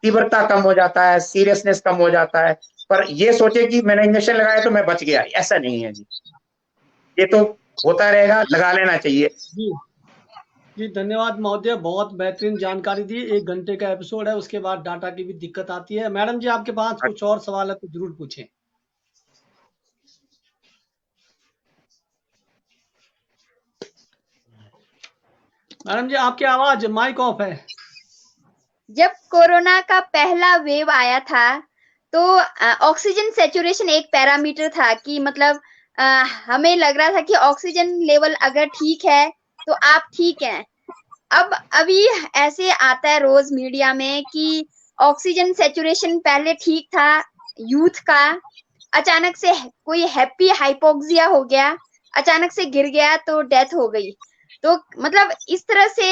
तीव्रता कम हो जाता है, सीरियसनेस कम हो जाता है। पर ये सोचे कि मैंने इंजेक्शन लगाया तो मैं बच गया, ऐसा नहीं है जी, ये तो होता रहेगा, लगा लेना चाहिए। जी जी, धन्यवाद महोदय, बहुत बेहतरीन जानकारी दी। 1 घंटे का एपिसोड है, उसके बाद डाटा की भी दिक्कत आती है। मैडम जी, आपके पास कुछ और सवाल है तो जरूर पूछें। मैडम जी, आपकी आवाज माइक ऑफ है। जब कोरोना का पहला वेव आया था तो ऑक्सीजन सैचुरेशन एक पैरामीटर था कि मतलब हमें लग रहा था कि ऑक्सीजन लेवल अगर ठीक है तो आप ठीक हैं। अब अभी ऐसे आता है रोज मीडिया में कि ऑक्सीजन सैचुरेशन पहले ठीक था यूथ का, अचानक से कोई हैप्पी हाइपोक्सिया हो गया, अचानक से गिर गया तो डेथ हो गई। तो मतलब इस तरह से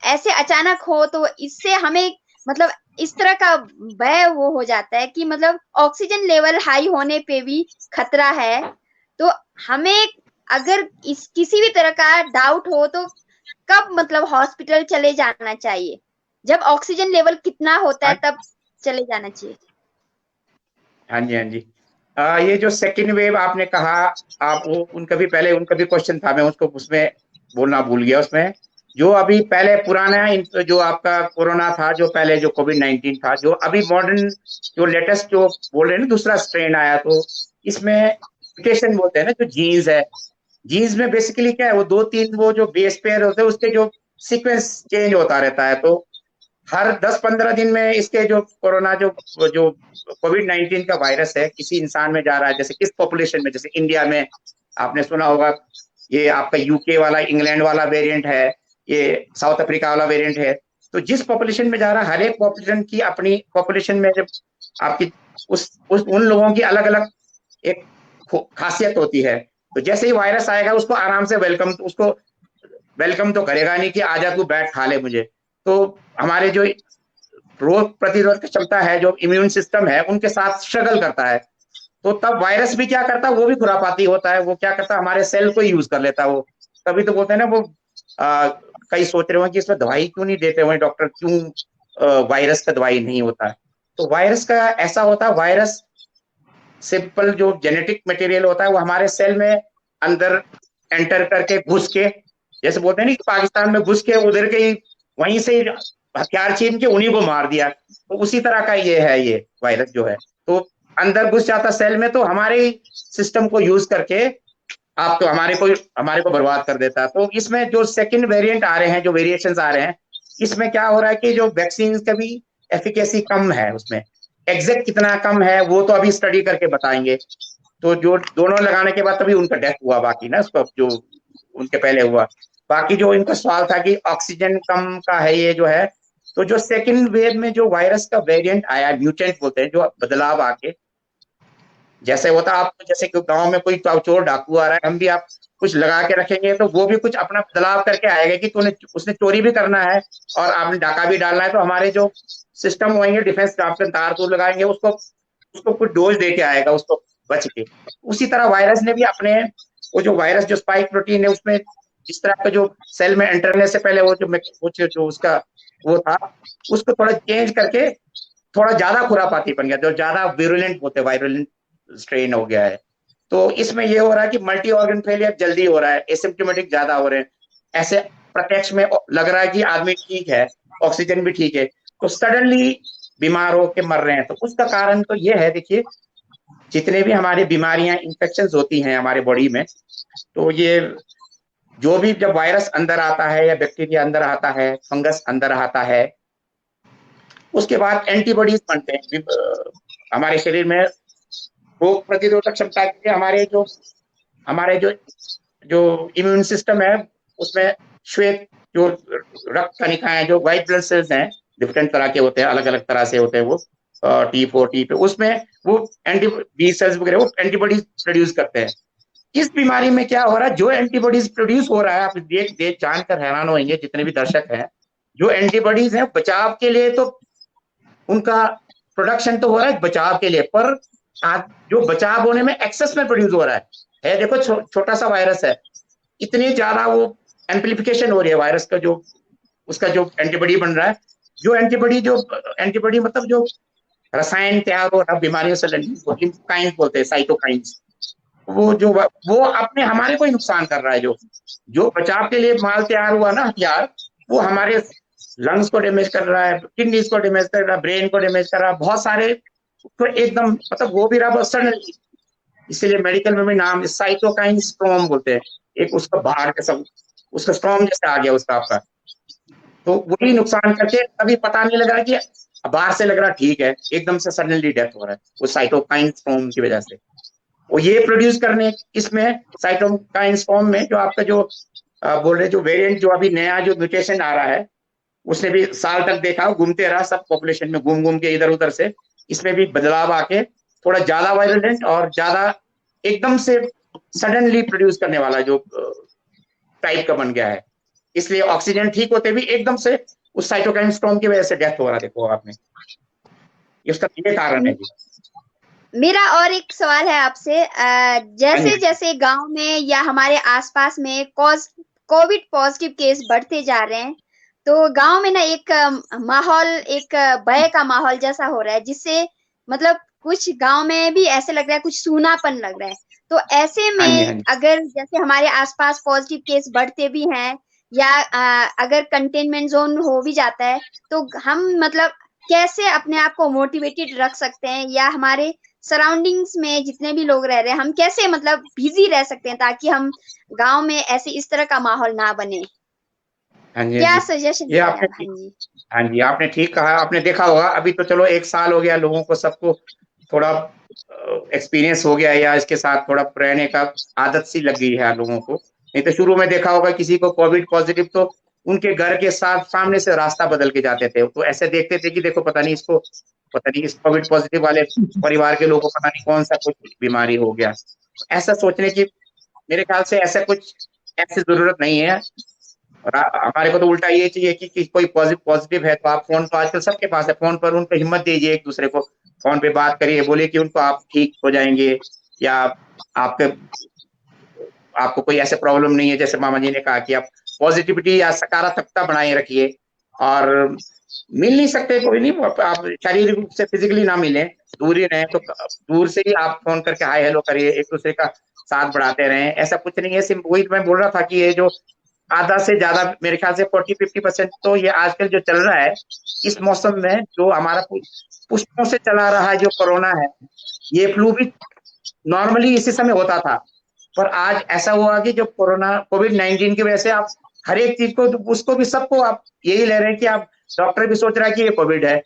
ऐसे अचानक हो तो इससे हमें मतलब इस तरह का भय वो हो जाता है कि मतलब ऑक्सीजन लेवल हाई होने पे भी खतरा है। तो हमें अगर इस किसी भी तरह का डाउट हो तो कब मतलब हॉस्पिटल चले जाना चाहिए? जब ऑक्सीजन लेवल कितना होता है तब चले जाना चाहिए। हाँ जी, हाँ जी। ये जो सेकेंड वेव आपने कहा, आप वो उनका भी पहले उनका भी क्वेश्चन था, मैं उसको उसमें बोलना भूल गया उसमें। जो अभी पहले पुराना जो आपका कोरोना था, जो पहले जो कोविड-19 था, जो अभी मॉडर्न जो लेटेस्ट जो बोल रहे हैं ना दूसरा स्ट्रेन आया, तो इसमें म्यूटेशन बोलते हैं ना, जो जीन्स है, जीन्स में बेसिकली क्या है, वो 2-3 वो जो बेस पेयर होते हैं उसके जो सीक्वेंस चेंज होता रहता है। तो हर 10-15 दिन में इसके जो कोरोना जो कोविड-19 का वायरस है किसी इंसान में जा रहा है, जैसे किस पॉपुलेशन में, जैसे इंडिया में आपने सुना होगा ये आपका यूके वाला, इंग्लैंड वाला वेरिएंट है, ये साउथ अफ्रीका वाला वेरिएंट है। तो जिस पॉपुलेशन में जा रहा है, हर एक पॉपुलेशन की अपनी पॉपुलेशन में जब आपकी उन लोगों की अलग अलग एक खासियत होती है। तो जैसे ही वायरस आएगा उसको आराम से उसको वेलकम तो करेगा नहीं कि आजा तू बैठ खा ले मुझे। तो हमारे जो रोग प्रतिरोध की क्षमता है, जो इम्यून सिस्टम है, उनके साथ स्ट्रगल करता है। तो तब वायरस भी क्या करता है, वो भी खुरापाती होता है। वो क्या करता है, हमारे सेल को यूज कर लेता है वो। तभी तो बोलते हैं ना वो कई सोच रहे हो कि इसमें दवाई क्यों नहीं देते हुए डॉक्टर, क्यों वायरस का दवाई नहीं होता है। तो वायरस का ऐसा होता है, वायरस सिंपल जो जेनेटिक मटेरियल होता है वो हमारे सेल में अंदर एंटर करके घुस के, जैसे बोलते हैं ना कि पाकिस्तान में घुस के उधर के ही वहीं से हथियार छीन के उन्हीं को मार दिया, तो उसी तरह का ये है ये वायरस जो है। तो अंदर घुस जाता सेल में, तो हमारे सिस्टम को यूज करके आप तो हमारे को बर्बाद कर देता है। तो इसमें जो सेकंड वेरिएंट आ रहे हैं, जो वेरिएशंस आ रहे हैं, इसमें क्या हो रहा है कि जो वैक्सीन का भी एफिकेसी कम है, उसमें एग्जैक्ट कितना कम है वो तो अभी स्टडी करके बताएंगे। तो जो दोनों लगाने के बाद तभी उनका डेथ हुआ, बाकी ना उसको जो उनके पहले हुआ। बाकी जो इनका सवाल था कि ऑक्सीजन कम का है ये जो है, तो जो सेकंड वेव में जो वायरस का वेरिएंट आया, म्यूटेंट बोलते हैं, जो बदलाव आके जैसे होता, आपको जैसे कि गांव में कोई चोर डाकू आ रहा है, हम भी आप कुछ लगा के रखेंगे तो वो भी कुछ अपना बदलाव करके आएगा कि उसने चोरी भी करना है और आपने डाका भी डालना है। तो हमारे जो सिस्टम होंगे डिफेंस, आपके तार तूर लगाएंगे, उसको कुछ डोज दे के आएगा उसको बच के। उसी तरह वायरस ने भी अपने वो जो वायरस जो स्पाइक प्रोटीन है, उसमें जिस तरह का जो सेल में एंटर करने से पहले वो जो उसका वो था, उसको थोड़ा चेंज करके थोड़ा ज्यादा खुरापाती बन गया, जो ज्यादा विरुलेंट होते, वायरुलेंट स्ट्रेन हो गया है। तो इसमें ये हो रहा है कि मल्टी ऑर्गन फेलियर जल्दी हो रहा है, एसिम्प्टोमेटिक ज्यादा हो रहे हैं। ऐसे प्रत्यक्ष में लग रहा है कि आदमी ठीक है, ऑक्सीजन भी ठीक है, तो सडनली बीमार होकर मर रहे हैं। तो उसका कारण तो ये है, देखिए जितने भी हमारी बीमारियां, इन्फेक्शन होती हैं हमारे बॉडी में, तो ये जो भी जब वायरस अंदर आता है या बैक्टीरिया अंदर आता है, फंगस अंदर आता है, उसके बाद एंटीबॉडीज बनते हैं हमारे शरीर में। रोग प्रतिरोधक क्षमता के लिए हमारे जो इम्यून सिस्टम है, उसमें श्वेत जो रक्त कणिकाएं, जो व्हाइट ब्लड सेल्स हैं, डिफरेंट तरह के होते हैं, अलग अलग तरह से होते हैं वो, T4 T पे, उसमें वो बी सेल्स वगैरह वो एंटीबॉडीज प्रोड्यूस करते हैं। इस बीमारी में क्या हो रहा है, जो एंटीबॉडीज प्रोड्यूस हो रहा है, आप देख जानकर हैरान होंगे जितने भी दर्शक हैं, जो एंटीबॉडीज हैं बचाव के लिए, तो उनका प्रोडक्शन तो हो रहा है बचाव के लिए, पर जो बचाव होने में एक्सेस में प्रोड्यूस हो रहा है देखो छोटा सा वायरस है, इतनी ज्यादा वो एम्प्लीफिकेशन हो रही है वायरस का, जो उसका जो एंटीबॉडी बन रहा है, जो एंटीबॉडी मतलब जो रसायन तैयार हो रहा है बीमारियों से लड़ने, लिम्फोकाइंस बोलते हैं, साइटोकाइंस, वो अपने हमारे को ही नुकसान कर रहा है। जो बचाव के लिए माल तैयार हुआ ना, हथियार, वो हमारे लंग्स को डैमेज कर रहा है, किडनीज को डैमेज कर रहा है, ब्रेन को डैमेज कर रहा है, बहुत सारे तो एकदम मतलब वो भी रहा सडनली। इसीलिए मेडिकल में भी नाम साइटोकाइन स्ट्रॉम बोलते हैं, एक उसका बाहर के सब उसका स्ट्रॉम जैसे आ गया उसका आपका, तो वही नुकसान करके अभी पता नहीं लग रहा कि बाहर से लग रहा ठीक है, एकदम से सडनली डेथ हो रहा है वो साइटोकाइन स्ट्रॉम की वजह से। वो ये प्रोड्यूस करने इसमें साइटोकाइन स्ट्रॉम में जो आपका जो बोल रहे जो वेरिएंट जो अभी नया जो म्यूटेशन आ रहा है, उसने भी साल तक देखा, घूमते रहा सब पॉपुलेशन में, घूम के इधर उधर से, इसमें भी बदलाव आके थोड़ा ज्यादा वायलेंट और ज्यादा एकदम से सडनली प्रोड्यूस करने वाला जो टाइप का बन गया है। इसलिए ऑक्सीजन ठीक होते भी एकदम से उस साइटोकाइन स्टॉर्म की वजह से डेथ हो रहा, देखो आपने, इसका ये कारण है। मेरा और एक सवाल है आपसे, जैसे जैसे गांव में या हमारे आसपास में कोविड पॉजिटिव केस बढ़ते जा रहे हैं, तो गांव में ना एक माहौल, एक भय का माहौल जैसा हो रहा है, जिससे मतलब कुछ गांव में भी ऐसे लग रहा है, कुछ सूनापन लग रहा है। तो ऐसे में अगर जैसे हमारे आसपास पॉजिटिव केस बढ़ते भी हैं या अगर कंटेनमेंट जोन हो भी जाता है तो हम मतलब कैसे अपने आप को मोटिवेटेड रख सकते हैं, या हमारे सराउंडिंग्स में जितने भी लोग रह रहे हैं हम कैसे मतलब बिजी रह सकते हैं ताकि हम गांव में ऐसे इस तरह का माहौल ना बने? हाँ जी, हाँ क्या जी। सजेशन ये देंगे आपने आप? हाँ जी। हाँ जी, आपने ठीक कहा। आपने देखा होगा अभी तो चलो 1 साल हो गया, लोगों को सबको थोड़ा एक्सपीरियंस हो गया है, या इसके साथ थोड़ा रहने का आदत सी लग गई है लोगों को। नहीं तो शुरू में देखा होगा किसी को कोविड पॉजिटिव तो उनके घर के साथ सामने से रास्ता बदल के जाते थे। तो ऐसे देखते थे कि देखो पता नहीं इस कोविड पॉजिटिव वाले परिवार के लोगों को पता नहीं कौन सा कुछ बीमारी हो गया। ऐसा सोचने की मेरे ख्याल से ऐसी जरूरत नहीं है। और हमारे को तो उल्टा ये चाहिए कि कोई पॉजिटिव है तो आप फोन तो आजकल सबके पास है, फोन पर उनको हिम्मत दीजिए, एक दूसरे को फोन पे बात करिए, बोलिए कि उनको आप ठीक हो जाएंगे, या आपके आपको कोई ऐसे प्रॉब्लम नहीं है। जैसे मामा जी ने कहा कि आप पॉजिटिविटी या सकारात्मकता बनाए रखिए। और मिल नहीं सकते कोई नहीं, आप शारीरिक रूप से फिजिकली ना मिले, दूर ही रहे तो दूर से ही आप फोन करके हाय हेलो करिए, एक दूसरे का साथ बढ़ाते रहें। ऐसा कुछ नहीं है। वही मैं बोल रहा था कि ये जो आधा से ज्यादा मेरे ख्याल से 40-50% तो ये आजकल जो चल रहा है इस मौसम में, जो हमारा पुष्पों से चला रहा है जो कोरोना है, ये फ्लू भी नॉर्मली इसी समय होता था। पर आज ऐसा हुआ कि जो कोविड-19 की वजह से आप हर एक चीज को उसको भी सबको आप यही ले रहे हैं कि आप डॉक्टर भी सोच रहा है कि ये कोविड है,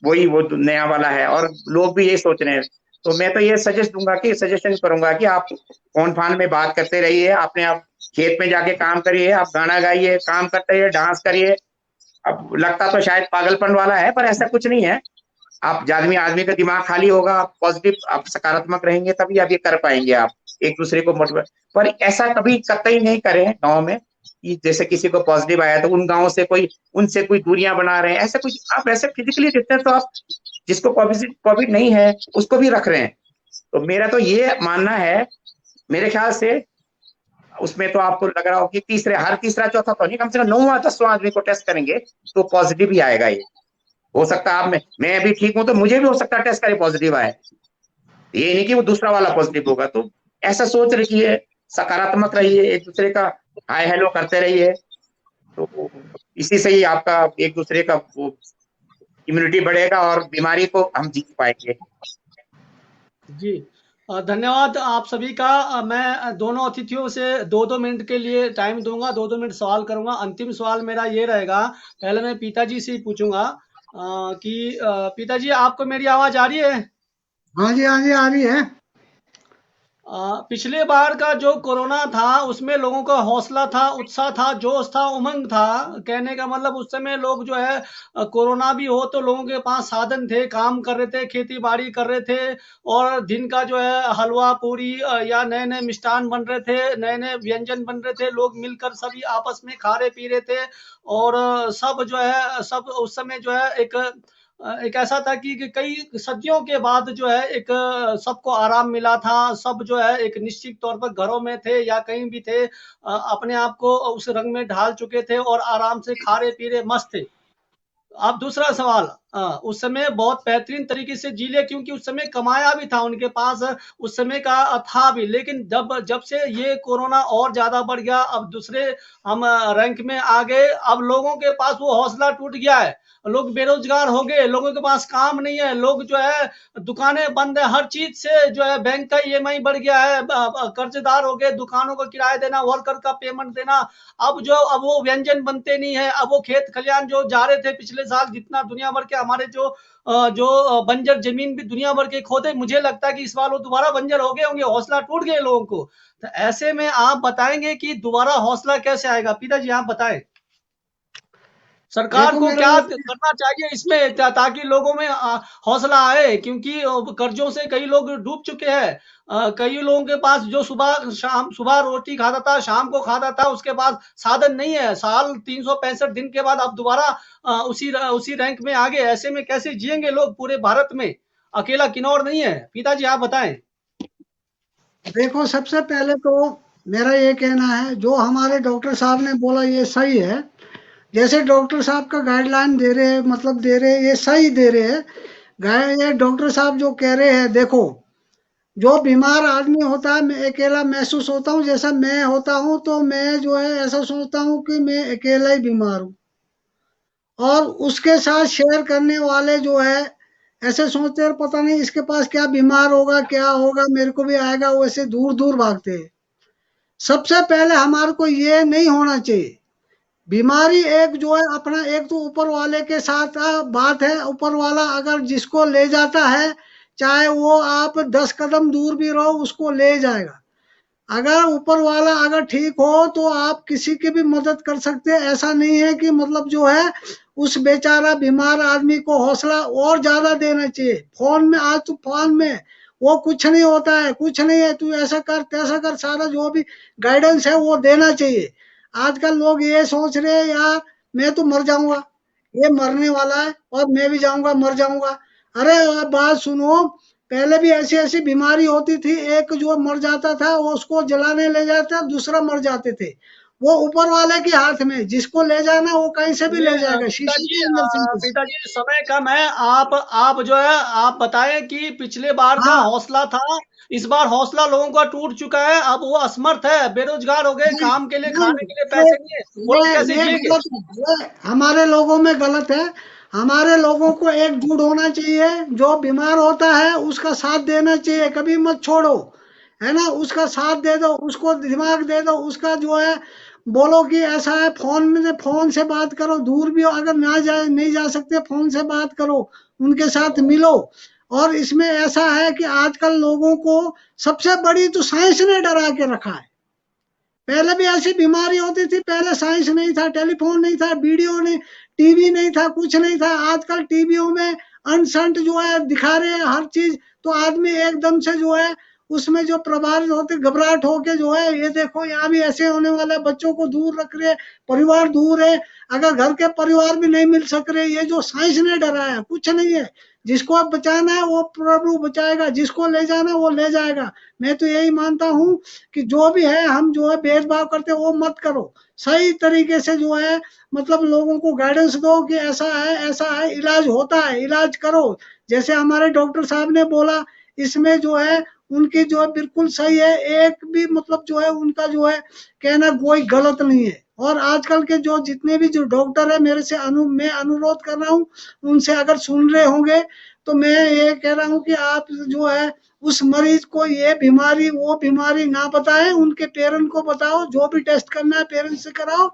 वो नया वाला है, और लोग भी यही सोच रहे हैं। तो मैं तो ये सजेशन करूंगा कि आप फोन फान में बात करते रहिए, अपने आप खेत में जाके काम करिए, आप गाना गाइए, काम करते रहिए, डांस करिए। अब लगता तो शायद पागलपन वाला है पर ऐसा कुछ नहीं है। आप आदमी का दिमाग खाली होगा, आप पॉजिटिव आप सकारात्मक रहेंगे तभी आप ये कर पाएंगे। आप एक दूसरे को मोटिवेट, पर ऐसा कभी कतई नहीं करें गांव में कि जैसे किसी को पॉजिटिव आया तो उन गांव से उनसे कोई दूरियां बना रहे हैं। ऐसा कुछ आप ऐसे फिजिकली दिखते हैं तो आप जिसको कोविड नहीं है उसको भी रख रहे हैं। तो मेरा तो ये मानना है, मेरे ख्याल से उसमें तो आपको लग रहा हो कि हर तीसरा चौथा तो नहीं, कम से कम 9वां-10वां आदमी को टेस्ट करेंगे तो पॉजिटिव ही आएगा। ये हो सकता है मैं अभी ठीक हूं तो मुझे भी हो सकता है टेस्ट करे पॉजिटिव आए, ये नहीं कि वो दूसरा वाला पॉजिटिव होगा। तो ऐसा सोच रखिए, सकारात्मक रहिए, एक दूसरे का हाय हेलो करते रहिए। तो इसी से ही आपका एक दूसरे का वो इम्यूनिटी बढ़ेगा और बीमारी को हम जीत पाएंगे। जी धन्यवाद आप सभी का। मैं दोनों अतिथियों से 2-2 मिनट के लिए टाइम दूंगा, 2-2 मिनट सवाल करूंगा। अंतिम सवाल मेरा ये रहेगा, पहले मैं पिताजी से ही पूछूंगा कि पिताजी आपको मेरी आवाज आ रही है? हाँ जी, हाँ जी, आ रही है। पिछले बार का जो कोरोना था उसमें लोगों का हौसला था, उत्साह था, जोश था, उमंग था। कहने का मतलब उस समय लोग जो है कोरोना भी हो तो लोगों के पास साधन थे, काम कर रहे थे, खेती बाड़ी कर रहे थे, और दिन का जो है हलवा पूरी या नए नए मिष्ठान बन रहे थे, नए नए व्यंजन बन रहे थे, लोग मिलकर सभी आपस में खा रहे पी रहे थे। और सब जो है सब उस समय जो है एक ऐसा था कि कई सदियों के बाद जो है एक सबको आराम मिला था। सब जो है एक निश्चित तौर पर घरों में थे या कहीं भी थे, अपने आप को उस रंग में ढाल चुके थे और आराम से खा रहे पी रहे मस्त थे। अब दूसरा सवाल, उस समय बहुत बेहतरीन तरीके से जी ले, क्योंकि उस समय कमाया भी था उनके पास, उस समय का था भी। लेकिन जब जब से ये कोरोना और ज्यादा बढ़ गया, अब दूसरे हम रैंक में आ गए, अब लोगों के पास वो हौसला टूट गया है। लोग बेरोजगार हो गए, लोगों के पास काम नहीं है, लोग जो है दुकानें बंद है, हर चीज से जो है बैंक का ईएमआई बढ़ गया है, कर्जदार हो गए, दुकानों का किराया देना, वर्कर का पेमेंट देना। अब वो व्यंजन बनते नहीं है, अब वो खेत खलियान जो जा रहे थे पिछले साल, जितना दुनिया भर के हमारे जो बंजर जमीन भी दुनिया भर के खोदे, मुझे लगता है कि इस बार वो दोबारा बंजर हो गए होंगे, हौसला टूट गए लोगों को। तो ऐसे में आप बताएंगे कि दोबारा हौसला कैसे आएगा? पिताजी आप बताएं, सरकार देखो को मेरा क्या करना चाहिए इसमें ताकि लोगों में हौसला आए, क्योंकि कर्जों से कई लोग डूब चुके हैं। कई लोगों के पास जो सुबह रोटी खाता था, शाम को खाता था, उसके पास साधन नहीं है। साल 365 दिन के बाद अब दोबारा उसी रैंक में आ गए। ऐसे में कैसे जिएंगे लोग पूरे भारत में? अकेला किन्नौर नहीं है। पिताजी आप बताएं। देखो, सबसे पहले तो मेरा ये कहना है, जो हमारे डॉक्टर साहब ने बोला ये सही है। जैसे डॉक्टर साहब का गाइडलाइन दे रहे हैं, मतलब दे रहे हैं, ये सही दे रहे हैं। ये डॉक्टर साहब जो कह रहे हैं, देखो जो बीमार आदमी होता है, मैं अकेला महसूस होता हूँ, जैसा मैं होता हूँ तो मैं जो है ऐसा सोचता हूँ कि मैं अकेला ही बीमार हूँ। और उसके साथ शेयर करने वाले जो है ऐसे सोचते हैं पता नहीं इसके पास क्या बीमार होगा, क्या होगा, मेरे को भी आएगा, वैसे दूर दूर भागते हैं। सबसे पहले हमारे को ये नहीं होना चाहिए। बीमारी एक जो है अपना, एक तो ऊपर वाले के साथ बात है। ऊपर वाला अगर जिसको ले जाता है, चाहे वो आप 10 कदम दूर भी रहो, उसको ले जाएगा। अगर ऊपर वाला अगर ठीक हो तो आप किसी की भी मदद कर सकते हैं। ऐसा नहीं है कि मतलब जो है उस बेचारा बीमार आदमी को हौसला और ज्यादा देना चाहिए। फोन में आज तो फोन में वो कुछ नहीं होता है, कुछ नहीं है, तू ऐसा कर तैसा कर, सारा जो भी गाइडेंस है वो देना चाहिए। आजकल लोग ये सोच रहे हैं यार मैं तो मर जाऊंगा, ये मरने वाला है और मैं भी जाऊंगा मर जाऊंगा। अरे आप बात सुनो, पहले भी ऐसी ऐसी बीमारी होती थी, एक जो मर जाता था वो उसको जलाने ले जाता, दूसरा मर जाते थे। वो ऊपर वाले के हाथ में, जिसको ले जाना वो कहीं से भी चलिए ले जाएगा, शीशे पिताजी के अंदर से भी। पिताजी समय कम है। आप जो है आप बताएं कि पिछले बार का हाँ, हौसला था, इस बार हौसला लोगों का टूट चुका है। अब वो असमर्थ है, बेरोजगार हो गए, नहीं काम के लिए खाने के लिए नहीं, पैसे नहीं है, वो लोग कैसे ये जिएंगे? गलत है, ये हमारे लोगों में गलत है। हमारे लोगों को एकजुट होना चाहिए। जो बीमार होता है उसका साथ देना चाहिए, कभी मत छोड़ो, है ना। उसका साथ दे दो, उसको दिमाग दे दो, उसका जो है बोलो कि ऐसा है, फोन से बात करो, दूर भी हो अगर ना जाए नहीं जा सकते, फोन से बात करो, उनके साथ मिलो। और इसमें ऐसा है कि आजकल लोगों को सबसे बड़ी तो साइंस ने डरा के रखा है। पहले भी ऐसी बीमारी होती थी, पहले साइंस नहीं था, टेलीफोन नहीं था, वीडियो नहीं, टीवी नहीं था, कुछ नहीं था। आजकल टीवियों में अनसंट जो है दिखा रहे हैं हर चीज, तो आदमी एकदम से जो है उसमें जो प्रभावित होते, घबराहट होके जो है ये देखो यहाँ भी ऐसे होने वाला है, बच्चों को दूर रख रहे, परिवार दूर है। अगर घर के परिवार भी नहीं मिल सक रहे, ये जो साइंस ने डराया कुछ नहीं है। जिसको अब बचाना है वो प्रभु बचाएगा, जिसको ले जाना है वो ले जाएगा। मैं तो यही मानता हूँ कि जो भी है, हम जो है भेदभाव करते वो मत करो। सही तरीके से जो है मतलब लोगों को गाइडेंस दो कि ऐसा है, इलाज होता है, इलाज करो। जैसे हमारे डॉक्टर साहब ने बोला, इसमें जो है उनकी जो है बिल्कुल सही है। एक भी मतलब जो है उनका जो है कहना कोई गलत नहीं है। और आजकल के जो जितने भी जो डॉक्टर है, मेरे से मैं अनुरोध कर रहा हूँ उनसे, अगर सुन रहे होंगे तो मैं ये कह रहा हूँ कि आप जो है उस मरीज को ये बीमारी वो बीमारी ना बताएं, उनके पेरेंट को बताओ, जो भी टेस्ट करना है पेरेंट्स से कराओ,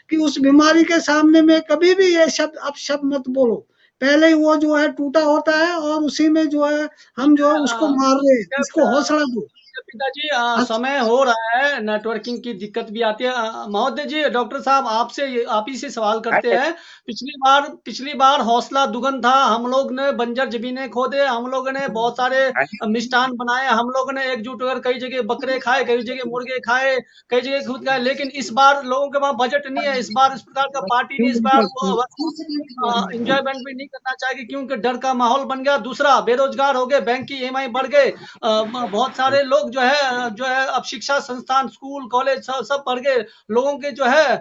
कि उस बीमारी के सामने में कभी भी ये शब्द अपशब्द मत बोलो। पहले ही वो जो है टूटा होता है और उसी में जो है हम जो है उसको मार रहे हैं, इसको हौसला दो। पिताजी अच्छा, समय हो रहा है, नेटवर्किंग की दिक्कत भी आती है। महोदय जी, डॉक्टर साहब आप ही से सवाल करते हैं। पिछली बार हौसला दुगन था, हम लोग ने बंजर जमीनें खोदे, हम लोगों ने बहुत सारे मिष्ठान बनाए, हम लोगों ने एकजुट होकर कई जगह बकरे खाए, कई जगह मुर्गे खाए, कई जगह खुद खाए। लेकिन इस बार लोगों के पास बजट नहीं है, इस बार इस प्रकार का पार्टी नहीं, इस बार एंजॉयमेंट भी नहीं करना चाहिए क्योंकि डर का माहौल बन गया। दूसरा, बेरोजगार हो गए, बैंक की ईएमआई बढ़ गए, बहुत सारे लोग जो है अब शिक्षा संस्थान, स्कूल, कॉलेज सब पढ़ गए, लोगों के जो है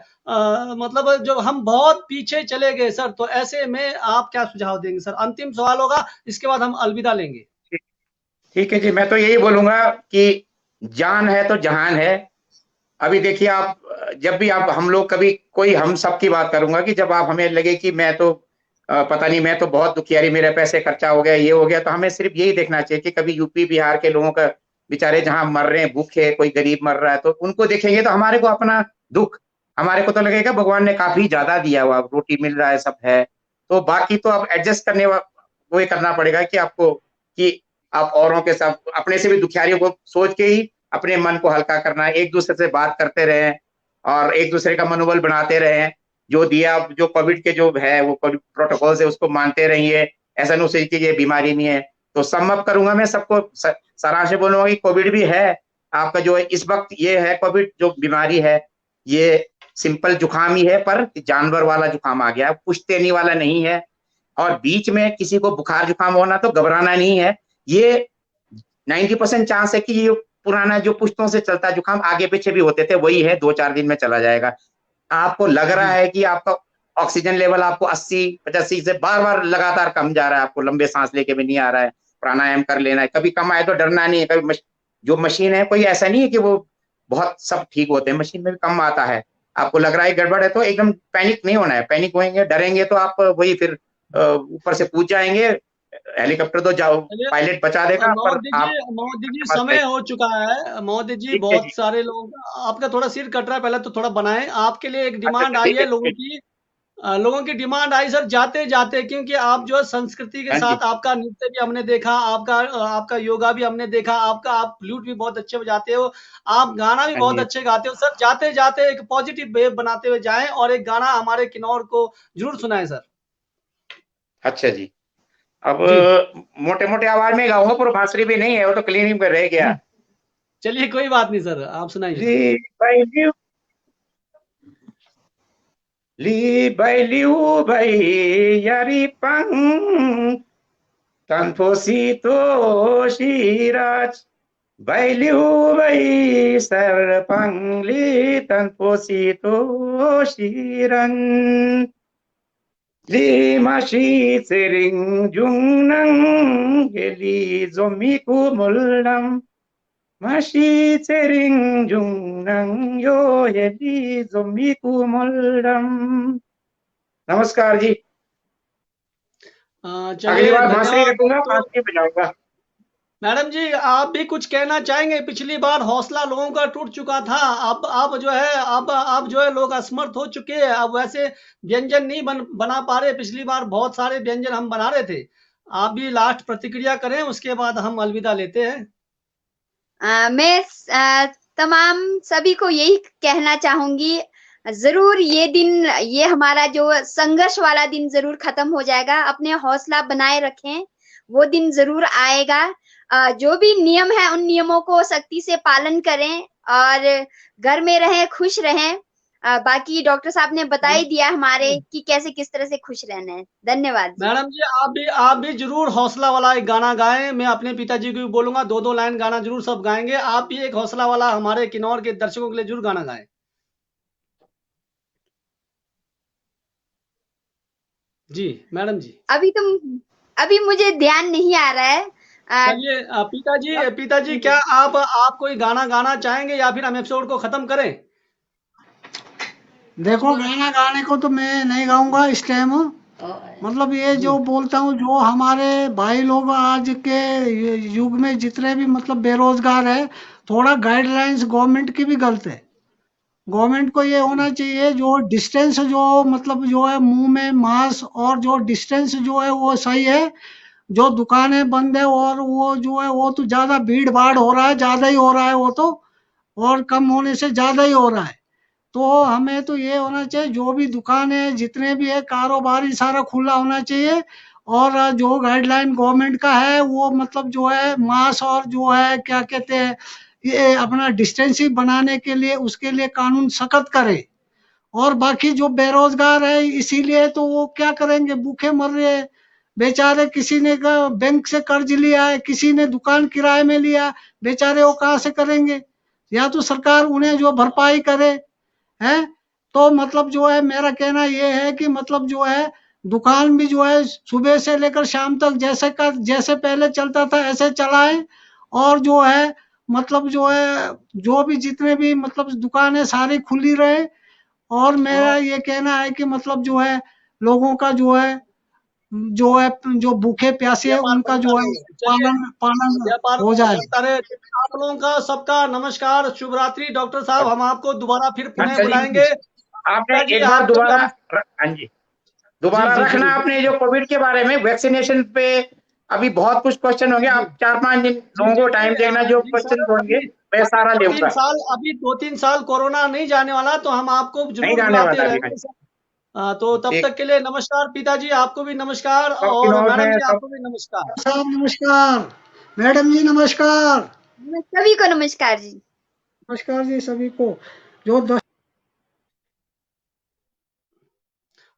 मतलब जो हम बहुत पीछे चले गए सर। तो ऐसे में आप क्या सुझाव देंगे सर? अंतिम सवाल होगा, इसके बाद हम अलविदा लेंगे। ठीक है जी, मैं तो यही बोलूंगा कि जान है तो जहान है। अभी देखिए आप, जब भी आप हम लोग कभी कोई, हम सब की बात करूंगा कि जब आप हमें लगे कि मैं तो पता नहीं, मैं तो बहुत दुखियारी, मेरे पैसे खर्चा हो गया, ये हो गया, तो हमें सिर्फ यही देखना चाहिए कि कभी यूपी बिहार के लोगों का बेचारे जहां मर रहे हैं भूखे, कोई गरीब मर रहा है, तो उनको देखेंगे तो हमारे को अपना दुख, हमारे को तो लगेगा भगवान ने काफी ज्यादा दिया हुआ, रोटी मिल रहा है, सब है। तो बाकी तो आप एडजस्ट करने वो ये करना पड़ेगा कि आपको, कि आप औरों के साथ अपने से भी दुखियारियों को सोच के ही अपने मन को हल्का करना है, एक दूसरे से बात करते रहें और एक दूसरे का मनोबल बनाते रहें। जो दिया, जो कोविड के जो है वो कोविड प्रोटोकॉल है उसको मानते रहिए, ऐसा नहीं सोचिए कि ये बीमारी नहीं है। तो सम अप करूंगा मैं सबको, सारांश में बोलूंगा कि कोविड भी है आपका, जो है इस वक्त ये है कोविड जो बीमारी है, ये सिंपल जुकाम ही है, पर जानवर वाला जुकाम आ गया, पुश्तैनी वाला नहीं है। और बीच में किसी को बुखार जुकाम होना तो घबराना नहीं है, ये 90% चांस है कि ये पुराना जो पुश्तों से चलता जुकाम आगे पीछे भी होते थे वही है, 2-4 दिन में चला जाएगा। आपको लग रहा है कि आपका ऑक्सीजन लेवल आपको 80-85 से बार बार लगातार कम जा रहा है, आपको लंबे सांस लेके भी नहीं आ रहा है, प्राणायाम कर लेना है, कभी कम आए तो डरना नहीं है। कभी जो मशीन है कोई ऐसा नहीं है कि वो बहुत सब ठीक होते हैं, मशीन में भी कम आता है। आपको लग रहा है गड़बड़ है तो एकदम पैनिक नहीं होना है। पैनिक होएंगे, डरेंगे तो आप वही फिर ऊपर से कूद जाएंगे। हेलीकॉप्टर तो जाओ, चलिए पायलट बचा देगा, पर आप महोदय जी मत समय हो चुका है। महोदय जी ठीक है जी, बहुत सारे लोग, आपका थोड़ा सिर कट रहा है, पहले तो थोड़ा बनाएं। आपके लिए एक अच्छा डिमांड अच्छा आई ठीक है है ठीक है। लोगों की डिमांड आई सर, जाते जाते, क्योंकि आप जो है संस्कृति के हाँ जी साथ आपका नृत्य भी हमने देखा, आपका योगा भी हमने देखा, आप फ्लूट भी बहुत अच्छे बजाते हो, आप गाना भी हाँ बहुत जी। अच्छे गाते हो सर। जाते जाते एक पॉजिटिव वेव बनाते हुए जाएं और एक गाना हमारे किन्नौर को जरूर सुनाएं सर। अच्छा जी, अब जी मोटे मोटे आवाज में गाऊंगा, पर बांसुरी भी नहीं है, वो तो क्लीनिंग पे रह गया। चलिए कोई बात नहीं सर, आप सुनाइए ली सर। बाई लिu ली बाई लिu बाई यारी पंग तन्फोसी तो शिराज बाई लिu बाई सर पंग ली तन्फोसी तो शिरन ली माशी सेरिंग जुंगनंग गेली जोमिकु मुल्लम Mashi tsering jung nang yo yedi zomiku moldam। नमस्कार जी। अगली चलिए बार बांसुरी धन्यवाद। रखूंगा, तो बांसुरी बजाऊंगा। मैडम जी आप भी कुछ कहना चाहेंगे? पिछली बार हौसला लोगों का टूट चुका था, अब जो है अब जो है लोग असमर्थ हो चुके हैं, अब वैसे व्यंजन नहीं बना पा रहे। पिछली बार बहुत सारे व्यंजन हम बना रहे थे। आप भी लास्ट प्रतिक्रिया करें, उसके बाद हम अलविदा लेते हैं। मैं तमाम सभी को यही कहना चाहूंगी, जरूर ये दिन, ये हमारा जो संघर्ष वाला दिन जरूर खत्म हो जाएगा। अपने हौसला बनाए रखें, वो दिन जरूर आएगा। जो भी नियम है उन नियमों को सख्ती से पालन करें और घर में रहें, खुश रहें। बाकी डॉक्टर साहब ने बता ही दिया हमारे कि कैसे किस तरह से खुश रहना है। धन्यवाद जी। मैडम जी आप भी जरूर हौसला वाला एक गाना गाएं। मैं अपने पिताजी को भी बोलूंगा, दो दो लाइन गाना जरूर सब गाएंगे। आप भी एक हौसला वाला हमारे किन्नौर के दर्शकों के लिए जरूर गाना गाएं। जी मैडम जी। अभी मुझे ध्यान नहीं आ रहा है। चलिए पिताजी क्या आप कोई गाना गाना चाहेंगे या फिर हम एपिसोड को खत्म करें? देखो गाना गाने को तो मैं नहीं गाऊंगा इस टाइम। मतलब ये जी जो बोलता हूँ, जो हमारे भाई लोग आज के युग में जितने भी मतलब बेरोजगार है, थोड़ा गाइडलाइंस गवर्नमेंट की भी गलत है। गवर्नमेंट को ये होना चाहिए, जो डिस्टेंस जो मतलब जो है मुंह में मास्क और जो डिस्टेंस जो है वो सही है। जो दुकानें बंद है और वो जो है वो तो ज्यादा भीड़ भाड़ हो रहा है, ज्यादा ही हो रहा है वो तो, और कम होने से ज्यादा ही हो रहा है। तो हमें तो ये होना चाहिए, जो भी दुकान है जितने भी है कारोबारी सारा खुला होना चाहिए। और जो गाइडलाइन गवर्नमेंट का है वो मतलब जो है मास्क और जो है क्या कहते हैं, ये अपना डिस्टेंसिंग बनाने के लिए उसके लिए कानून सख्त करे। और बाकी जो बेरोजगार है इसीलिए तो वो क्या करेंगे, भूखे मर रहे हैं बेचारे। किसी ने बैंक से कर्ज लिया है, किसी ने दुकान किराए में लिया, बेचारे वो कहाँ से करेंगे? या तो सरकार उन्हें जो भरपाई करे है। तो मतलब जो है मेरा कहना ये है कि मतलब जो है दुकान भी जो है सुबह से लेकर शाम तक जैसे पहले चलता था ऐसे चलाएं। और जो है मतलब जो है जो भी जितने भी मतलब दुकान है सारी खुली रहे। और मेरा ये कहना है कि मतलब जो है लोगों का जो भूखे प्यासे है व्यापार उनका बनता जो है रहे। चलिए पालन व्यापार हो जाए। चलता रहे। आप लोगों का सबका नमस्कार, शुभ रात्रि। डॉक्टर साहब हम आपको दोबारा फिर पुनः अच्छा जी, बुलाएंगे। आपने पिताजी एक बार आपको भी दोबारा, हम हाँ जी, जी दोबारा जी रखना। जरूर आपने जो कोविड के बारे में वैक्सीनेशन पे अभी बहुत कुछ क्वेश्चन होंगे, जी आप 4-5 दिन जी लोगों जी को जी टाइम देखना, जो जी क्वेश्चन सर, होंगे मैं सारा लेऊंगा। अभी 2-3 साल कोरोना नहीं जाने वाला, तो हम आपको नहीं जरूर जाने बुलाते वाला अभी। हाँ रहेंगे सर। तो तब ठीक, तक के लिए नमस्कार पिताजी, आपको भी नमस्कार, सब और किन्नौर मैडम में जी सब। आपको भी नमस्कार। साहब नमस्कार, मैडम जी नमस्कार। सभी को नमस्कार जी। नमस्कार जी सभी को। जो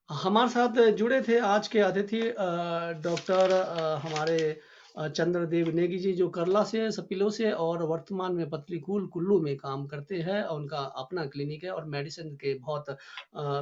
हमारे साथ जुड़े थे आज के अतिथि डॉक्टर हमारे चंद्रदेव नेगी जी जो करला से सपिलो से और वर्तमान में पत्रीकूल कुल्लू में काम करते हैं। उनका अपना क्लिनिक है और मेडिसिन के बहुत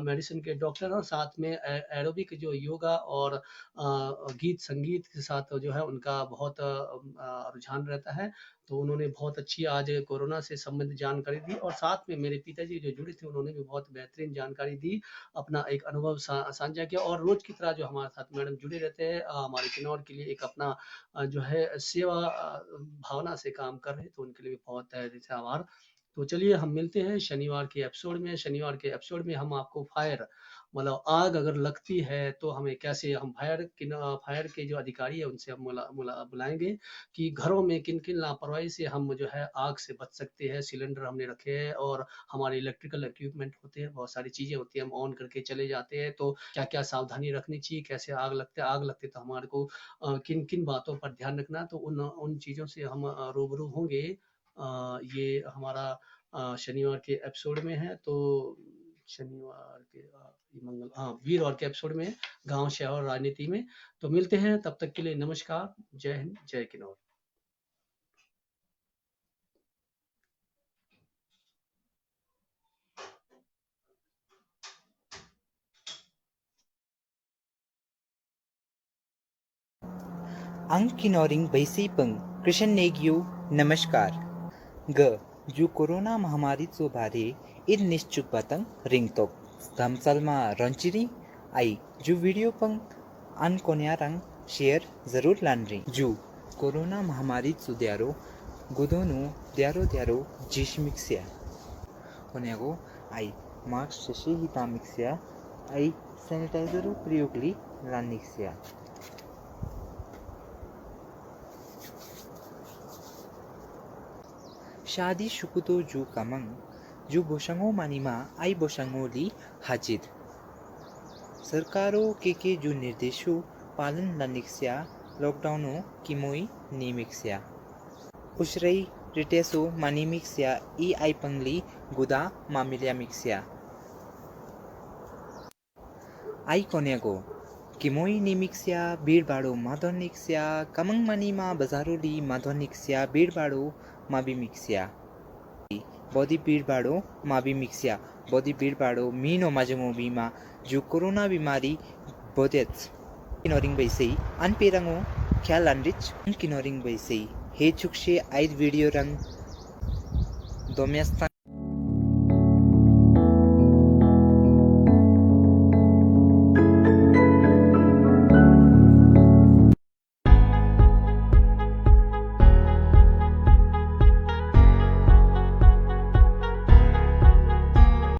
मेडिसिन के डॉक्टर और साथ में एरोबिक जो योगा और गीत संगीत के साथ जो है उनका बहुत रुझान रहता है। तो उन्होंने बहुत अच्छी आज कोरोना से संबंधित जानकारी दी और साथ में मेरे पिताजी जो जुड़े थे उन्होंने भी बहुत बेहतरीन जानकारी दी, अपना एक अनुभव साझा किया और रोज की तरह जो हमारे साथ मैडम जुड़े रहते हैं हमारे किन्नौर के लिए एक अपना जो है सेवा भावना से काम कर रहे हैं, तो उनके लिए भी बहुत जैसे आभार। तो चलिए हम मिलते हैं शनिवार के एपिसोड में। शनिवार के एपिसोड में हम आपको फायर मतलब आग अगर लगती है तो हमें कैसे हम फायर के जो अधिकारी है उनसे हम बुलाएंगे कि घरों में किन किन लापरवाही से हम जो है आग से बच सकते हैं। सिलेंडर हमने रखे हैं और हमारे इलेक्ट्रिकल इक्विपमेंट होते हैं, बहुत सारी चीजें होती है, हम ऑन करके चले जाते हैं। तो क्या क्या सावधानी रखनी चाहिए, कैसे आग लगते तो हमारे को किन किन बातों पर ध्यान रखना, तो उन चीज़ों से हम रूबरू होंगे। ये हमारा शनिवार के एपिसोड में है। तो शनिवार के मंगल वीरवार के एपिसोड में गांव शहर राजनीति में। तो मिलते हैं, तब तक के लिए नमस्कार, जय हिंद, जय Kinnaur. Ang kinoring baisipeng Krishan Negyu नमस्कार ग जो कोरोना महामारी तो बारे इन निश्चुक batang ringtok धमसलमा रंचिरी आई जो वीडियो पंग अन कोन्यारंग शेयर जरूर लानरी जो कोरोना महामारी तो द्यारो गुदोनु द्यारो जिशमिक्सिया कोन्यागो आई मास्क शशि हितामिक्सिया आई सैनिटाइजरो प्रयोगली लानिक्सिया शादी शुकुतो जो कमंग जो बोशंगो मानिमा आई बोशंगो ली हाजिर सरकारों के जो निर्देशों पालन लनिक्सिया लॉकडाउनो किमोई निमिक्सिया उशरई रिटेसो मानिमिक्सिया ई आई पंगली गुदा मामिलिया मिक्सिया आई कोन्यागो किमोई निमिक्सिया बीरबाड़ो माधोनिक्सिया कमंग मानिमा बाजारोली माधोनिक्सिया बीरबाड़ो माबिमिक्सिया बॉडी बीरबाड़ो माबिमिक्सिया बॉडी बीरबाड़ो मीनो माजमो बीमा जो कोरोना बीमारी बोदेत किनोरिंग बैसई अनपेरंगो ख्याल अनरिच किनोरिंग बैसई हे चुक्षे आइद वीडियो रंग दोमेस्ता